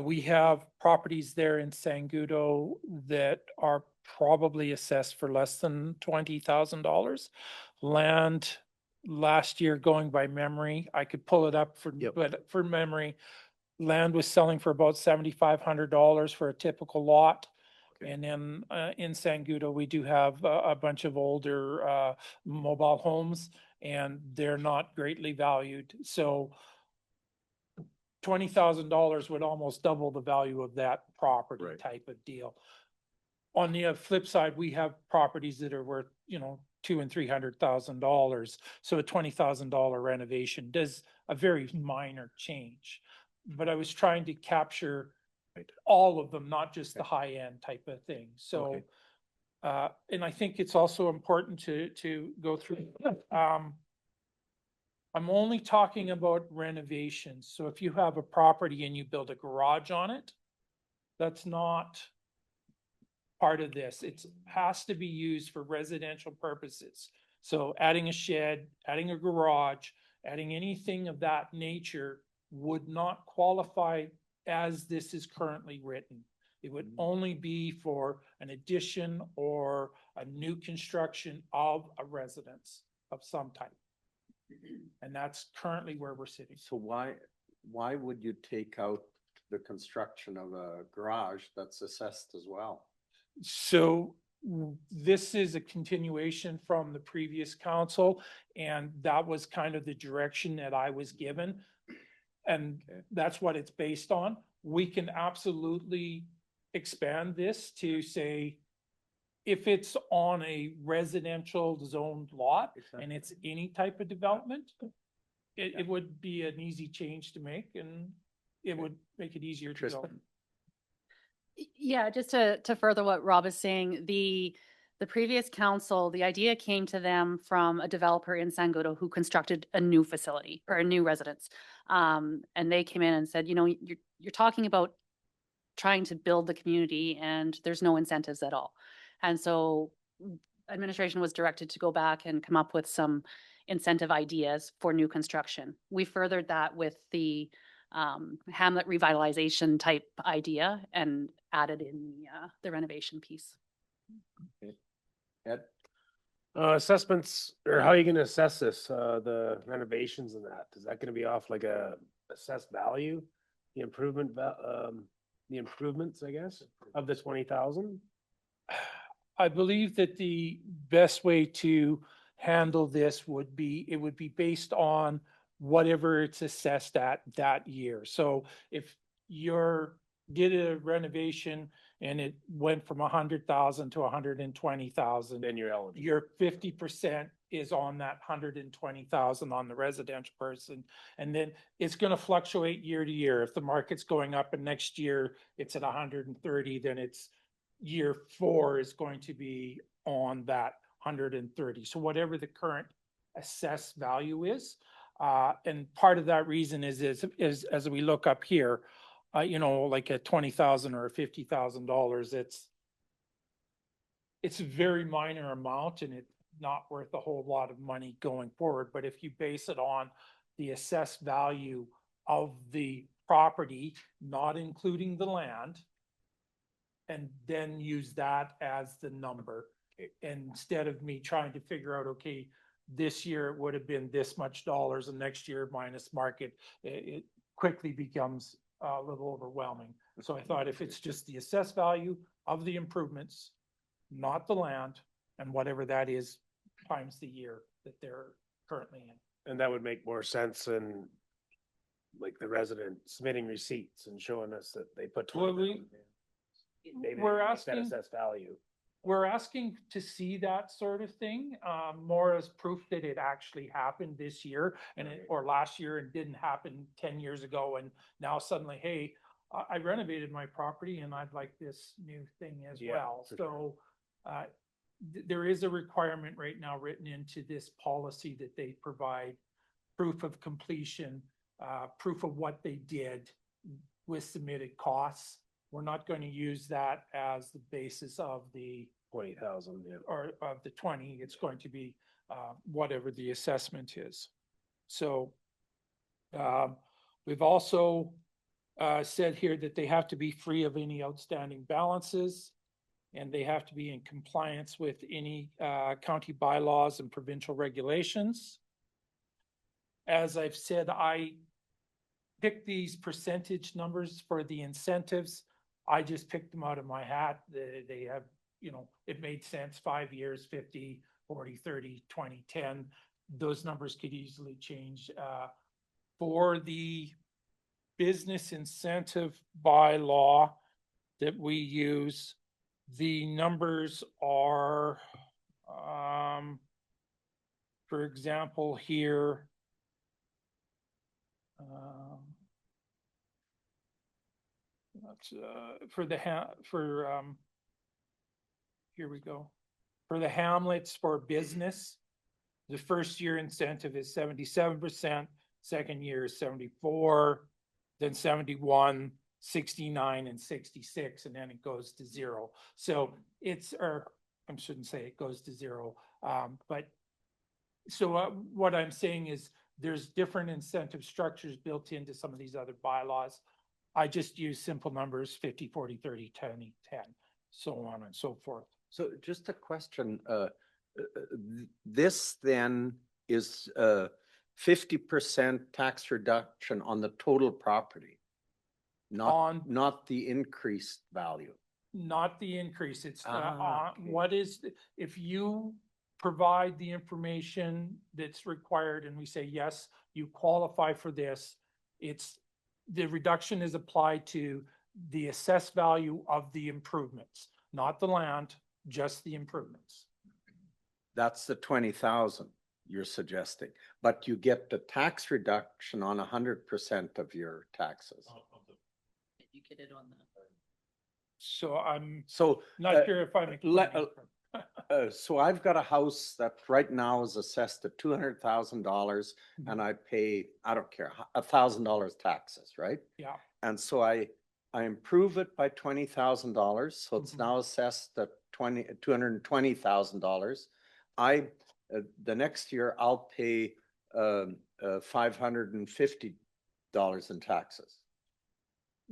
[SPEAKER 15] we have properties there in Sangudo that are probably assessed for less than $20,000. Land last year, going by memory, I could pull it up but for memory, land was selling for about $7,500 for a typical lot.
[SPEAKER 4] Okay.
[SPEAKER 15] And then in Sangudo, we do have a bunch of older mobile homes, and they're not greatly valued. So $20,000 would almost double the value of that property
[SPEAKER 4] Right.
[SPEAKER 15] type of deal. On the flip side, we have properties that are worth, $200,000 and $300,000. So a $20,000 renovation does a very minor change. But I was trying to capture all of them, not just the high end type of thing. So,
[SPEAKER 4] Okay.
[SPEAKER 15] and I think it's also important to go through. I'm only talking about renovations. So if you have a property and you build a garage on it, that's not part of this. It has to be used for residential purposes. So adding a shed, adding a garage, adding anything of that nature would not qualify as this is currently written. It would only be for an addition or a new construction of a residence of some type. And that's currently where we're sitting.
[SPEAKER 1] So why would you take out the construction of a garage that's assessed as well?
[SPEAKER 15] So this is a continuation from the previous council, and that was kind of the direction that I was given. And that's what it's based on. We can absolutely expand this to say, if it's on a residential zoned lot and it's any type of development, it would be an easy change to make, and it would make it easier to go.
[SPEAKER 12] Yeah, just to further what Rob is saying, the previous council, the idea came to them from a developer in Sangudo who constructed a new facility or a new residence. And they came in and said, you're talking about trying to build the community and there's no incentives at all. And so administration was directed to go back and come up with some incentive ideas for new construction. We furthered that with the hamlet revitalization type idea and added in the renovation piece.
[SPEAKER 1] Ed?
[SPEAKER 6] Assessments, or how are you gonna assess this, the renovations and that? Is that gonna be off like a assessed value? The the improvements, I guess, of the 20,000?
[SPEAKER 15] I believe that the best way to handle this would be, it would be based on whatever it's assessed at that year. So if you're, did a renovation and it went from 100,000 to 120,000,
[SPEAKER 6] Then you're eligible.
[SPEAKER 15] your 50% is on that 120,000 on the residential person. And then it's going to fluctuate year to year. If the market's going up and next year it's at 130, then it's year 4 is going to be on that 130. So whatever the current assessed value is. And part of that reason is as we look up here, you know, like a 20,000 or $50,000, it's a very minor amount and it's not worth a whole lot of money going forward. But if you base it on the assessed value of the property, not including the land, and then use that as the number, instead of me trying to figure out, okay, this year it would have been this much dollars and next year minus market, it quickly becomes a little overwhelming. So I thought if it's just the assessed value of the improvements, not the land, and whatever that is times the year that they're currently in.
[SPEAKER 6] And that would make more sense than like the resident submitting receipts and showing us that they put.
[SPEAKER 15] Well,
[SPEAKER 6] 20,000 in. Maybe
[SPEAKER 15] we're
[SPEAKER 6] that
[SPEAKER 15] asking-
[SPEAKER 6] assessed value.
[SPEAKER 15] We're asking to see that sort of thing, more as proof that it actually happened this year and or last year and didn't happen 10 years ago. And now suddenly, hey, I renovated my property and I'd like this new thing as
[SPEAKER 6] Yeah,
[SPEAKER 15] well.
[SPEAKER 6] for
[SPEAKER 15] So there is a requirement right now written into this policy that they provide proof of completion, proof of what they did with submitted costs. We're not going to use that as the basis of the
[SPEAKER 6] 20,000, yeah.
[SPEAKER 15] or of the 20. It's going to be whatever the assessment is. So we've also said here that they have to be free of any outstanding balances and they have to be in compliance with any county bylaws and provincial regulations. As I've said, I picked these percentage numbers for the incentives. I just picked them out of my hat. They have, you know, it made sense, 5 years, 50, 40, 30, 20, 10. Those numbers could easily change. For the business incentive bylaw that we use, the numbers are, for example, here, here we go. For the hamlets for business, the first year incentive is 77%, second year is 74, then 71, 69, and 66, and then it goes to 0. So it's, or I shouldn't say it goes to 0, but so what I'm saying is there's different incentive structures built into some of these other bylaws. I just use simple numbers, 50, 40, 30, 20, 10, so on and so forth.
[SPEAKER 1] So just a question, this then is 50% tax reduction on the total property, not the increased value.
[SPEAKER 15] Not the increase, it's
[SPEAKER 1] Okay.
[SPEAKER 15] what is, if you provide the information that's required and we say, yes, you qualify for this, it's, the reduction is applied to the assessed value of the improvements, not the land, just the improvements.
[SPEAKER 1] That's the 20,000 you're suggesting, but you get the tax reduction on 100% of your taxes.
[SPEAKER 12] You get it on the.
[SPEAKER 15] So I'm
[SPEAKER 1] So
[SPEAKER 15] not sure if I'm.
[SPEAKER 1] so I've got a house that right now is assessed at $200,000 and I pay, I don't care, $1,000 taxes, right?
[SPEAKER 15] Yeah.
[SPEAKER 1] And so I improve it by $20,000. So it's now assessed at $220,000. I the next year I'll pay $550 in taxes.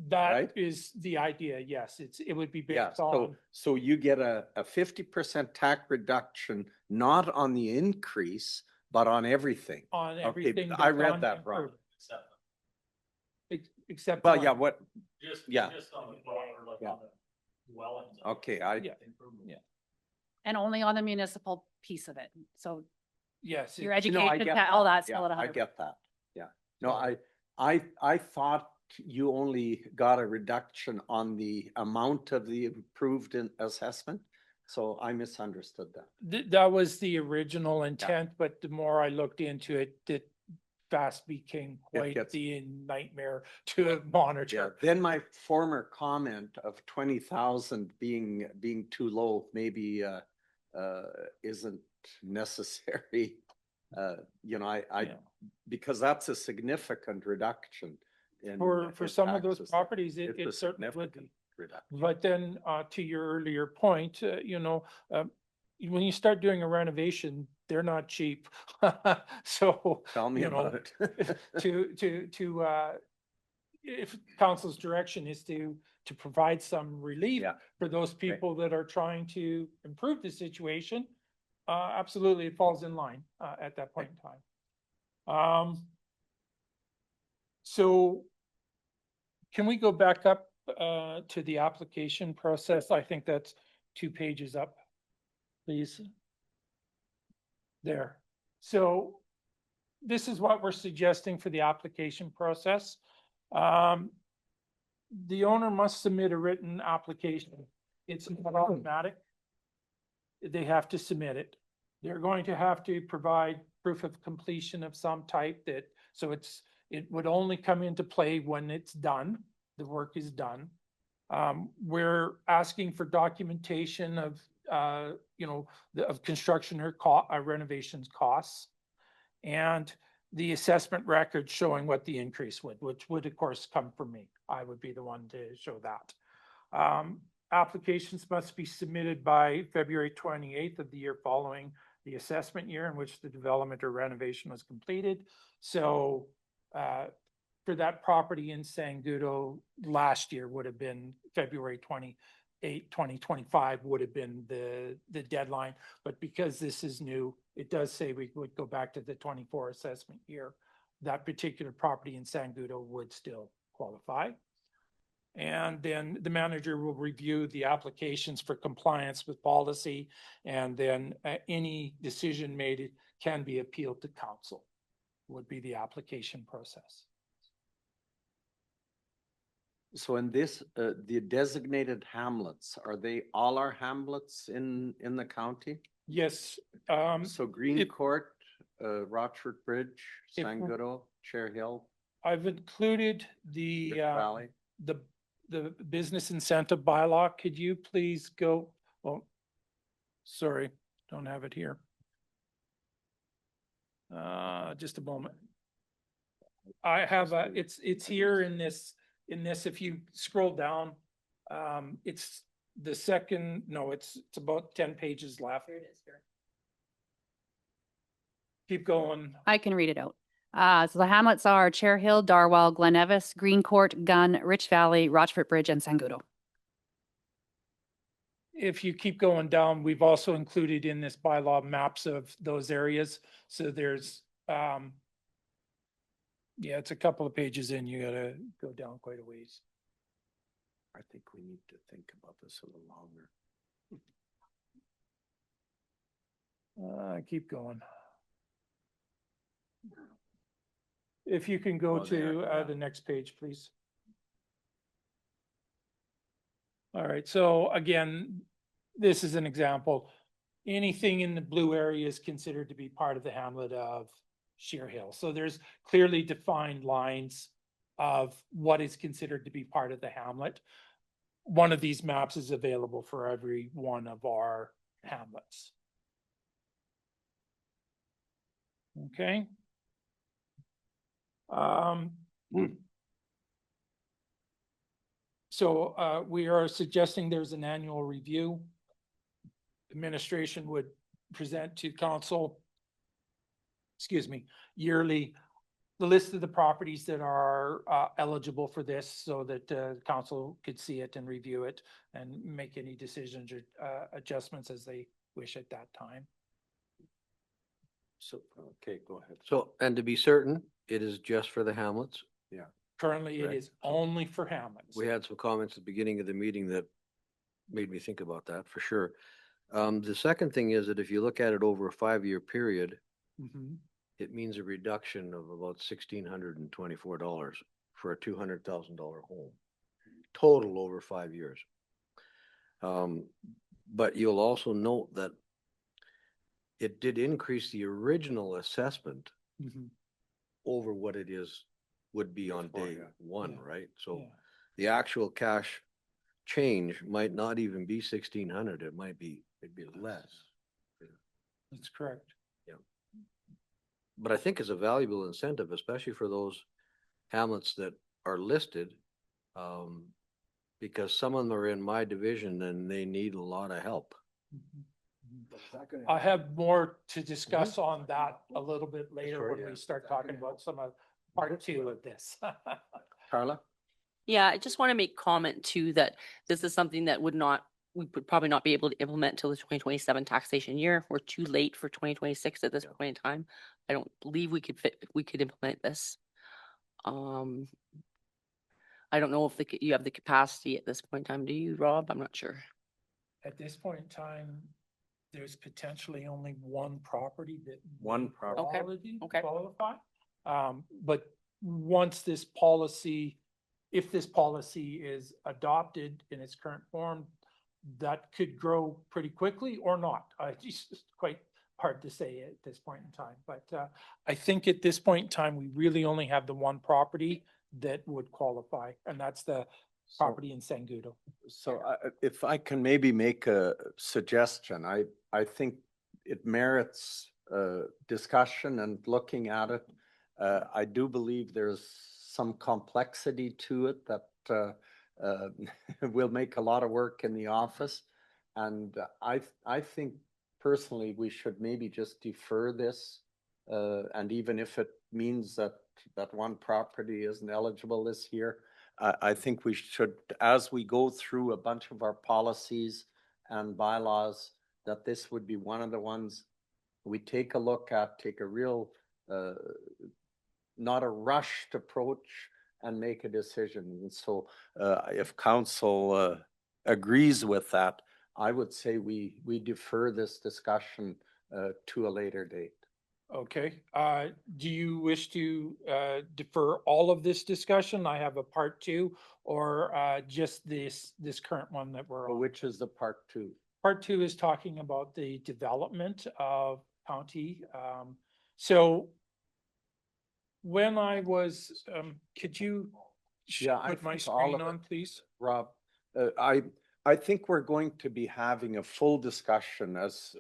[SPEAKER 15] That
[SPEAKER 1] Right?
[SPEAKER 15] is the idea, yes. It would be
[SPEAKER 1] Yeah,
[SPEAKER 15] based on,
[SPEAKER 1] so you get a 50% tax reduction, not on the increase, but on everything.
[SPEAKER 15] on
[SPEAKER 1] Okay,
[SPEAKER 15] everything.
[SPEAKER 1] I
[SPEAKER 15] that's
[SPEAKER 1] read
[SPEAKER 15] on
[SPEAKER 1] that wrong.
[SPEAKER 15] improvement. Except.
[SPEAKER 1] Well,
[SPEAKER 15] one.
[SPEAKER 1] yeah, what,
[SPEAKER 10] Just,
[SPEAKER 1] Yeah.
[SPEAKER 10] just on the bar, like
[SPEAKER 1] Yeah.
[SPEAKER 10] on the dwellings.
[SPEAKER 1] okay,
[SPEAKER 15] Yeah.
[SPEAKER 12] And only on the municipal piece of it. So
[SPEAKER 15] Yes.
[SPEAKER 12] your
[SPEAKER 15] it-
[SPEAKER 1] You know, I
[SPEAKER 12] education,
[SPEAKER 1] get
[SPEAKER 12] all
[SPEAKER 1] that.
[SPEAKER 12] that's still
[SPEAKER 1] Yeah,
[SPEAKER 12] at
[SPEAKER 1] I
[SPEAKER 12] 100%.
[SPEAKER 1] get that. Yeah. No, I thought you only got a reduction on the amount of the approved assessment. So I misunderstood that.
[SPEAKER 15] That was the original intent, but the more I looked into it, it fast became quite
[SPEAKER 1] gets-
[SPEAKER 15] the nightmare to monitor.
[SPEAKER 1] Then my former comment of 20,000 being too low, maybe isn't necessary. You know, I
[SPEAKER 15] Yeah.
[SPEAKER 1] because that's a significant reduction.
[SPEAKER 15] For
[SPEAKER 1] in
[SPEAKER 15] some of those
[SPEAKER 1] taxes.
[SPEAKER 15] properties,
[SPEAKER 1] It's
[SPEAKER 15] it
[SPEAKER 1] a
[SPEAKER 15] certainly would be.
[SPEAKER 1] significant reduction.
[SPEAKER 15] But then, to your earlier point, when you start doing a renovation, they're not cheap. So,
[SPEAKER 1] Tell me
[SPEAKER 15] you know,
[SPEAKER 1] about it.
[SPEAKER 15] if council's direction is to provide some relief
[SPEAKER 1] Yeah.
[SPEAKER 15] for those people that are trying to improve the situation, absolutely, it falls in line, at that point in time. So can we go back up, to the application process? I think that's 2 pages up, please. There. So this is what we're suggesting for the application process. The owner must submit a written application. It's not automatic. They have to submit it. They're going to have to provide proof of completion of some type so it would only come into play when it's done, the work is done. We're asking for documentation of, of construction or renovations costs. And the assessment record showing what the increase which would of course come from me. I would be the one to show that. Applications must be submitted by February 28th of the year following the assessment year in which the development or renovation was completed. So for that property in Sangudo last year would have been February 28, 2025 would have been the deadline. But because this is new, it does say we would go back to the 24 assessment year. That particular property in Sangudo would still qualify. And then the manager will review the applications for compliance with policy, and then any decision made can be appealed to council, would be the application process.
[SPEAKER 1] So in this, the designated hamlets, are they all our hamlets in the county?
[SPEAKER 15] Yes.
[SPEAKER 1] So Green Court, Rochford Bridge, Sangudo, Cherry Hill,
[SPEAKER 15] I've included the
[SPEAKER 1] Valley.
[SPEAKER 15] the business incentive bylaw. Could you please go? Oh, sorry, don't have it here. Just a moment. I have it's here in this, if you scroll down, it's the second, no, it's about 10 pages left. Here it is here. Keep going.
[SPEAKER 12] I can read it out. So the hamlets are Chair Hill, Darwell, Glen Nevis, Green Court, Gun, Rich Valley, Rochford Bridge, and Sangudo.
[SPEAKER 15] If you keep going down, we've also included in this bylaw maps of those areas. So there's, yeah, it's a couple of pages in, you gotta go down quite a ways.
[SPEAKER 1] I think we need to think about this a little longer.
[SPEAKER 15] Keep going. If you can go
[SPEAKER 1] Oh, there,
[SPEAKER 15] to
[SPEAKER 1] yeah.
[SPEAKER 15] the next page, please. All right, so again, this is an example. Anything in the blue area is considered to be part of the hamlet of Sheer Hill. So there's clearly defined lines of what is considered to be part of the hamlet. One of these maps is available for every one of our hamlets. Okay. So we are suggesting there's an annual review. Administration would present to council excuse me, yearly, the list of the properties that are eligible for this so that council could see it and review it and make any decisions or adjustments as they wish at that time.
[SPEAKER 4] So, okay, go ahead. So, and to be certain, it is just for the hamlets.
[SPEAKER 1] Yeah.
[SPEAKER 15] Currently, it
[SPEAKER 4] Right.
[SPEAKER 15] is only for hamlets.
[SPEAKER 4] We had some comments at the beginning of the meeting that made me think about that for sure. The second thing is that if you look at it over a 5-year period,
[SPEAKER 15] Mhm.
[SPEAKER 4] it means a reduction of about $1,624 for a $200,000 home. Total over 5 years. But you'll also note that it did increase the original assessment
[SPEAKER 15] Mhm.
[SPEAKER 4] over what it would be on day one,
[SPEAKER 15] Yeah.
[SPEAKER 4] right? So
[SPEAKER 15] Yeah.
[SPEAKER 4] the actual cash change might not even be 1,600, it'd be less.
[SPEAKER 15] That's correct.
[SPEAKER 4] But I think it's a valuable incentive, especially for those hamlets that are listed. Because some of them are in my division and they need a lot of help.
[SPEAKER 15] I have more to discuss on that a little bit later when we start talking about some of part 2 of this.
[SPEAKER 4] Carla?
[SPEAKER 16] Yeah, I just want to make comment too, that this is something that we would probably not be able to implement until the 2027 taxation year. We're too late for 2026 at this point in time. I don't believe we could implement this. I don't know if you have the capacity at this point in time. Do you, Rob? I'm not sure.
[SPEAKER 15] At this point in time, there's potentially only one property that
[SPEAKER 1] One
[SPEAKER 15] may
[SPEAKER 1] property.
[SPEAKER 15] qualify. But once this policy, if this policy is adopted in its current form, that could grow pretty quickly or not. It's just quite hard to say at this point in time. But I think at this point in time, we really only have the one property that would qualify, and that's the property in Sangudo.
[SPEAKER 1] So if I can maybe make a suggestion, I think it merits discussion and looking at it. I do believe there's some complexity to it that will make a lot of work in the office. And I think personally, we should maybe just defer this. And even if it means that one property isn't eligible this year, I think we should, as we go through a bunch of our policies and bylaws, that this would be one of the ones we take a look at, take a real, not a rushed approach and make a decision. And so if council agrees with that, I would say we defer this discussion to a later date.
[SPEAKER 15] Okay, do you wish to defer all of this discussion? I have a part 2, or just this current one that we're on?
[SPEAKER 1] Which is the part 2?
[SPEAKER 15] Part 2 is talking about the development of county. So when I was, could you put my screen on, please?
[SPEAKER 1] Rob, I think we're going to be having a full discussion as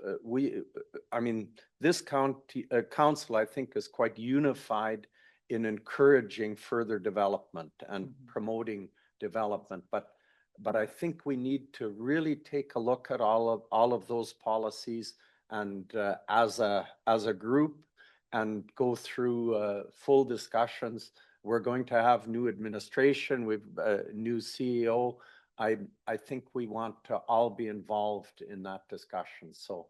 [SPEAKER 1] this council, I think, is quite unified in encouraging further development and promoting development. But I think we need to really take a look at all of those policies and as a group and go through full discussions. We're going to have new administration with a new CEO. I think we want to all be involved in that discussion. So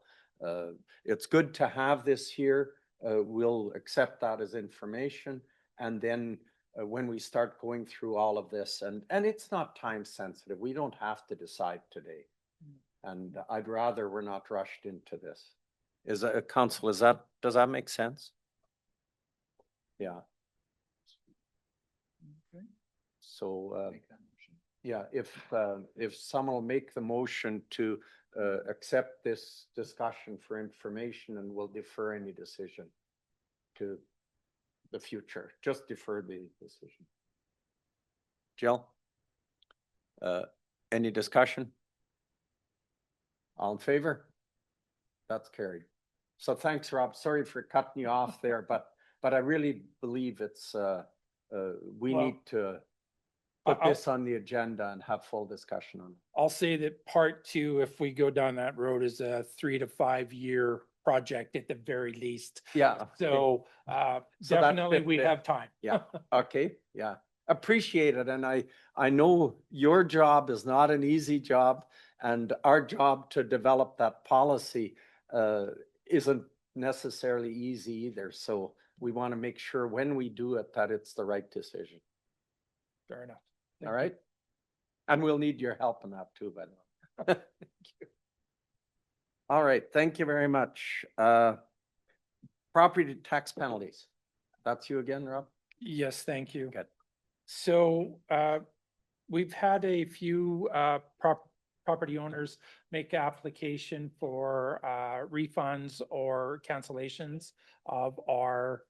[SPEAKER 1] it's good to have this here. We'll accept that as information. And then when we start going through all of this, and it's not time sensitive, we don't have to decide today. And I'd rather we're not rushed into this. Council, does that make sense? Yeah.
[SPEAKER 15] Okay.
[SPEAKER 1] So yeah, if someone will make the motion to accept this discussion for information, and we'll defer any decision to the future, just defer the decision. Jill? Any discussion? All in favor? That's carried. So thanks, Rob. Sorry for cutting you off there, but I really believe it's we need to put this on the agenda and have full discussion on it.
[SPEAKER 15] I'll say that part 2, if we go down that road, is a 3 to 5 year project at the very least.
[SPEAKER 1] Yeah.
[SPEAKER 15] So
[SPEAKER 1] So that
[SPEAKER 15] definitely
[SPEAKER 1] fit
[SPEAKER 15] we
[SPEAKER 1] the-
[SPEAKER 15] have time.
[SPEAKER 1] Yeah, okay, yeah. Appreciate it. And I know your job is not an easy job, and our job to develop that policy isn't necessarily easy either. So we want to make sure when we do it, that it's the right decision.
[SPEAKER 15] Fair enough.
[SPEAKER 1] All
[SPEAKER 15] Thank you.
[SPEAKER 1] right? And we'll need your help in that too, by the way. Thank you. All right, thank you very much. Property tax penalties. That's you again, Rob?
[SPEAKER 15] Yes, thank you.
[SPEAKER 1] Good.
[SPEAKER 15] So we've had a few property owners make application for refunds or cancellations of our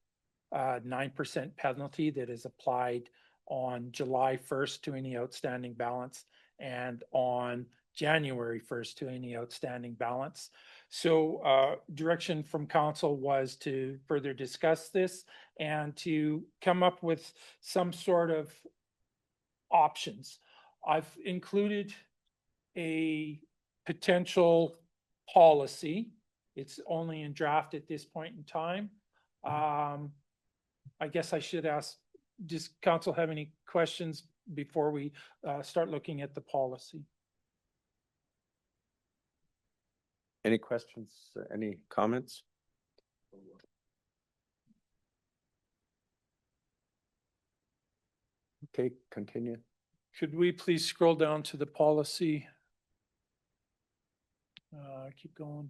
[SPEAKER 15] 9% penalty that is applied on July 1st to any outstanding balance and on January 1st to any outstanding balance. So direction from council was to further discuss this and to come up with some sort of options. I've included a potential policy. It's only in draft at this point in time. I guess I should ask, does council have any questions before we start looking at the policy?
[SPEAKER 1] Any questions, any comments? Okay, continue.
[SPEAKER 15] Could we please scroll down to the policy? Keep going.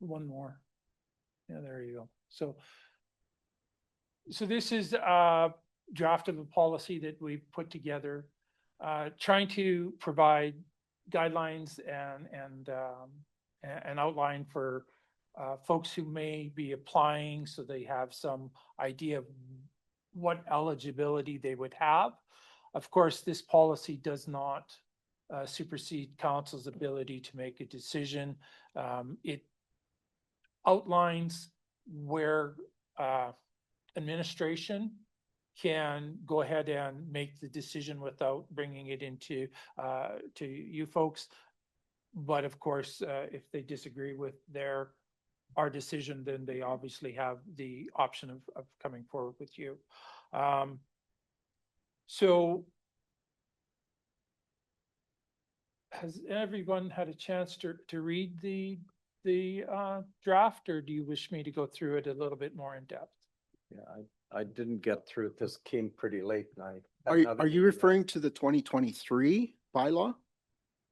[SPEAKER 15] One more. Yeah, there you go. So this is a draft of a policy that we've put together, trying to provide guidelines and an outline for folks who may be applying, so they have some idea of what eligibility they would have. Of course, this policy does not supersede council's ability to make a decision. It outlines where administration can go ahead and make the decision without bringing it into to you folks. But of course, if they disagree with our decision, then they obviously have the option of coming forward with you. So has everyone had a chance to read the draft, or do you wish me to go through it a little bit more in depth?
[SPEAKER 1] Yeah, I didn't get through it. This came pretty late night.
[SPEAKER 7] Are you referring to the 2023 bylaw?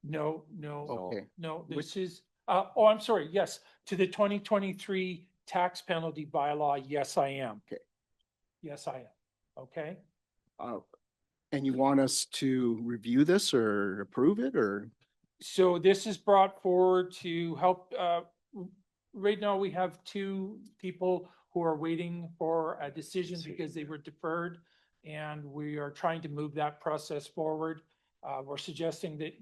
[SPEAKER 15] No,
[SPEAKER 7] Okay.
[SPEAKER 15] no, this is, oh, I'm sorry, yes, to the 2023 tax penalty bylaw, yes, I am.
[SPEAKER 7] Okay.
[SPEAKER 15] Yes, I am, okay?
[SPEAKER 7] And you want us to review this or approve it, or?
[SPEAKER 15] So this is brought forward to help, right now we have two people who are waiting for a decision because they were deferred, and we are trying to move that process forward. We're suggesting that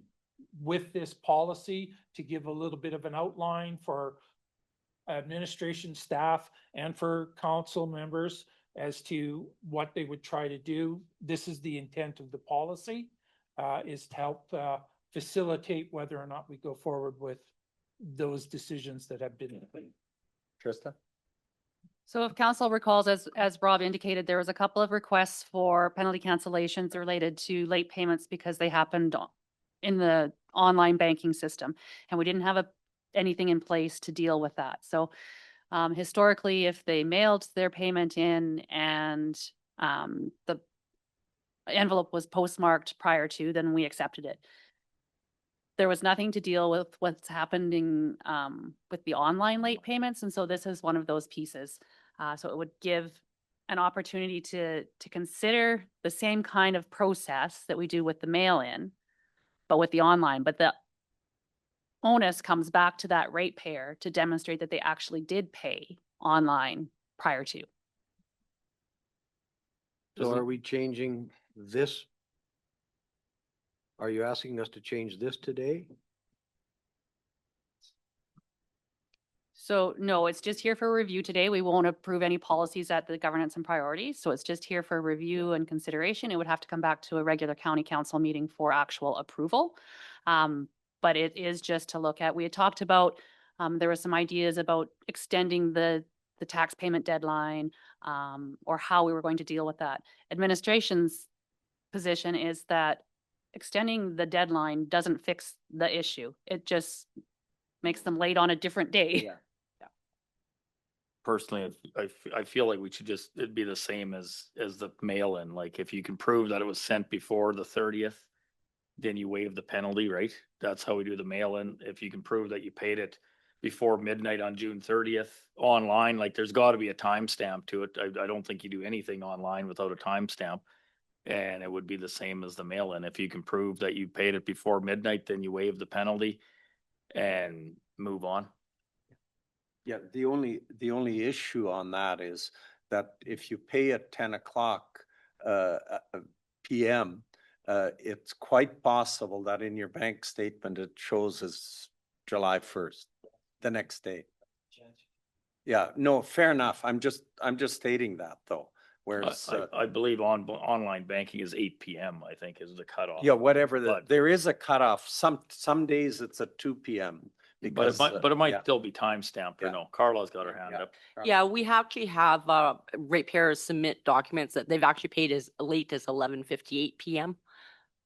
[SPEAKER 15] with this policy to give a little bit of an outline for administration staff and for council members as to what they would try to do. This is the intent of the policy, is to help facilitate whether or not we go forward with those decisions that have been made.
[SPEAKER 1] Trista?
[SPEAKER 12] So if council recalls, as Rob indicated, there was a couple of requests for penalty cancellations related to late payments because they happened in the online banking system, and we didn't have anything in place to deal with that. So historically, if they mailed their payment in and the envelope was postmarked prior to, then we accepted it. There was nothing to deal with what's happening with the online late payments, and so this is one of those pieces. So it would give an opportunity to consider the same kind of process that we do with the mail-in, but with the online. But the onus comes back to that ratepayer to demonstrate that they actually did pay online prior to.
[SPEAKER 4] So are we changing this? Are you asking us to change this today?
[SPEAKER 12] So no, it's just here for review today. We won't approve any policies at the governance and priorities. So it's just here for review and consideration. It would have to come back to a regular county council meeting for actual approval. But it is just to look at, we had talked about There were some ideas about extending the tax payment deadline, or how we were going to deal with that. Administration's position is that extending the deadline doesn't fix the issue. It just makes them late on a different day.
[SPEAKER 1] Yeah.
[SPEAKER 10] Personally, I feel like we should just, it'd be the same as the mail-in. Like if you can prove that it was sent before the 30th, then you waive the penalty, right? That's how we do the mail-in. If you can prove that you paid it before midnight on June 30th online, like there's got to be a timestamp to it. I don't think you do anything online without a timestamp. And it would be the same as the mail-in. If you can prove that you paid it before midnight, then you waive the penalty and move on.
[SPEAKER 1] Yeah, the only issue on that is that if you pay at 10 o'clock PM, it's quite possible that in your bank statement, it shows as July 1st, the next day. Yeah, no, fair enough. I'm just stating that though. Whereas,
[SPEAKER 10] I believe online banking is 8 PM, I think is the cutoff.
[SPEAKER 1] yeah, whatever,
[SPEAKER 10] But-
[SPEAKER 1] there is a cutoff. Some days it's at 2 PM.
[SPEAKER 10] But it
[SPEAKER 1] Because,
[SPEAKER 10] might, but it might
[SPEAKER 1] yeah.
[SPEAKER 10] still be timestamped or
[SPEAKER 1] Yeah.
[SPEAKER 10] no. Carla's got her hand
[SPEAKER 1] Yeah.
[SPEAKER 10] up.
[SPEAKER 16] Yeah, we actually have ratepayers submit documents that they've actually paid as late as 11:58 PM.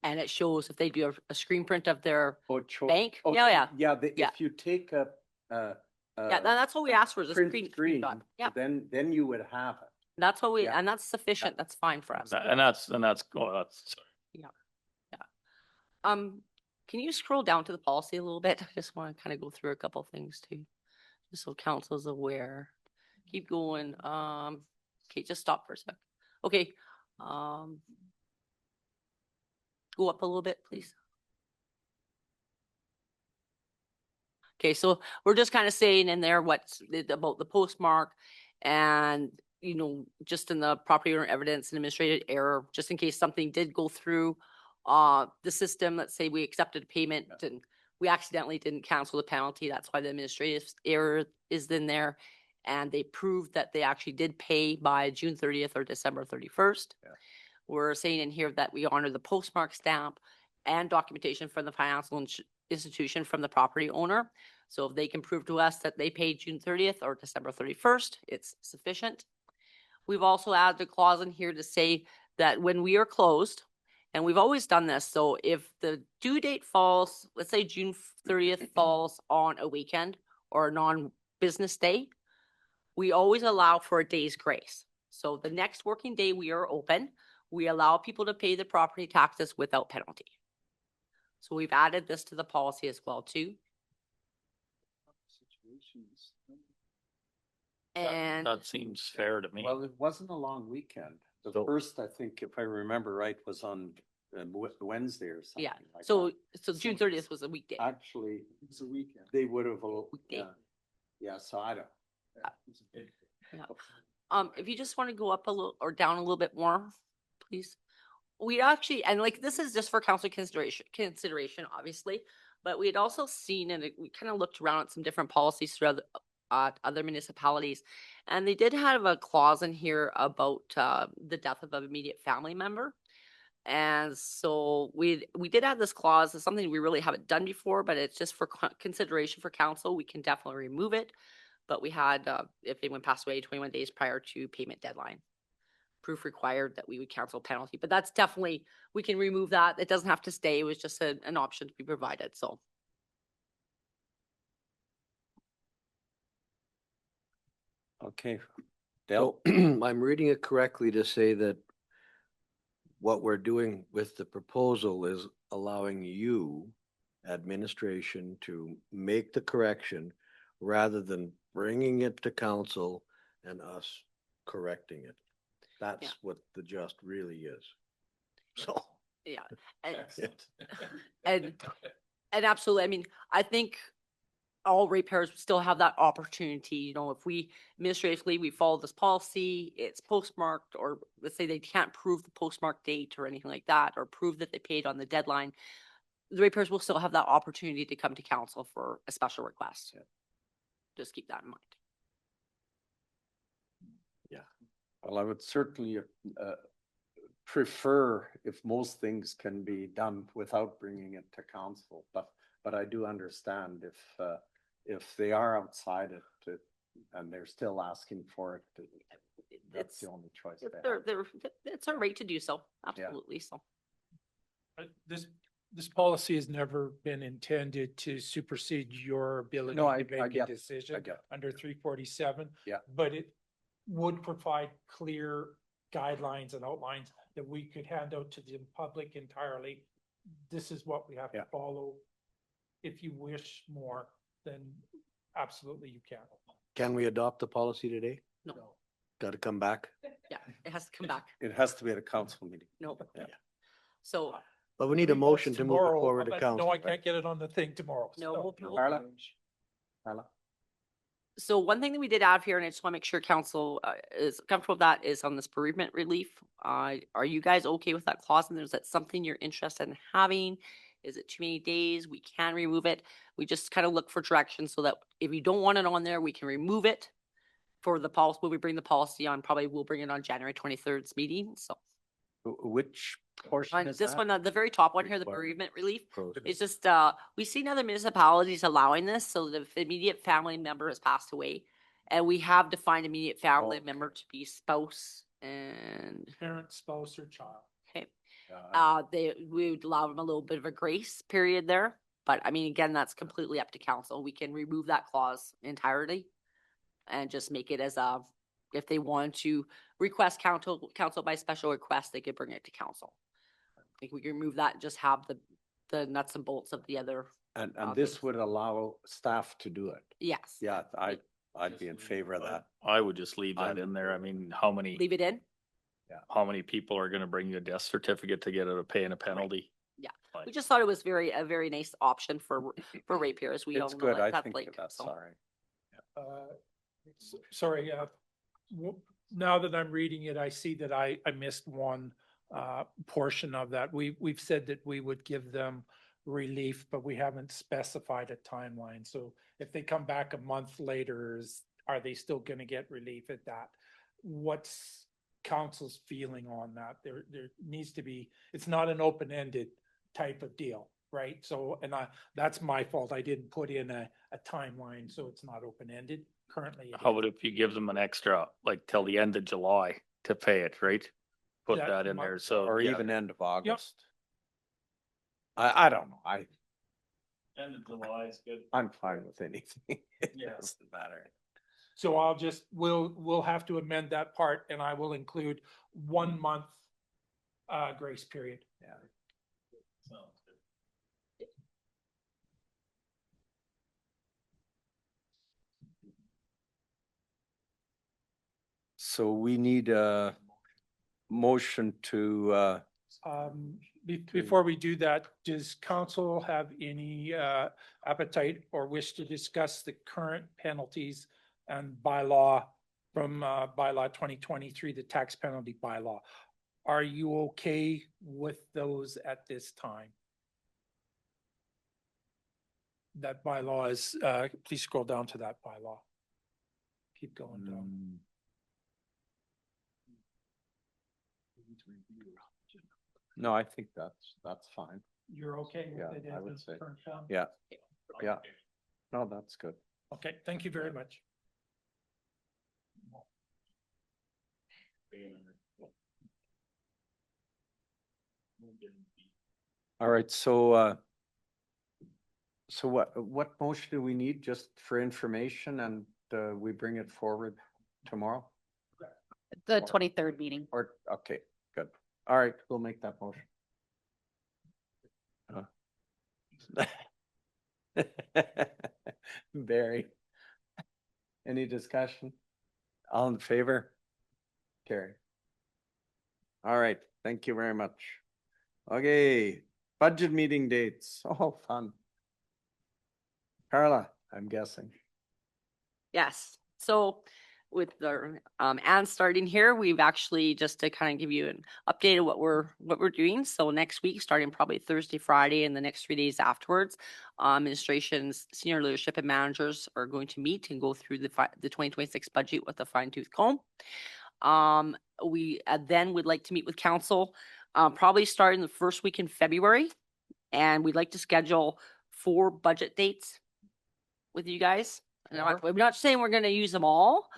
[SPEAKER 16] And it shows if they do a screen print of their bank. Yeah.
[SPEAKER 1] Yeah,
[SPEAKER 16] Yeah.
[SPEAKER 1] if you take a
[SPEAKER 16] Yeah, that's what we asked for, is a
[SPEAKER 1] print screen,
[SPEAKER 16] screenshot. Yeah,
[SPEAKER 1] then you would have it.
[SPEAKER 16] that's what we,
[SPEAKER 1] Yeah.
[SPEAKER 16] and that's sufficient. That's fine for us.
[SPEAKER 10] And that's, oh, that's,
[SPEAKER 16] Can you scroll down to the policy a little bit? I just want to kind of go through a couple of things too, just so council's aware. Keep going. Okay, just stop for a sec. Okay. Go up a little bit, please. Okay, so we're just kind of saying in there what's about the postmark and, you know, just in the property owner evidence and administrative error, just in case something did go through the system. Let's say we accepted payment and we accidentally didn't cancel the penalty. That's why the administrative error is in there. And they proved that they actually did pay by June 30th or December 31st.
[SPEAKER 1] Yeah.
[SPEAKER 16] We're saying in here that we honor the postmark stamp and documentation from the financial institution from the property owner. So if they can prove to us that they paid June 30th or December 31st, it's sufficient. We've also added a clause in here to say that when we are closed, and we've always done this, so if the due date falls, let's say June 30th falls on a weekend or a non-business day, we always allow for a day's grace. So the next working day we are open, we allow people to pay the property taxes without penalty. So we've added this to the policy as well too. And
[SPEAKER 10] that seems fair to me.
[SPEAKER 1] Well, it wasn't a long weekend. The
[SPEAKER 10] So-
[SPEAKER 1] first, I think, if I remember right, was on Wednesday or something.
[SPEAKER 16] yeah,
[SPEAKER 1] like
[SPEAKER 16] so
[SPEAKER 1] that.
[SPEAKER 16] June 30th was a weekday.
[SPEAKER 1] Actually, it's a weekend. They would have,
[SPEAKER 16] Weekday.
[SPEAKER 1] yeah, so I don't.
[SPEAKER 16] If you just want to go up a little or down a little bit more, please. We actually, and like, this is just for council consideration, obviously, but we had also seen, and we kind of looked around at some different policies throughout other municipalities. And they did have a clause in here about the death of an immediate family member. And so we did have this clause. It's something we really haven't done before, but it's just for consideration for council. We can definitely remove it. But we had, if anyone passed away 21 days prior to payment deadline, proof required that we would cancel penalty. But that's definitely, we can remove that. It doesn't have to stay. It was just an option to be provided. So.
[SPEAKER 1] Okay.
[SPEAKER 4] So
[SPEAKER 1] Dale?
[SPEAKER 4] I'm reading it correctly to say that what we're doing with the proposal is allowing you, administration, to make the correction rather than bringing it to council and us correcting it. That's what the just really is. So.
[SPEAKER 16] Yeah. And absolutely, I mean, I think all ratepayers still have that opportunity. You know, if we administratively, we follow this policy, it's postmarked, or let's say they can't prove the postmark date or anything like that, or prove that they paid on the deadline, the ratepayers will still have that opportunity to come to council for a special request.
[SPEAKER 1] Yeah.
[SPEAKER 16] Just keep that in mind.
[SPEAKER 1] Yeah. Well, I would certainly prefer if most things can be done without bringing it to council, but I do understand if they are outside and they're still asking for it, that's the only choice they have.
[SPEAKER 16] It's our right to do so, absolutely, so.
[SPEAKER 15] This policy has never been intended to supersede your ability
[SPEAKER 1] No, I
[SPEAKER 15] to make a
[SPEAKER 1] get-
[SPEAKER 15] decision
[SPEAKER 1] get it.
[SPEAKER 15] under 347.
[SPEAKER 1] Yeah.
[SPEAKER 15] But it would provide clear guidelines and outlines that we could hand out to the public entirely. This is what we have to
[SPEAKER 1] Yeah.
[SPEAKER 15] follow. If you wish more, then absolutely you can.
[SPEAKER 4] Can we adopt the policy today?
[SPEAKER 16] No,
[SPEAKER 4] Got to come back?
[SPEAKER 16] yeah, it has to come back.
[SPEAKER 1] It has to be at a council meeting.
[SPEAKER 16] No.
[SPEAKER 1] Yeah.
[SPEAKER 16] So,
[SPEAKER 4] But we need a motion to move it
[SPEAKER 15] Tomorrow,
[SPEAKER 4] forward to
[SPEAKER 15] but
[SPEAKER 4] council.
[SPEAKER 15] No, I can't get it on the thing tomorrow.
[SPEAKER 16] no.
[SPEAKER 15] So-
[SPEAKER 1] Carla? Carla?
[SPEAKER 16] So one thing that we did add here, and I just want to make sure council is comfortable with that, is on this bereavement relief. Are you guys okay with that clause? And is that something you're interested in having? Is it too many days? We can remove it. We just kind of look for direction so that if you don't want it on there, we can remove it for the policy. When we bring the policy on, probably we'll bring it on January 23rd's meeting. So
[SPEAKER 1] Which portion
[SPEAKER 16] on
[SPEAKER 1] is
[SPEAKER 16] this
[SPEAKER 1] that?
[SPEAKER 16] one, the very top one here, the
[SPEAKER 4] Requirement.
[SPEAKER 16] bereavement relief.
[SPEAKER 4] Process.
[SPEAKER 16] It's just, we've seen other municipalities allowing this, so that if the immediate family member has passed away, and we have defined immediate family
[SPEAKER 1] Okay.
[SPEAKER 16] member to be spouse and,
[SPEAKER 15] Parent, spouse, or child.
[SPEAKER 16] okay,
[SPEAKER 1] Uh,
[SPEAKER 16] we would allow them a little bit of a grace period there. But I mean, again, that's completely up to council. We can remove that clause entirely and just make it as a, if they want to request council by special request, they could bring it to council. I think we can remove that and just have the nuts and bolts of the other.
[SPEAKER 1] And
[SPEAKER 16] Okay.
[SPEAKER 1] this would allow staff to do it.
[SPEAKER 16] Yes.
[SPEAKER 1] Yeah, I'd be in favor of that.
[SPEAKER 10] I would just leave that
[SPEAKER 1] I'm-
[SPEAKER 10] in there. I mean, how many
[SPEAKER 16] Leave it in?
[SPEAKER 10] people are gonna bring you a death certificate to get out of paying a penalty?
[SPEAKER 16] Yeah.
[SPEAKER 10] Like-
[SPEAKER 16] We just thought it was a very nice option for ratepayers. We
[SPEAKER 1] It's
[SPEAKER 16] don't
[SPEAKER 1] good.
[SPEAKER 16] know
[SPEAKER 1] I
[SPEAKER 16] that's
[SPEAKER 1] think
[SPEAKER 16] like,
[SPEAKER 1] that's
[SPEAKER 16] so.
[SPEAKER 1] all right.
[SPEAKER 15] Sorry, now that I'm reading it, I see that I missed one portion of that. We've said that we would give them relief, but we haven't specified a timeline. So if they come back a month later, are they still gonna get relief at that? What's council's feeling on that? There needs to be, it's not an open-ended type of deal, right? So, that's my fault. I didn't put in a timeline, so it's not open-ended. Currently. it
[SPEAKER 10] How
[SPEAKER 15] is.
[SPEAKER 10] about if you give them an extra, like till the end of July to pay it, right? Put
[SPEAKER 15] That
[SPEAKER 10] that in
[SPEAKER 15] month.
[SPEAKER 10] there, so.
[SPEAKER 1] Or
[SPEAKER 10] yeah.
[SPEAKER 1] even end of August. I don't know.
[SPEAKER 10] End of July is good.
[SPEAKER 1] I'm fine with anything. It
[SPEAKER 10] Yeah.
[SPEAKER 1] doesn't matter.
[SPEAKER 15] So we'll have to amend that part and I will include 1 month grace period.
[SPEAKER 1] Yeah. So we need a motion to,
[SPEAKER 15] Before we do that, does council have any appetite or wish to discuss the current penalties and bylaw from bylaw 2023, the tax penalty bylaw? Are you okay with those at this time? That bylaw is, please scroll down to that bylaw. Keep going down.
[SPEAKER 1] no, I think that's fine.
[SPEAKER 15] You're okay
[SPEAKER 1] Yeah,
[SPEAKER 15] with it?
[SPEAKER 1] I
[SPEAKER 15] as
[SPEAKER 1] would
[SPEAKER 15] it's
[SPEAKER 1] say.
[SPEAKER 15] turned down?
[SPEAKER 1] Yeah, yeah. No, that's good.
[SPEAKER 15] Okay, thank you very much.
[SPEAKER 1] All right, so what motion do we need just for information and we bring it forward tomorrow?
[SPEAKER 12] The 23rd meeting.
[SPEAKER 1] Or, okay, good. All right, we'll make that motion. Barry. Any discussion? All in favor? Carry. All right, thank you very much. Okay, budget meeting dates. Oh, fun. Carla, I'm guessing.
[SPEAKER 16] Yes, so with the Anne starting here, we've actually, just to kind of give you an update of what we're doing. So next week, starting probably Thursday, Friday, and the next 3 days afterwards, administration's senior leadership and managers are going to meet and go through the 2026 budget with a fine-tooth comb. We then would like to meet with council, probably starting the first week in February, and we'd like to schedule 4 budget dates with you guys. And I'm not saying we're gonna use them all,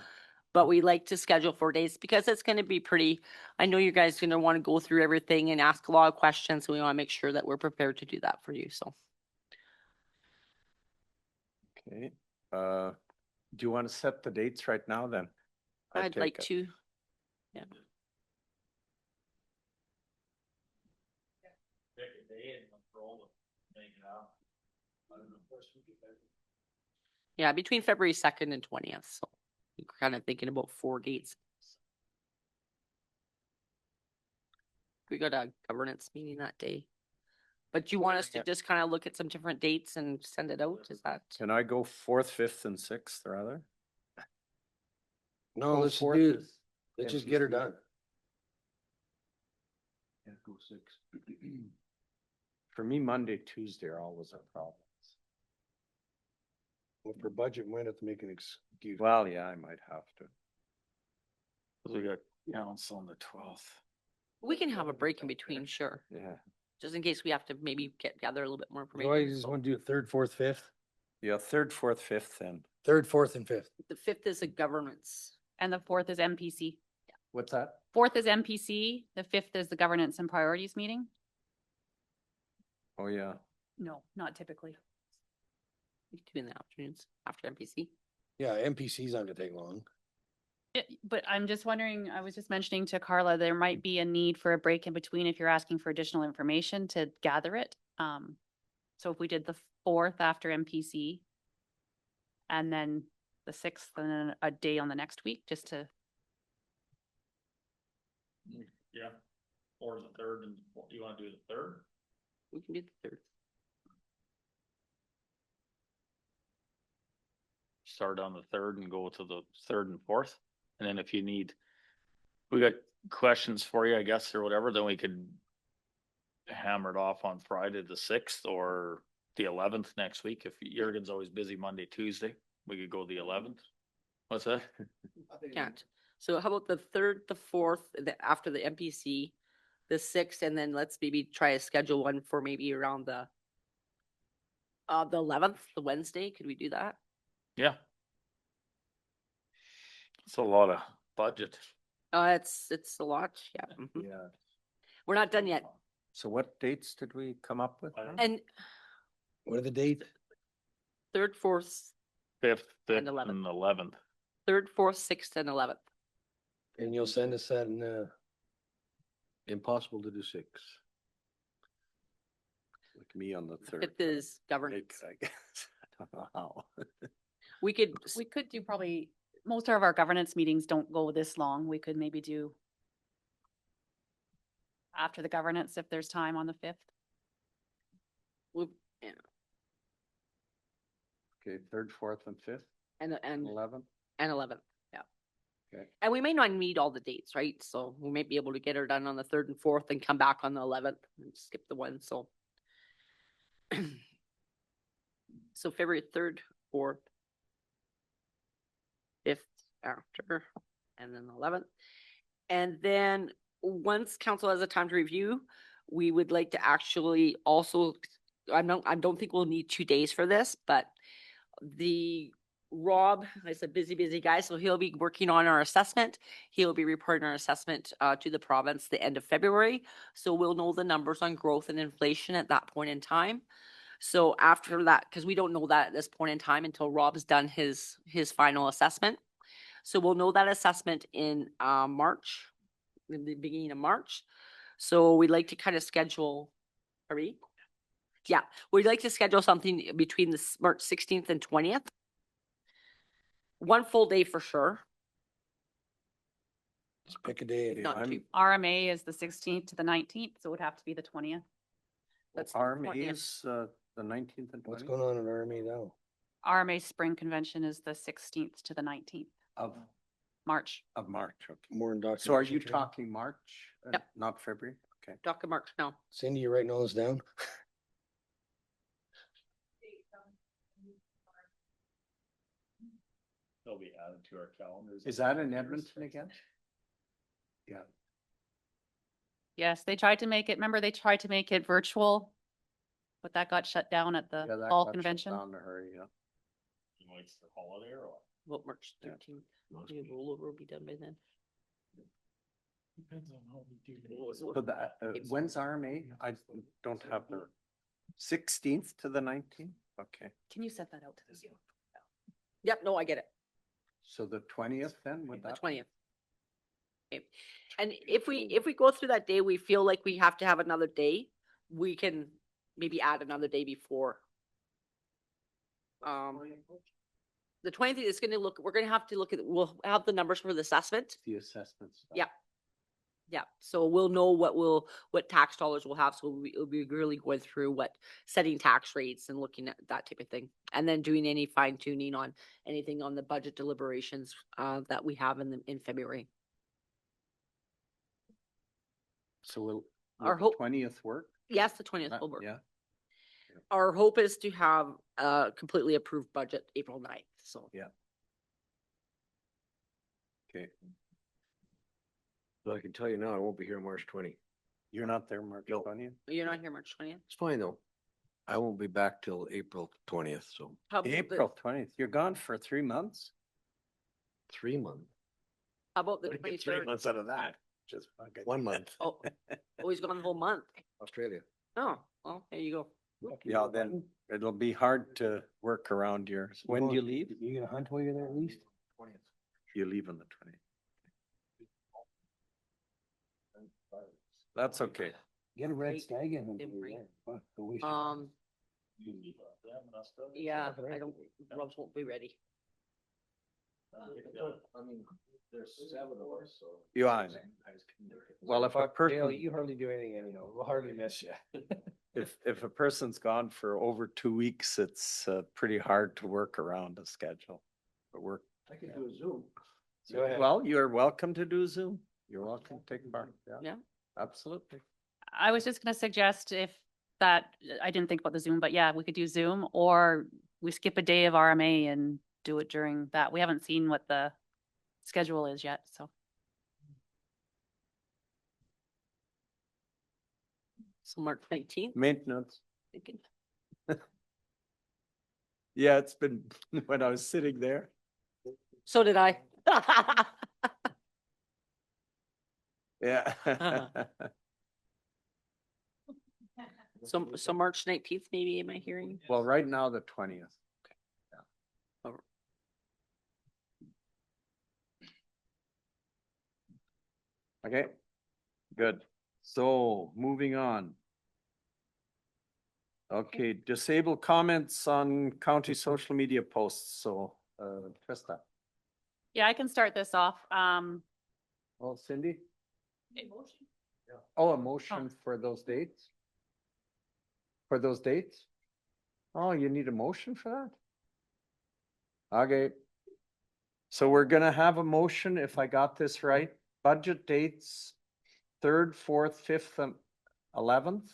[SPEAKER 16] but we like to schedule 4 days because it's gonna be pretty, I know you guys are gonna want to go through everything and ask a lot of questions. So we want to make sure that we're prepared to do that for you. So
[SPEAKER 1] Okay, do you want to set the dates right now then? I
[SPEAKER 16] I'd
[SPEAKER 1] take
[SPEAKER 16] like
[SPEAKER 1] it.
[SPEAKER 16] to. Yeah. Yeah, between February 2nd and 20th. So we're kind of thinking about 4 dates. We got a governance meeting that day. But you want us to just kind of look at some different dates and send it out? Is that?
[SPEAKER 1] Can I go 4th, 5th and 6th rather?
[SPEAKER 4] No,
[SPEAKER 1] Oh,
[SPEAKER 4] let's
[SPEAKER 1] 4th
[SPEAKER 4] do,
[SPEAKER 1] is
[SPEAKER 4] let's just get her
[SPEAKER 1] NPC.
[SPEAKER 4] done.
[SPEAKER 1] Can't go 6. For me, Monday, Tuesday are always a problem.
[SPEAKER 11] Well, for budget, we might have to make an excuse.
[SPEAKER 1] Well, yeah, I might have to.
[SPEAKER 10] We got council on the 12th.
[SPEAKER 16] We can have a break in between, sure.
[SPEAKER 1] Yeah.
[SPEAKER 16] Just in case we have to maybe gather a little bit more
[SPEAKER 11] So I
[SPEAKER 16] information.
[SPEAKER 11] just want to do a third, fourth, fifth,
[SPEAKER 1] Yeah, 3rd, 4th, 5th then.
[SPEAKER 11] third, fourth and fifth.
[SPEAKER 16] The 5th is a governance.
[SPEAKER 12] And the 4th is MPC.
[SPEAKER 1] What's that?
[SPEAKER 12] 4th is MPC, the 5th is the governance and priorities meeting.
[SPEAKER 1] Oh, yeah.
[SPEAKER 12] No, not typically.
[SPEAKER 16] We can do in the afternoons after MPC.
[SPEAKER 11] Yeah, NPC's not gonna take long.
[SPEAKER 12] But I'm just wondering, I was just mentioning to Carla, there might be a need for a break in between if you're asking for additional information to gather it. So if we did the 4th after MPC and then the 6th and then a day on the next week, just to,
[SPEAKER 10] Yeah. Or the 3rd, and what do you want to do the 3rd?
[SPEAKER 16] We can do the 3rd.
[SPEAKER 10] Start on the 3rd and go to the 3rd and 4th. And then if you need, we got questions for you, I guess, or whatever, then we could hammer it off on Friday, the 6th or the 11th next week. If Jurgen's always busy Monday, Tuesday, we could go the 11th. What's that?
[SPEAKER 16] Can't. So how about the 3rd, the 4th, after the MPC, the 6th, and then let's maybe try to schedule one for maybe around the 11th, the Wednesday. Could we do that?
[SPEAKER 10] Yeah. It's a lot of budget.
[SPEAKER 16] It's a lot. Yeah. Mhm.
[SPEAKER 1] Yeah.
[SPEAKER 16] We're not done yet.
[SPEAKER 1] So what dates did we come up with?
[SPEAKER 16] And
[SPEAKER 11] What are the dates?
[SPEAKER 16] 3rd, 4th,
[SPEAKER 10] 5th, 5th,
[SPEAKER 16] And 11th.
[SPEAKER 10] and 11th.
[SPEAKER 16] 3rd, 4th, 6th, and 11th.
[SPEAKER 11] And you'll send us that in,
[SPEAKER 4] Impossible to do 6.
[SPEAKER 1] Like me on the 3rd.
[SPEAKER 16] 5th is governance.
[SPEAKER 1] I guess. I don't know how.
[SPEAKER 12] we could do probably, most of our governance meetings don't go this long. We could maybe do after the governance if there's time on the 5th.
[SPEAKER 16] Yeah.
[SPEAKER 1] Okay, 3rd, 4th and 5th,
[SPEAKER 16] And
[SPEAKER 1] 11th.
[SPEAKER 16] and 11th. Yeah.
[SPEAKER 1] Okay.
[SPEAKER 16] And we may not need all the dates, right? So we may be able to get her done on the 3rd and 4th and come back on the 11th and skip the one. So so February 3rd, 4th, 5th after, and then 11th. And then once council has a time to review, we would like to actually also, I don't think we'll need 2 days for this, but Rob is a busy guy, so he'll be working on our assessment. He'll be reporting our assessment to the province the end of February. So we'll know the numbers on growth and inflation at that point in time. So after that, because we don't know that at this point in time until Rob's done his final assessment. So we'll know that assessment in March, in the beginning of March. So we'd like to kind of schedule, are we? Yeah, we'd like to schedule something between the March 16th and 20th. One full day for sure.
[SPEAKER 11] let's pick a day.
[SPEAKER 16] Not two.
[SPEAKER 12] RMA is the 16th to the 19th, so it would have to be the 20th.
[SPEAKER 16] That's
[SPEAKER 1] RMA
[SPEAKER 16] 20th.
[SPEAKER 1] is the 19th and 20th.
[SPEAKER 11] What's going on in RMA now?
[SPEAKER 12] RMA Spring Convention is the 16th to the 19th
[SPEAKER 1] Of
[SPEAKER 12] March.
[SPEAKER 1] March, okay.
[SPEAKER 11] More in
[SPEAKER 1] So are
[SPEAKER 11] documentation
[SPEAKER 1] you
[SPEAKER 11] training?
[SPEAKER 1] talking March?
[SPEAKER 16] Yep.
[SPEAKER 1] Not February? Okay.
[SPEAKER 16] Dr. March, no.
[SPEAKER 11] Cindy, you writing all this down?
[SPEAKER 10] They'll be added to our calendars.
[SPEAKER 1] Is that in Edmonton again? Yeah.
[SPEAKER 12] Yes, they tried to make it, remember they tried to make it virtual, but that got shut down at
[SPEAKER 1] Yeah,
[SPEAKER 12] the
[SPEAKER 1] that
[SPEAKER 12] fall
[SPEAKER 1] got shut
[SPEAKER 12] convention.
[SPEAKER 1] down to her, yeah.
[SPEAKER 10] Like the holiday or what?
[SPEAKER 16] About March 13th. Maybe rollover will be done by then.
[SPEAKER 15] Depends on how we do.
[SPEAKER 1] So that, when's RMA? I don't have the 16th to the 19th? Okay,
[SPEAKER 12] Can you set that out to the Zoom?
[SPEAKER 16] Yep, no, I get it.
[SPEAKER 1] so the 20th then, would
[SPEAKER 16] The
[SPEAKER 1] that?
[SPEAKER 16] 20th. Okay. And if we go through that day, we feel like we have to have another day, we can maybe add another day before. The 20th is gonna look, we're gonna have to look at, we'll have the numbers for the assessment.
[SPEAKER 1] The assessment stuff.
[SPEAKER 16] Yeah. Yeah, so we'll know what tax dollars we'll have, so we'll be really going through setting tax rates and looking at that type of thing. And then doing any fine tuning on anything on the budget deliberations, that we have in February.
[SPEAKER 1] So will
[SPEAKER 16] Our
[SPEAKER 1] the
[SPEAKER 16] hope-
[SPEAKER 1] 20th work?
[SPEAKER 16] Yes, the 20th will work.
[SPEAKER 1] Yeah,
[SPEAKER 16] Our hope is to have a completely approved budget April 9th, so.
[SPEAKER 1] yeah. Okay,
[SPEAKER 4] So I can tell you now, I won't be here March 20.
[SPEAKER 1] you're not there March
[SPEAKER 4] No.
[SPEAKER 1] 20th?
[SPEAKER 16] You're not here March 20th?
[SPEAKER 4] It's fine though. I won't be back till April 20th, so
[SPEAKER 16] How about the-
[SPEAKER 1] April 20th, you're gone for 3 months?
[SPEAKER 4] 3 months.
[SPEAKER 16] How about the
[SPEAKER 1] What do you get 3
[SPEAKER 16] 23rd?
[SPEAKER 1] months out of that? Just fucking.
[SPEAKER 4] 1 month,
[SPEAKER 16] Oh, he's gone the whole month.
[SPEAKER 4] Australia.
[SPEAKER 16] Oh, well, there you go.
[SPEAKER 1] Yeah, then it'll be hard to work around yours. When do you leave?
[SPEAKER 11] You gonna hunt while you're there at least?
[SPEAKER 1] You leave on the 20th. That's okay.
[SPEAKER 11] Get a red stag in. when
[SPEAKER 16] Didn't
[SPEAKER 11] you're
[SPEAKER 16] bring-
[SPEAKER 11] there. Fuck, the wish you-
[SPEAKER 16] Yeah, I don't, Rob's won't be ready.
[SPEAKER 4] I mean, there's 7 of us, so.
[SPEAKER 1] You are. Well, if a
[SPEAKER 11] Fuck, Dale,
[SPEAKER 1] person,
[SPEAKER 11] you hardly do anything anyhow. We'll hardly miss you.
[SPEAKER 1] if a person's gone for over 2 weeks, it's pretty hard to work around a schedule. But we're,
[SPEAKER 4] I can do a Zoom.
[SPEAKER 11] Go ahead.
[SPEAKER 1] well, you're welcome to do Zoom. You're welcome to take part.
[SPEAKER 16] Yeah.
[SPEAKER 1] Absolutely.
[SPEAKER 12] I was just gonna suggest if that, I didn't think about the Zoom, but yeah, we could do Zoom, or we skip a day of RMA and do it during that. We haven't seen what the schedule is yet, so.
[SPEAKER 16] So March 19th.
[SPEAKER 1] Maintenance.
[SPEAKER 16] Thinking.
[SPEAKER 1] Yeah, it's been, when I was sitting there.
[SPEAKER 16] So did I.
[SPEAKER 1] Yeah.
[SPEAKER 16] So March 19th, maybe, am I hearing?
[SPEAKER 1] Well, right now, the 20th. Okay, good. So moving on. Okay, disable comments on county social media posts. So, Trista.
[SPEAKER 12] Yeah, I can start this off.
[SPEAKER 1] Oh, Cindy? Oh, a motion for those dates? For those dates? Oh, you need a motion for that? Okay. So we're gonna have a motion, if I got this right, budget dates, 3rd, 4th, 5th, and 11th,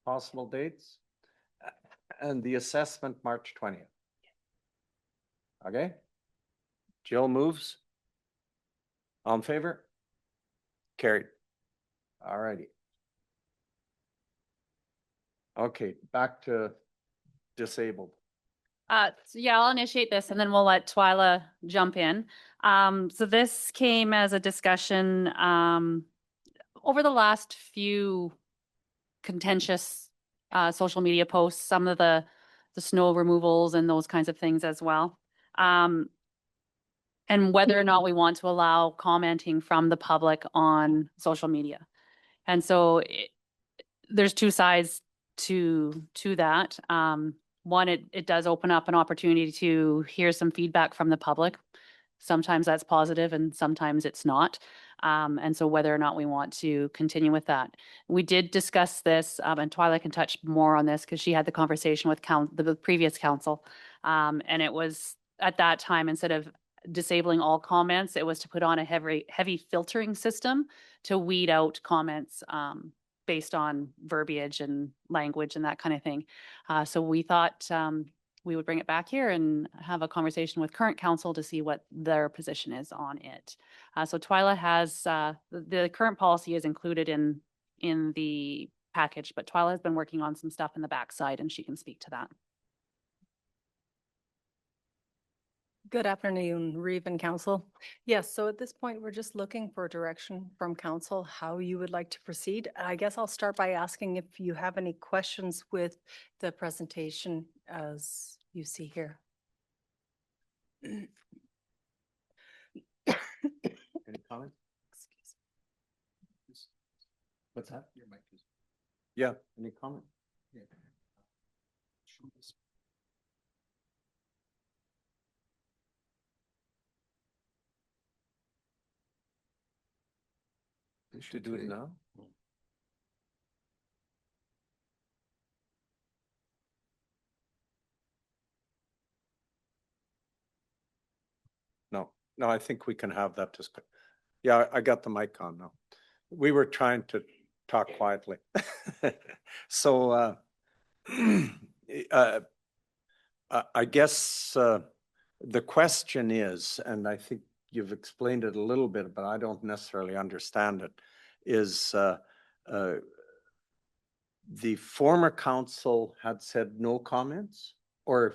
[SPEAKER 1] possible dates. And the assessment, March 20th. Okay? Jill moves. All in favor? Carried. All righty. Okay, back to disabled.
[SPEAKER 12] So yeah, I'll initiate this and then we'll let Twyla jump in. So this came as a discussion, over the last few contentious, social media posts, some of the snow removals and those kinds of things as well. And whether or not we want to allow commenting from the public on social media. And so there's 2 sides to that. One, it does open up an opportunity to hear some feedback from the public. Sometimes that's positive and sometimes it's not. And so whether or not we want to continue with that. We did discuss this, and Twyla can touch more on this because she had the conversation with the previous council. And it was at that time, instead of disabling all comments, it was to put on a heavy filtering system to weed out comments based on verbiage and language and that kind of thing. So we thought we would bring it back here and have a conversation with current council to see what their position is on it. So Twyla has, the current policy is included in the package, but Twyla has been working on some stuff in the backside and she can speak to that.
[SPEAKER 17] Good afternoon, Reeve and Council. Yes, so at this point, we're just looking for direction from council, how you would like to proceed. I guess I'll start by asking if you have any questions with the presentation as you see here.
[SPEAKER 4] Any comment? What's that? Your mic is. Yeah, any comment? Yeah. To do it now?
[SPEAKER 1] No, I think we can have that discussion. Yeah, I got the mic on now. We were trying to talk quietly. So, I guess, the question is, and I think you've explained it a little bit, but I don't necessarily understand it, is, the former council had said no comments or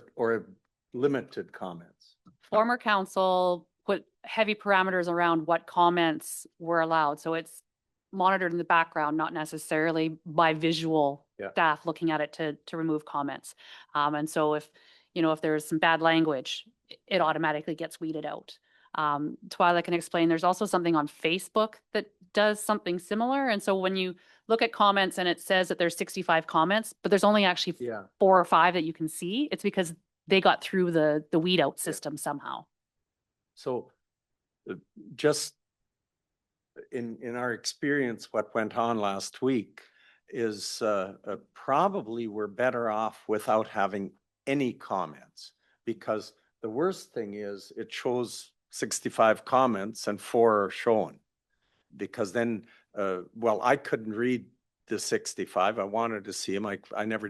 [SPEAKER 1] limited comments?
[SPEAKER 12] Former council put heavy parameters around what comments were allowed. So it's monitored in the background, not necessarily by visual
[SPEAKER 1] Yeah.
[SPEAKER 12] staff looking at it to remove comments. And so if, if there's some bad language, it automatically gets weeded out. Twyla can explain, there's also something on Facebook that does something similar. And so when you look at comments and it says that there's 65 comments, but there's only actually
[SPEAKER 1] Yeah.
[SPEAKER 12] 4 or 5 that you can see, it's because they got through the weed out system somehow.
[SPEAKER 1] So, just in our experience, what went on last week is, probably we're better off without having any comments, because the worst thing is it shows 65 comments and 4 are shown. Because then, well, I couldn't read the 65. I wanted to see them. I never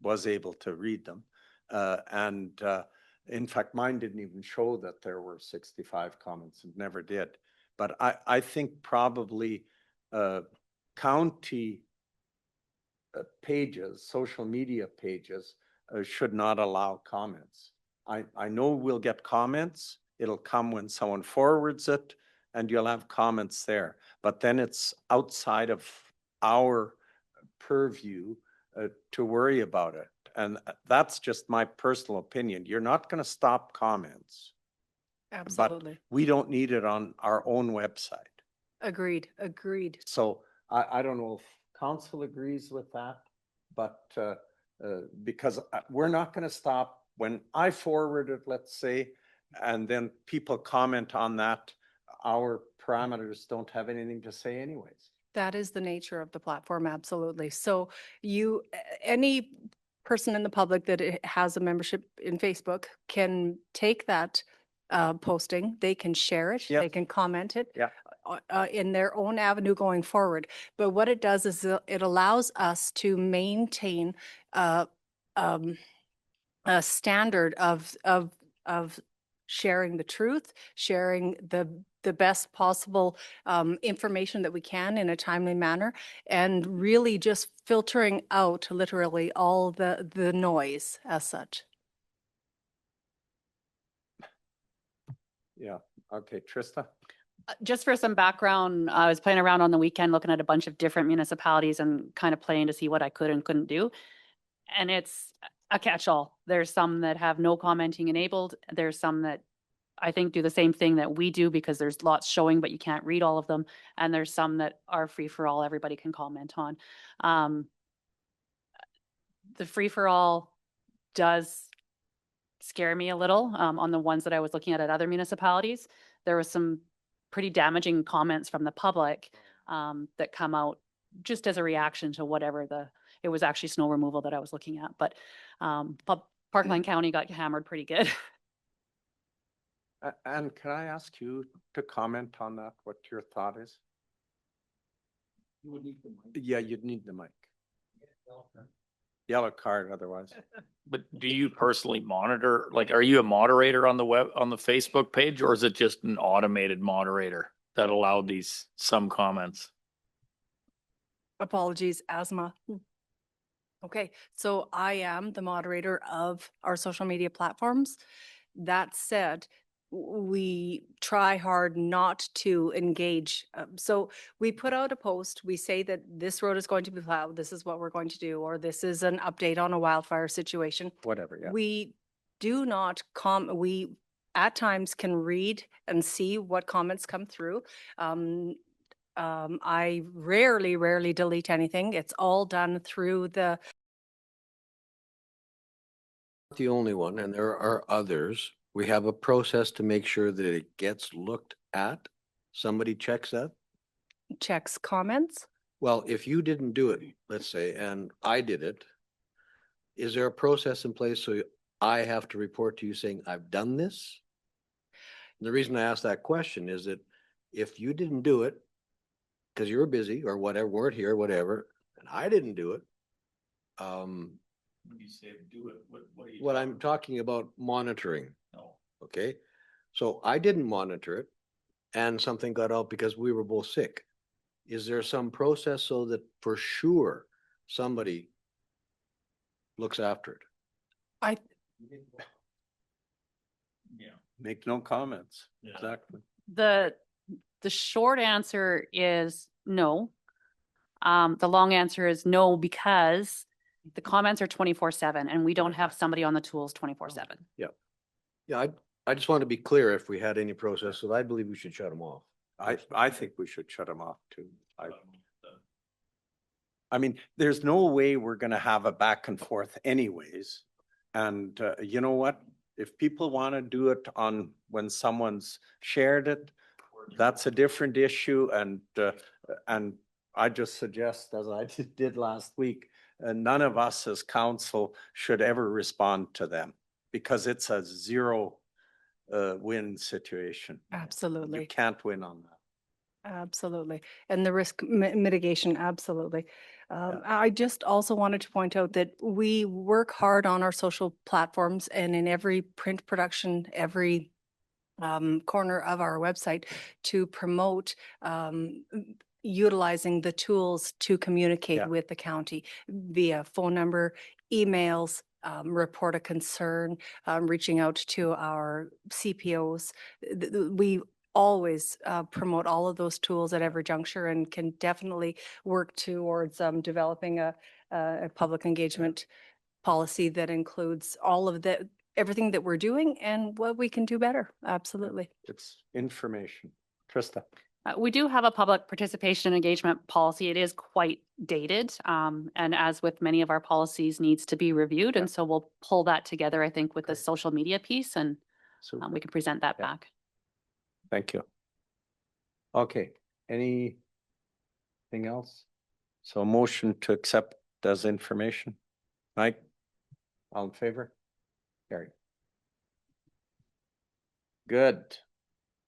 [SPEAKER 1] was able to read them. And in fact, mine didn't even show that there were 65 comments. It never did. But I think probably county pages, social media pages, should not allow comments. I know we'll get comments. It'll come when someone forwards it, and you'll have comments there. But then it's outside of our purview to worry about it. And that's just my personal opinion. You're not going to stop comments.
[SPEAKER 17] Absolutely.
[SPEAKER 1] But we don't need it on our own website.
[SPEAKER 17] Agreed.
[SPEAKER 1] So I don't know if council agrees with that, but because we're not going to stop when I forward it, let's say, and then people comment on that, our parameters don't have anything to say anyways.
[SPEAKER 17] That is the nature of the platform, absolutely. So any person in the public that has a membership in Facebook can take that posting, they can share it,
[SPEAKER 1] Yep.
[SPEAKER 17] they can comment it.
[SPEAKER 1] Yeah.
[SPEAKER 17] In their own avenue going forward. But what it does is it allows us to maintain a standard of sharing the truth, sharing the best possible information that we can in a timely manner, and really just filtering out literally all the noise as such.
[SPEAKER 1] Yeah. Okay, Trista?
[SPEAKER 12] Just for some background, I was playing around on the weekend looking at a bunch of different municipalities and kind of playing to see what I could and couldn't do. And it's a catch-all. There's some that have no commenting enabled. There's some that I think do the same thing that we do because there's lots showing, but you can't read all of them. And there's some that are free for all, everybody can comment on. The free for all does scare me a little on the ones that I was looking at other municipalities. There was some pretty damaging comments from the public that come out just as a reaction to whatever it was actually snow removal that I was looking at. But Parkland County got hammered pretty good.
[SPEAKER 1] And can I ask you to comment on that, what your thought is?
[SPEAKER 4] You would need the mic.
[SPEAKER 1] Yeah, you'd need the mic. Yellow card otherwise.
[SPEAKER 10] But do you personally monitor, like, are you a moderator on the Facebook page, or is it just an automated moderator that allowed some comments?
[SPEAKER 17] Apologies, asthma. Okay, so I am the moderator of our social media platforms. That said, we try hard not to engage. So we put out a post, we say that this road is going to be plowed, this is what we're going to do, or this is an update on a wildfire situation.
[SPEAKER 1] Whatever, yeah.
[SPEAKER 17] We do not we at times can read and see what comments come through. I rarely delete anything. It's all done through the
[SPEAKER 4] only one, and there are others. We have a process to make sure that it gets looked at. Somebody checks that.
[SPEAKER 17] checks comments.
[SPEAKER 4] Well, if you didn't do it, let's say, and I did it, is there a process in place so I have to report to you saying I've done this? And the reason I ask that question is that if you didn't do it because you were busy or whatever, weren't here, whatever, and I didn't do it,
[SPEAKER 10] When you say do it, what are you?
[SPEAKER 4] what I'm talking about monitoring.
[SPEAKER 10] No.
[SPEAKER 4] Okay, so I didn't monitor it and something got out because we were both sick. Is there some process so that for sure somebody looks after it?
[SPEAKER 17] I
[SPEAKER 10] Yeah.
[SPEAKER 1] Make no comments.
[SPEAKER 10] Yeah.
[SPEAKER 1] Exactly.
[SPEAKER 12] The short answer is no. The long answer is no, because the comments are 24/7 and we don't have somebody on the tools 24/7.
[SPEAKER 4] Yeah, I just want to be clear if we had any process, so I believe we should shut them off.
[SPEAKER 1] I think we should shut them off too. I mean, there's no way we're gonna have a back and forth anyways. And you know what? If people want to do it on when someone's shared it, that's a different issue. And I just suggest, as I did last week, none of us as council should ever respond to them because it's a zero win situation.
[SPEAKER 17] absolutely.
[SPEAKER 1] You can't win on that.
[SPEAKER 17] Absolutely. And the risk mitigation, absolutely. I just also wanted to point out that we work hard on our social platforms and in every print production, every corner of our website to promote utilizing the tools to communicate
[SPEAKER 1] Yeah.
[SPEAKER 17] with the county via phone number, emails, report a concern, reaching out to our CPOs. We always promote all of those tools at every juncture and can definitely work towards developing a public engagement policy that includes all of everything that we're doing and what we can do better. Absolutely.
[SPEAKER 1] It's information. Trista.
[SPEAKER 12] We do have a public participation and engagement policy. It is quite dated. And as with many of our policies, needs to be reviewed. And so we'll pull that together, I think, with the social media piece and we can present that back.
[SPEAKER 1] Thank you. Okay, anything else? So motion to accept as information. Mike? All in favor? Carry. Good.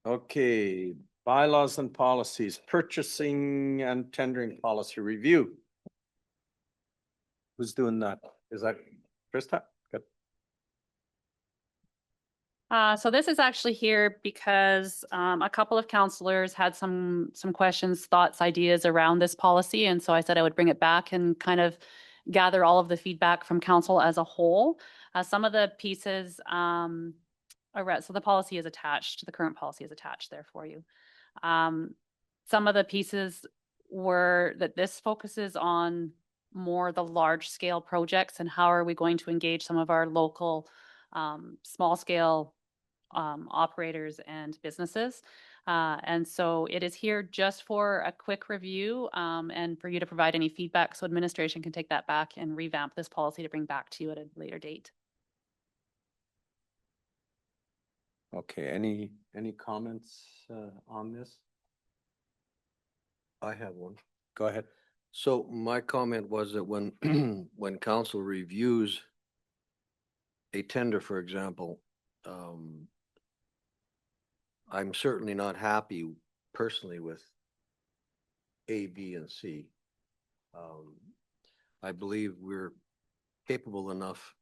[SPEAKER 1] Okay, bylaws and policies, purchasing and tendering policy review. Who's doing that? Is that Krista? Good.
[SPEAKER 12] So this is actually here because a couple of counselors had some questions, thoughts, ideas around this policy. And so I said I would bring it back and kind of gather all of the feedback from council as a whole. Some of the pieces, so the policy is attached, the current policy is attached there for you. Some of the pieces were that this focuses on more the large scale projects and how are we going to engage some of our local small scale operators and businesses. And so it is here just for a quick review and for you to provide any feedback so administration can take that back and revamp this policy to bring back to you at a later date.
[SPEAKER 1] Okay, any comments on this?
[SPEAKER 4] I have one.
[SPEAKER 1] Go ahead.
[SPEAKER 4] So my comment was that when, when council reviews a tender, for example, I'm certainly not happy personally with A, B, and C. I believe we're capable enough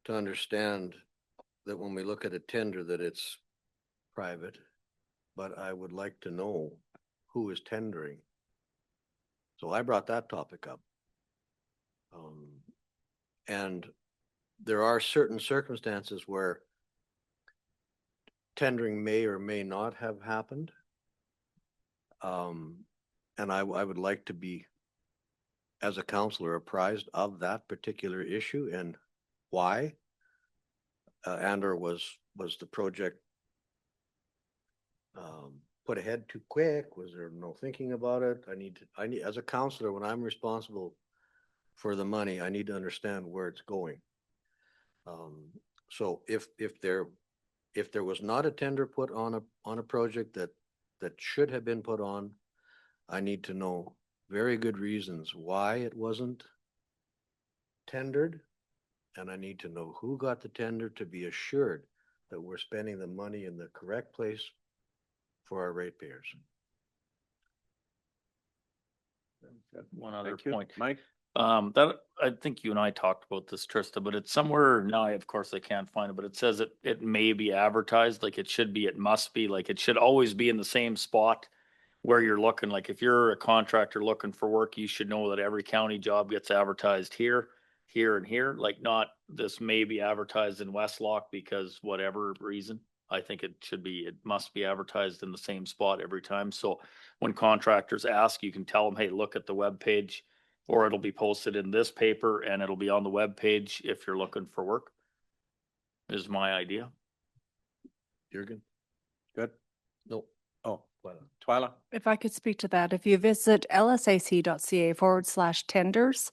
[SPEAKER 4] to understand that when we look at a tender that it's private, but I would like to know who is tendering. So I brought that topic up. And there are certain circumstances where tendering may or may not have happened. And I would like to be, as a counselor, apprised of that particular issue and why. And or was the project put ahead too quick? Was there no thinking about it? I need, as a counselor, when I'm responsible for the money, I need to understand where it's going. So if there was not a tender put on a project that should have been put on, I need to know very good reasons why it wasn't tendered. And I need to know who got the tender to be assured that we're spending the money in the correct place for our ratepayers.
[SPEAKER 10] One other
[SPEAKER 1] Thank you.
[SPEAKER 10] point.
[SPEAKER 1] Mike?
[SPEAKER 10] That, I think you and I talked about this, Trista, but it's somewhere now, of course I can't find it, but it says it may be advertised, like it should be, it must be, like it should always be in the same spot where you're looking. Like if you're a contractor looking for work, you should know that every county job gets advertised here, here and here, like not this may be advertised in Westlock because whatever reason. I think it should be, it must be advertised in the same spot every time. So when contractors ask, you can tell them, hey, look at the webpage, or it'll be posted in this paper and it'll be on the webpage if you're looking for work. Is my idea.
[SPEAKER 4] Jürgen?
[SPEAKER 1] Good?
[SPEAKER 4] No.
[SPEAKER 1] Oh, Twyla?
[SPEAKER 17] If I could speak to that, if you visit LSAC.ca/tenders,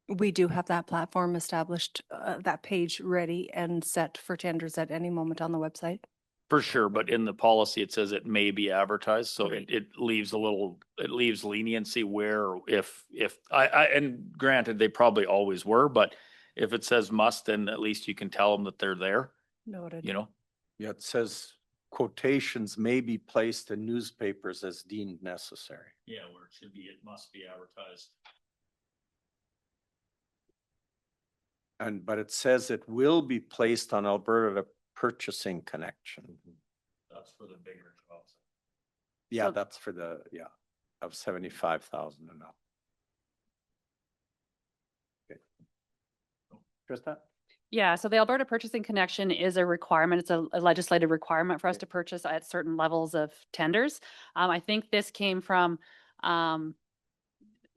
[SPEAKER 17] we do have that platform established, that page ready and set for tenders at any moment on the website.
[SPEAKER 10] For sure, but in the policy, it says it may be advertised, so it leaves it leaves leniency where if and granted, they probably always were, but if it says must, then at least you can tell them that they're there,
[SPEAKER 17] Noted.
[SPEAKER 10] you know?
[SPEAKER 1] Yeah, it says quotations may be placed in newspapers as deemed necessary.
[SPEAKER 10] Yeah, where it should be, it must be advertised.
[SPEAKER 1] But it says it will be placed on Alberta Purchasing Connection.
[SPEAKER 10] That's for the bigger jobs.
[SPEAKER 1] Yeah, that's for the, of 75,000 and up. Okay. Trista?
[SPEAKER 12] Yeah, so the Alberta Purchasing Connection is a requirement. It's a legislative requirement for us to purchase at certain levels of tenders. I think this came from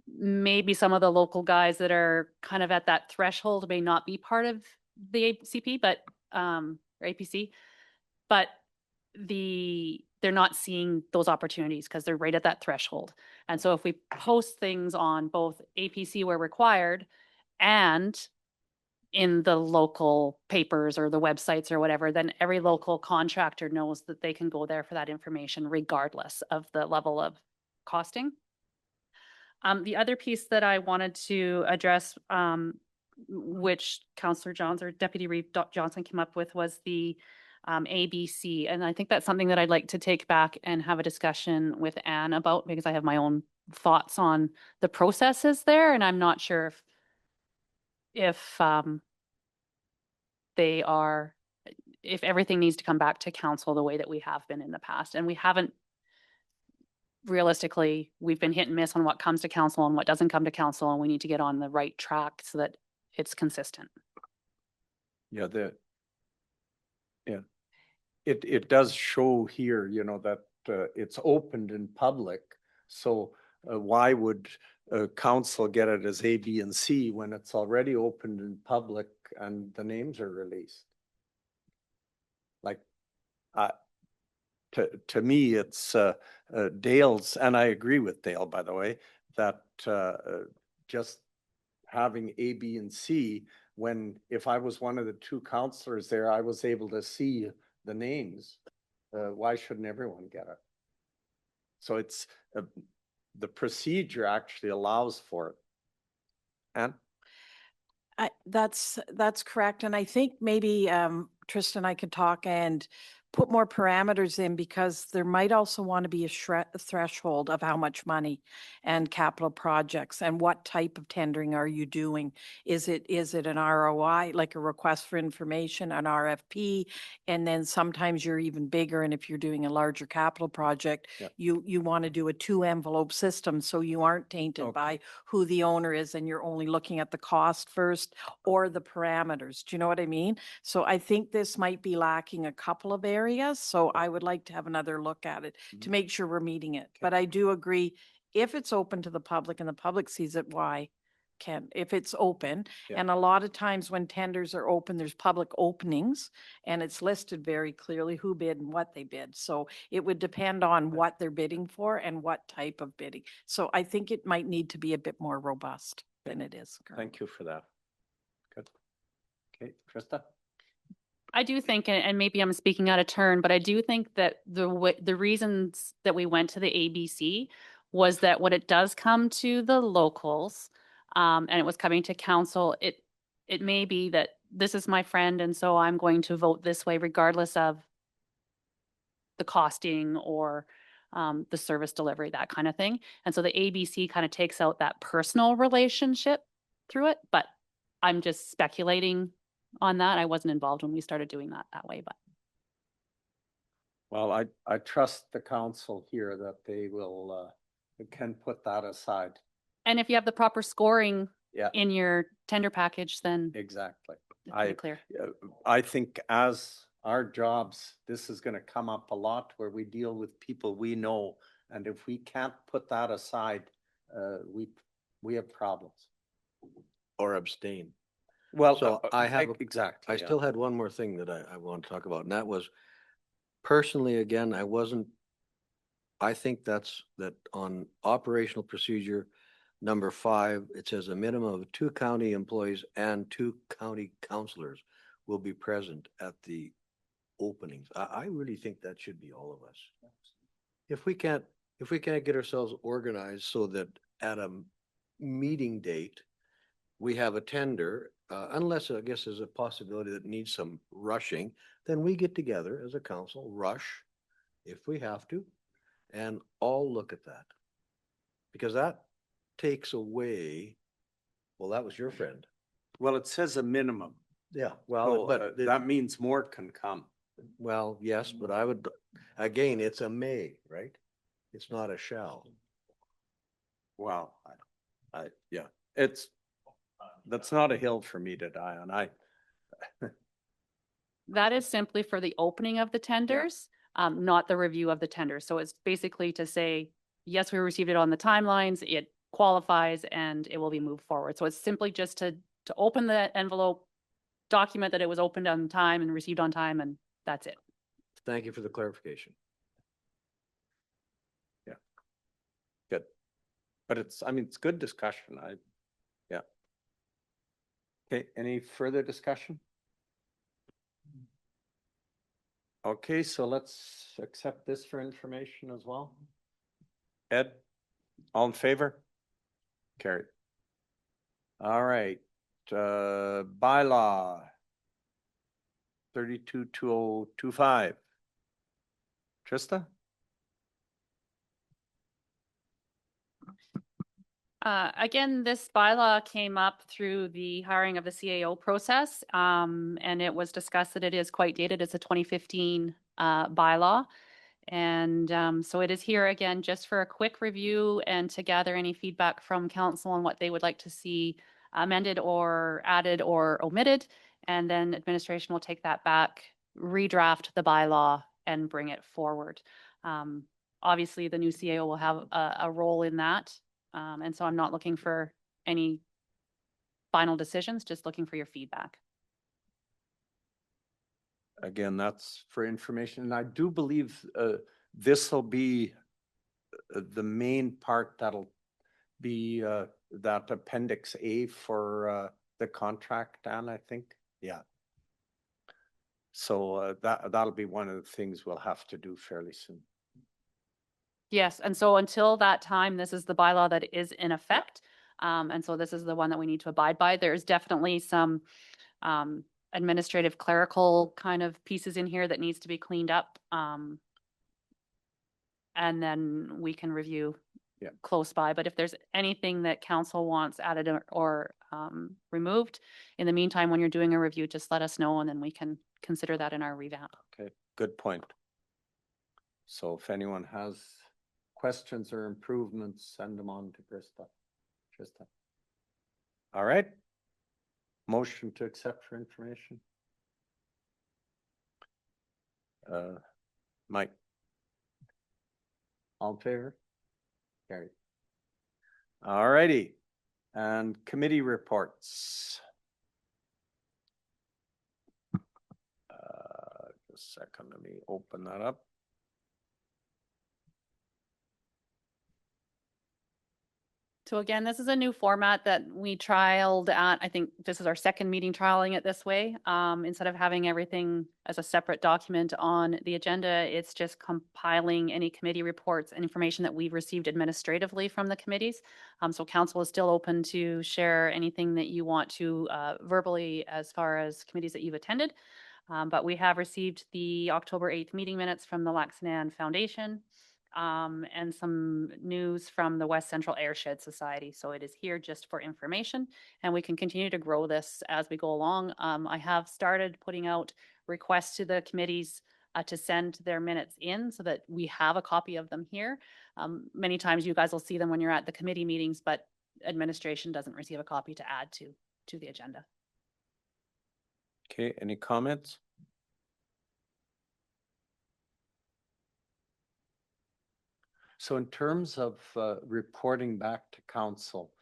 [SPEAKER 12] maybe some of the local guys that are kind of at that threshold may not be part of the ACP, but or APC, but they're not seeing those opportunities because they're right at that threshold. And so if we post things on both APC where required and in the local papers or the websites or whatever, then every local contractor knows that they can go there for that information regardless of the level of costing. The other piece that I wanted to address, which Councillor Johns or Deputy Reeve Johnson came up with, was the ABC. And I think that's something that I'd like to take back and have a discussion with Anne about, because I have my own thoughts on the processes there. And I'm not sure if if everything needs to come back to council the way that we have been in the past. And we haven't, realistically, we've been hit and miss on what comes to council and what doesn't come to council, and we need to get on the right track so that it's consistent.
[SPEAKER 1] Yeah, it does show here, that it's opened in public. So why would council get it as A, B, and C when it's already opened in public and the names are released? Like, to me, it's Dale's, and I agree with Dale, by the way, that just having A, B, and C, when if I was one of the two counselors there, I was able to see the names. Why shouldn't everyone get it? So it's the procedure actually allows for it. And
[SPEAKER 18] that's correct. And I think maybe Tristan and I could talk and put more parameters in, because there might also want to be a threshold of how much money and capital projects and what type of tendering are you doing? Is it an ROI, like a request for information, an RFP? And then sometimes you're even bigger. And if you're doing a larger capital project, you want to do a 2-envelope system, so you aren't tainted by who the owner is and you're only looking at the cost first or the parameters. Do you know what I mean? So I think this might be lacking a couple of areas. areas. So I would like to have another look at it to make sure we're meeting it. But I do agree, if it's open to the public and the public sees it, why can't, if it's open?
[SPEAKER 1] Yeah.
[SPEAKER 18] And a lot of times when tenders are open, there's public openings and it's listed very clearly who bid and what they bid. So it would depend on what they're bidding for and what type of bidding. So I think it might need to be a bit more robust than it is currently.
[SPEAKER 1] Thank you for that. Good. Okay, Trista?
[SPEAKER 12] I do think, and maybe I'm speaking out of turn, but I do think that the reasons that we went to the ABC was that when it does come to the locals, and it was coming to council, it may be that this is my friend, and so I'm going to vote this way regardless of the costing or the service delivery, that kind of thing. And so the ABC kind of takes out that personal relationship through it, but I'm just speculating on that. I wasn't involved when we started doing that way, but.
[SPEAKER 1] Well, I trust the council here that they will, can put that aside.
[SPEAKER 12] And if you have the proper scoring
[SPEAKER 1] Yeah.
[SPEAKER 12] in your tender package, then
[SPEAKER 1] Exactly.
[SPEAKER 12] it's pretty clear.
[SPEAKER 1] I think as our jobs, this is gonna come up a lot where we deal with people we know. And if we can't put that aside, we have problems.
[SPEAKER 4] Or abstain.
[SPEAKER 1] Well,
[SPEAKER 4] So I have,
[SPEAKER 1] exactly.
[SPEAKER 4] I still had one more thing that I want to talk about, and that was personally, again, I think that on operational procedure number 5, it says a minimum of 2 county employees and 2 county councilors will be present at the openings. I really think that should be all of us. If we can't get ourselves organized so that at a meeting date, we have a tender, unless I guess there's a possibility that needs some rushing, then we get together as a council, rush if we have to, and all look at that. Because that takes away, well, that was your friend.
[SPEAKER 1] Well, it says a minimum.
[SPEAKER 4] Yeah.
[SPEAKER 1] Well, that means more can come.
[SPEAKER 4] Well, yes, but I would, again, it's a may, right? It's not a shall.
[SPEAKER 1] Well, yeah, that's not a hill for me to die on.
[SPEAKER 12] That is simply for the opening of the tenders, not the review of the tender. So it's basically to say, yes, we received it on the timelines, it qualifies, and it will be moved forward. So it's simply just to open the envelope, document that it was opened on time and received on time, and that's it.
[SPEAKER 4] Thank you for the clarification.
[SPEAKER 1] Yeah. Good. But it's good discussion. Yeah. Okay, any further discussion? Okay, so let's accept this for information as well. Ed, all in favor? Carried. All right, bylaw 322025. Trista?
[SPEAKER 12] Again, this bylaw came up through the hiring of the CAO process, and it was discussed that it is quite dated. It's a 2015 bylaw. And so it is here again just for a quick review and to gather any feedback from council on what they would like to see amended or added or omitted. And then administration will take that back, redraft the bylaw, and bring it forward. Obviously, the new CAO will have a role in that. And so I'm not looking for any final decisions, just looking for your feedback.
[SPEAKER 1] Again, that's for information. And I do believe this will be the main part that'll be that Appendix A for the contract, Dan, I think. Yeah. So that'll be one of the things we'll have to do fairly soon.
[SPEAKER 12] Yes, and so until that time, this is the bylaw that is in effect. And so this is the one that we need to abide by. There's definitely some administrative clerical kind of pieces in here that needs to be cleaned up. And then we can review close by. But if there's anything that council wants added or removed, in the meantime, when you're doing a review, just let us know and then we can consider that in our revamp.
[SPEAKER 1] Okay, good point. So if anyone has questions or improvements, send them on to Krista. All right. Motion to accept for information. Mike? All in favor? Carried. All righty. And committee reports. Just a second, let me open that up.
[SPEAKER 12] So again, this is a new format that we trialed at, I think this is our second meeting trialing it this way. Instead of having everything as a separate document on the agenda, it's just compiling any committee reports and information that we've received administratively from the committees. So council is still open to share anything that you want to verbally as far as committees that you've attended. But we have received the October 8th meeting minutes from the Lac Ste Foundation. And some news from the West Central Airshed Society. So it is here just for information, and we can continue to grow this as we go along. I have started putting out requests to the committees to send their minutes in so that we have a copy of them here. Many times you guys will see them when you're at the committee meetings, but administration doesn't receive a copy to add to the agenda.
[SPEAKER 1] Okay, any comments? So in terms of reporting back to council,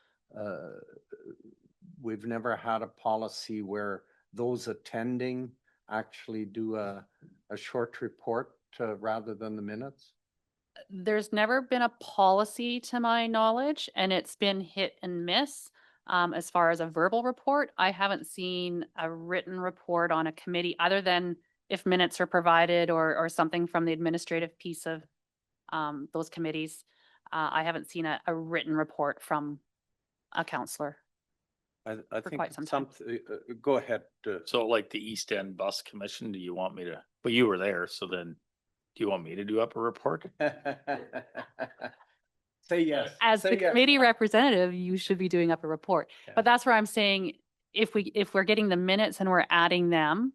[SPEAKER 1] we've never had a policy where those attending actually do a short report rather than the minutes?
[SPEAKER 12] There's never been a policy to my knowledge, and it's been hit and miss. As far as a verbal report, I haven't seen a written report on a committee other than if minutes are provided or something from the administrative piece of those committees. I haven't seen a written report from a counselor.
[SPEAKER 1] I
[SPEAKER 12] for
[SPEAKER 1] think
[SPEAKER 12] quite some time.
[SPEAKER 1] go ahead.
[SPEAKER 10] So like the East End Bus Commission, do you want me to, but you were there, so then do you want me to do up a report?
[SPEAKER 1] Say yes.
[SPEAKER 12] As
[SPEAKER 1] Say
[SPEAKER 12] the
[SPEAKER 1] yes.
[SPEAKER 12] committee representative, you should be doing up a report.
[SPEAKER 1] Yeah.
[SPEAKER 12] But that's where I'm saying, if we're getting the minutes and we're adding them,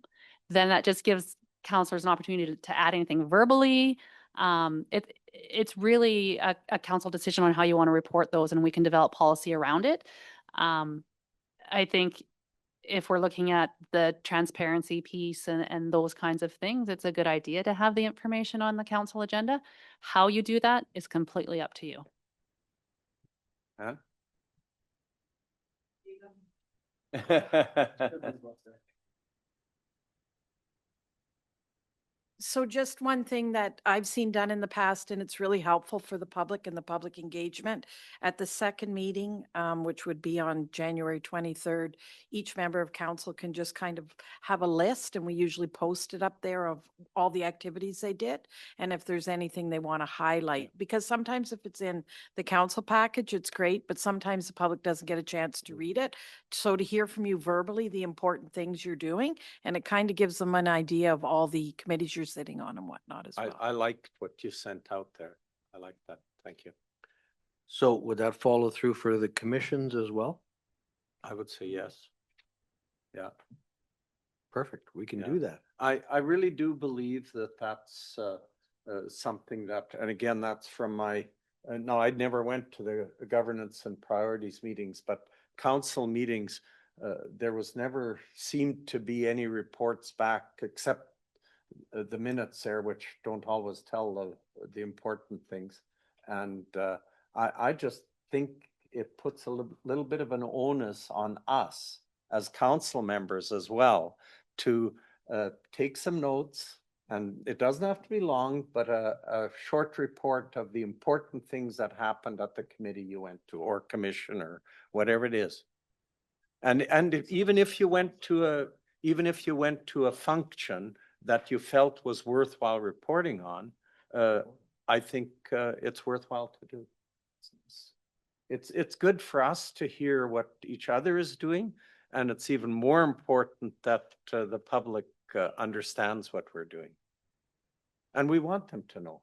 [SPEAKER 12] then that just gives counselors an opportunity to add anything verbally. It's really a council decision on how you want to report those, and we can develop policy around it. I think if we're looking at the transparency piece and those kinds of things, it's a good idea to have the information on the council agenda. How you do that is completely up to you.
[SPEAKER 1] Huh?
[SPEAKER 18] So just one thing that I've seen done in the past, and it's really helpful for the public and the public engagement. At the second meeting, which would be on January 23rd, each member of council can just kind of have a list, and we usually post it up there of all the activities they did. And if there's anything they want to highlight, because sometimes if it's in the council package, it's great, but sometimes the public doesn't get a chance to read it. So to hear from you verbally, the important things you're doing, and it kind of gives them an idea of all the committees you're sitting on and whatnot as well.
[SPEAKER 1] I liked what you sent out there. I like that. Thank you.
[SPEAKER 4] So would that follow through for the commissions as well?
[SPEAKER 1] I would say yes. Yeah.
[SPEAKER 4] Perfect. We can
[SPEAKER 1] Yeah.
[SPEAKER 4] do that.
[SPEAKER 1] I really do believe that that's something that, and again, that's from my, no, I never went to the governance and priorities meetings, but council meetings, there was never seemed to be any reports back except the minutes there, which don't always tell the important things. And I just think it puts a little bit of an onus on us as council members as well to take some notes. And it doesn't have to be long, but a short report of the important things that happened at the committee you went to, or commission, or whatever it is. And even if you went to a function that you felt was worthwhile reporting on, I think it's worthwhile to do. It's good for us to hear what each other is doing, and it's even more important that the public understands what we're doing. And we want them to know.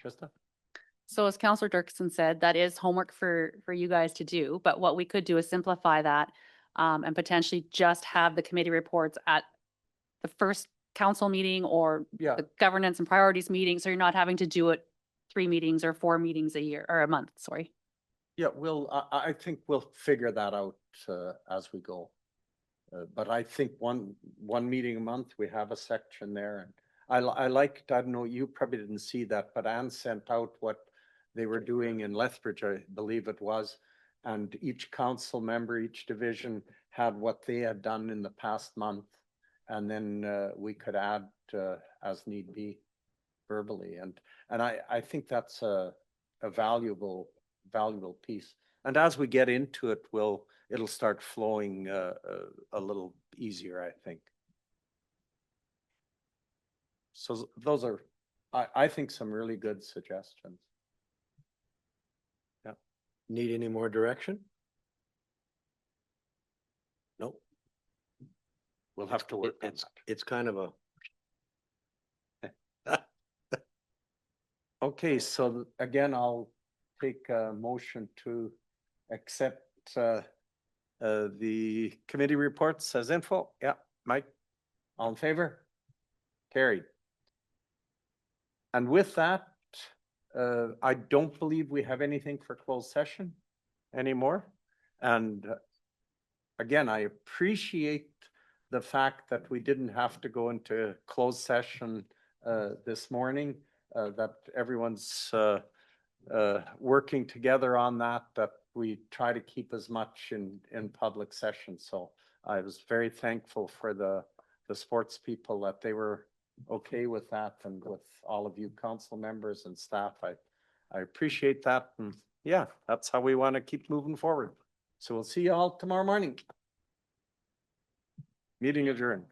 [SPEAKER 1] Trista?
[SPEAKER 12] So as Councillor Dirksen said, that is homework for you guys to do, but what we could do is simplify that and potentially just have the committee reports at the first council meeting or the governance and priorities meeting, so you're not having to do it 3 meetings or 4 meetings a year or a month, sorry.
[SPEAKER 1] Yeah, I think we'll figure that out as we go. But I think one meeting a month, we have a section there. And I liked, I don't know, you probably didn't see that, but Anne sent out what they were doing in Lethbridge, I believe it was. And each council member, each division had what they had done in the past month. And then we could add as need be verbally. And I think that's a valuable piece. And as we get into it, it'll start flowing a little easier, I think. So those are, I think, some really good suggestions. Yeah.
[SPEAKER 4] Need any more direction? Nope.
[SPEAKER 1] We'll have to work on that.
[SPEAKER 4] It's kind of a.
[SPEAKER 1] Okay, so again, I'll take a motion to accept the committee reports as info. Yeah, Mike, all in favor? Carried. And with that, I don't believe we have anything for closed session anymore. And again, I appreciate the fact that we didn't have to go into closed session this morning, that everyone's working together on that we try to keep as much in public session. So I was very thankful for the sports people that they were okay with that, and with all of you council members and staff. I appreciate that. And yeah, that's how we want to keep moving forward. So we'll see you all tomorrow morning. Meeting adjourned.